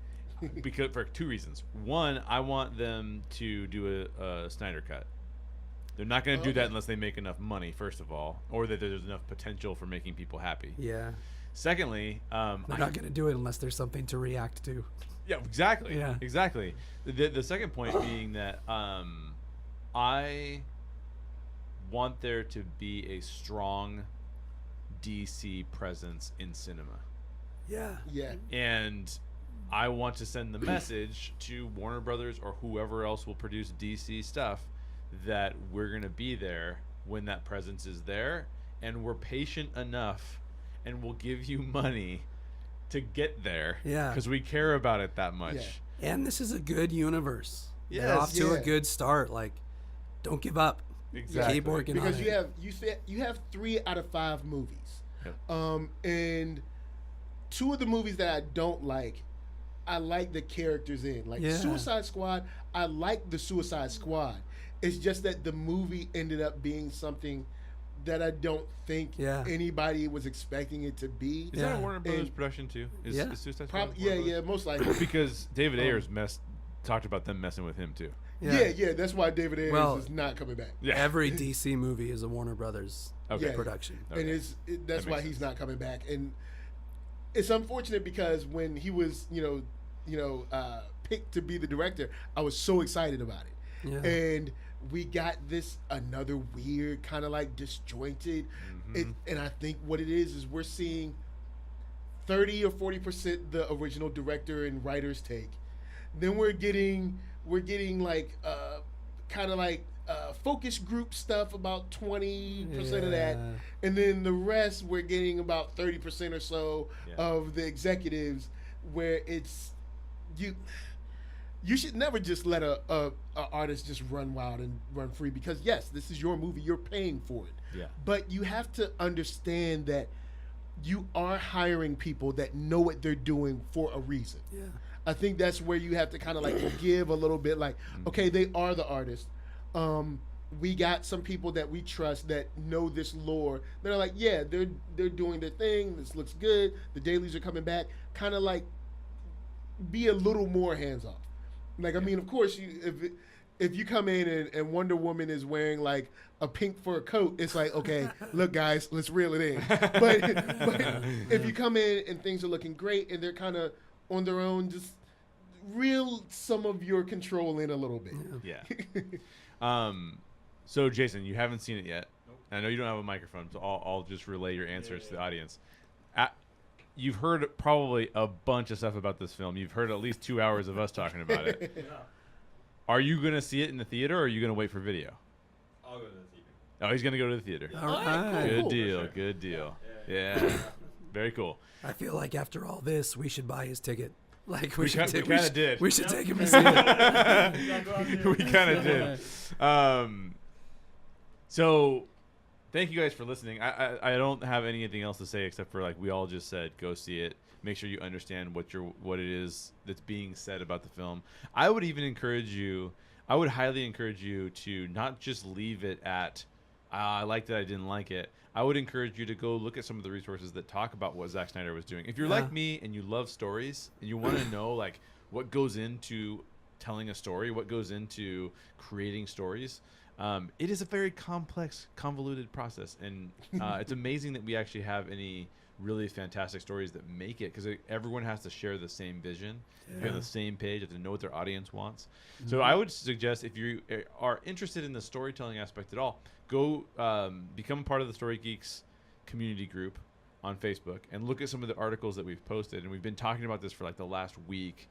because for two reasons. One, I want them to do a Snyder cut. They're not going to do that unless they make enough money, first of all, or that there's enough potential for making people happy. Yeah. Secondly, they're not going to do it unless there's something to react to. Yeah, exactly. Yeah. Exactly. The second point being that I want there to be a strong DC presence in cinema. Yeah. Yeah. And I want to send the message to Warner Brothers or whoever else will produce DC stuff that we're going to be there when that presence is there, and we're patient enough and we'll give you money to get there because we care about it that much. Yeah. And this is a good universe. Yes. They're off to a good start. Like, don't give up. Exactly. Keep working because on it. you have 3 out of 5 movies. Yep. And 2 of the movies that I don't like, I like the characters in. Like Suicide Squad, I like the Suicide Squad. It's just that the movie ended up being something that I don't think anybody was expecting it to be. Is that a Warner Brothers production too? Is Suicide Squad? Most likely. Because David Ayers talked about them messing with him too. Yeah, that's why David Ayers is not coming back. Yeah. Every DC movie is a Warner Brothers production. Okay. And that's why he's not coming back. And it's unfortunate because when he was, picked to be the director, I was so excited about it. Yeah. And we got another weird kind of like disjointed. And I think what it is we're seeing 30 or 40% the original director and writer's take. Then we're getting like kind of like focus group stuff, about 20% of that, and then the rest we're getting about 30% or so of the executives, where it's you should never just let a artist just run wild and run free, because yes, this is your movie, you're paying for it. Yeah. But you have to understand that you are hiring people that know what they're doing for a reason. Yeah. I think that's where you have to kind of like give a little bit, like, okay, they are the artist. We got some people that we trust that know this lore. They're like, yeah, they're doing their thing. This looks good. The dailies are coming back. Kind of like be a little more hands off. Like, I mean, of course, if you come in and Wonder Woman is wearing like a pink fur coat, it's like, okay, look, guys, let's reel it in. But if you come in and things are looking great and they're kind of on their own, just reel some of your control in a little bit. Yeah. So Jason, you haven't seen it yet. Nope. I know you don't have a microphone, so I'll just relay your answers to the audience. You've heard probably a bunch of stuff about this film. You've heard at least 2 hours of us talking about it. Yeah. Are you going to see it in the theater, or are you going to wait for video? I'll go to the theater. Oh, he's going to go to the theater. All right. Good Cool. deal. Sure. Good deal. Yeah. Yeah. Very cool. I feel like after all this, we should buy his ticket. Like We kind of did. We should take him to see it. We kind of did. So thank you guys for listening. I don't have anything else to say except for, like, we all just said, go see it. Make sure you understand what it is that's being said about the film. I would highly encourage you to not just leave it at, I liked it, I didn't like it. I would encourage you to go look at some of the resources that talk about what Zack Snyder was doing. If you're like me and you love stories and you want to know, like, what goes into telling a story, what goes into creating stories, it is a very complex, convoluted process. And it's amazing that we actually have any really fantastic stories that make it, because everyone has to share the same vision, be on the same page, have to know what their audience wants. So I would suggest, if you are interested in the storytelling aspect at all, go become a part of the Story Geeks community group on Facebook and look at some of the articles that we've posted. And we've been talking about this for like the last week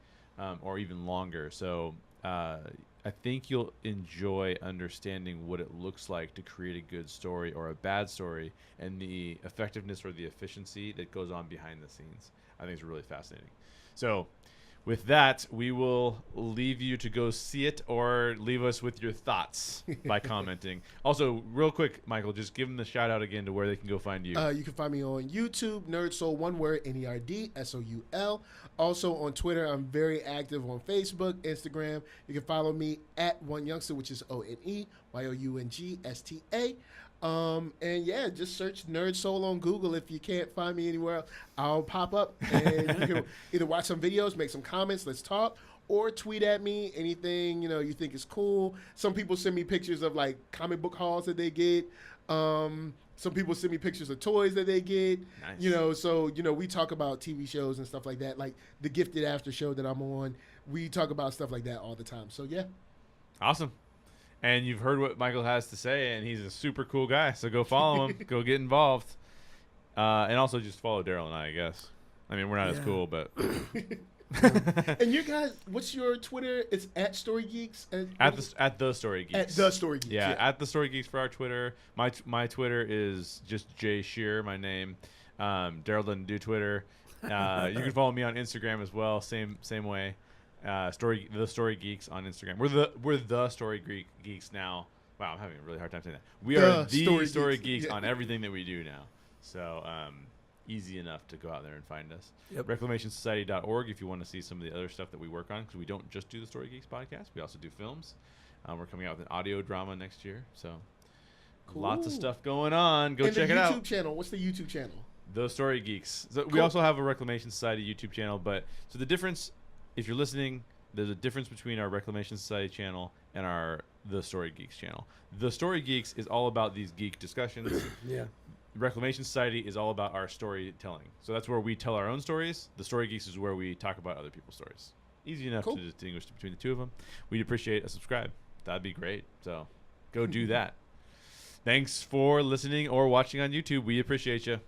or even longer. So I think you'll enjoy understanding what it looks like to create a good story or a bad story, and the effectiveness or the efficiency that goes on behind the scenes. I think it's really fascinating. So with that, we will leave you to go see it, or leave us with your thoughts by commenting. Also, real quick, Michael, just give them the shout out again to where they can go find you. You can find me on YouTube, NERDSoul, one word, NERDSoul. Also on Twitter, I'm very active on Facebook, Instagram. You can follow me at OneYoungsta, which is ONEYOUNGSTA. And yeah, just search NERDSoul on Google. If you can't find me anywhere else, I'll pop up, and you can either watch some videos, make some comments, let's talk, or tweet at me anything you think is cool. Some people send me pictures of like comic book hauls that they get. Some people send me pictures of toys that they get. Nice. So we talk about TV shows and stuff like that, like the Gifted After show that I'm on. We talk about stuff like that all the time. So yeah. Awesome. And you've heard what Michael has to say, and he's a super cool guy. So go follow him. Go get involved. And also just follow Daryl and I guess. I mean, we're not as cool, but... And you guys, what's your Twitter? It's at Story Geeks? At the Story Geeks. At the Story Geeks. Yeah, at the Story Geeks for our Twitter. My Twitter is just Jay Shear, my name. Daryl doesn't do Twitter. You can follow me on Instagram as well. Same way. The Story Geeks on Instagram. We're the Story Geeks now. Wow, I'm having a really hard time saying that. We are the Story Geeks on everything that we do now. So easy enough to go out there and find us. Yep. ReclamationSociety.org if you want to see some of the other stuff that we work on, because we don't just do the Story Geeks podcast. We also do films. We're coming out with an audio drama next year. So lots of stuff going on. Go check it out. YouTube channel. What's the YouTube channel? The Story Geeks. So we also have a Reclamation Society YouTube channel. So the difference, if you're listening, there's a difference between our Reclamation Society channel and our The Story Geeks channel. The Story Geeks is all about these geek discussions. Yeah. Reclamation Society is all about our storytelling. So that's where we tell our own stories. The Story Geeks is where we talk about other people's stories. Easy enough to distinguish between the two of them. We'd appreciate a subscribe. That'd be great. So go do that. Thanks for listening or watching on YouTube. We appreciate you.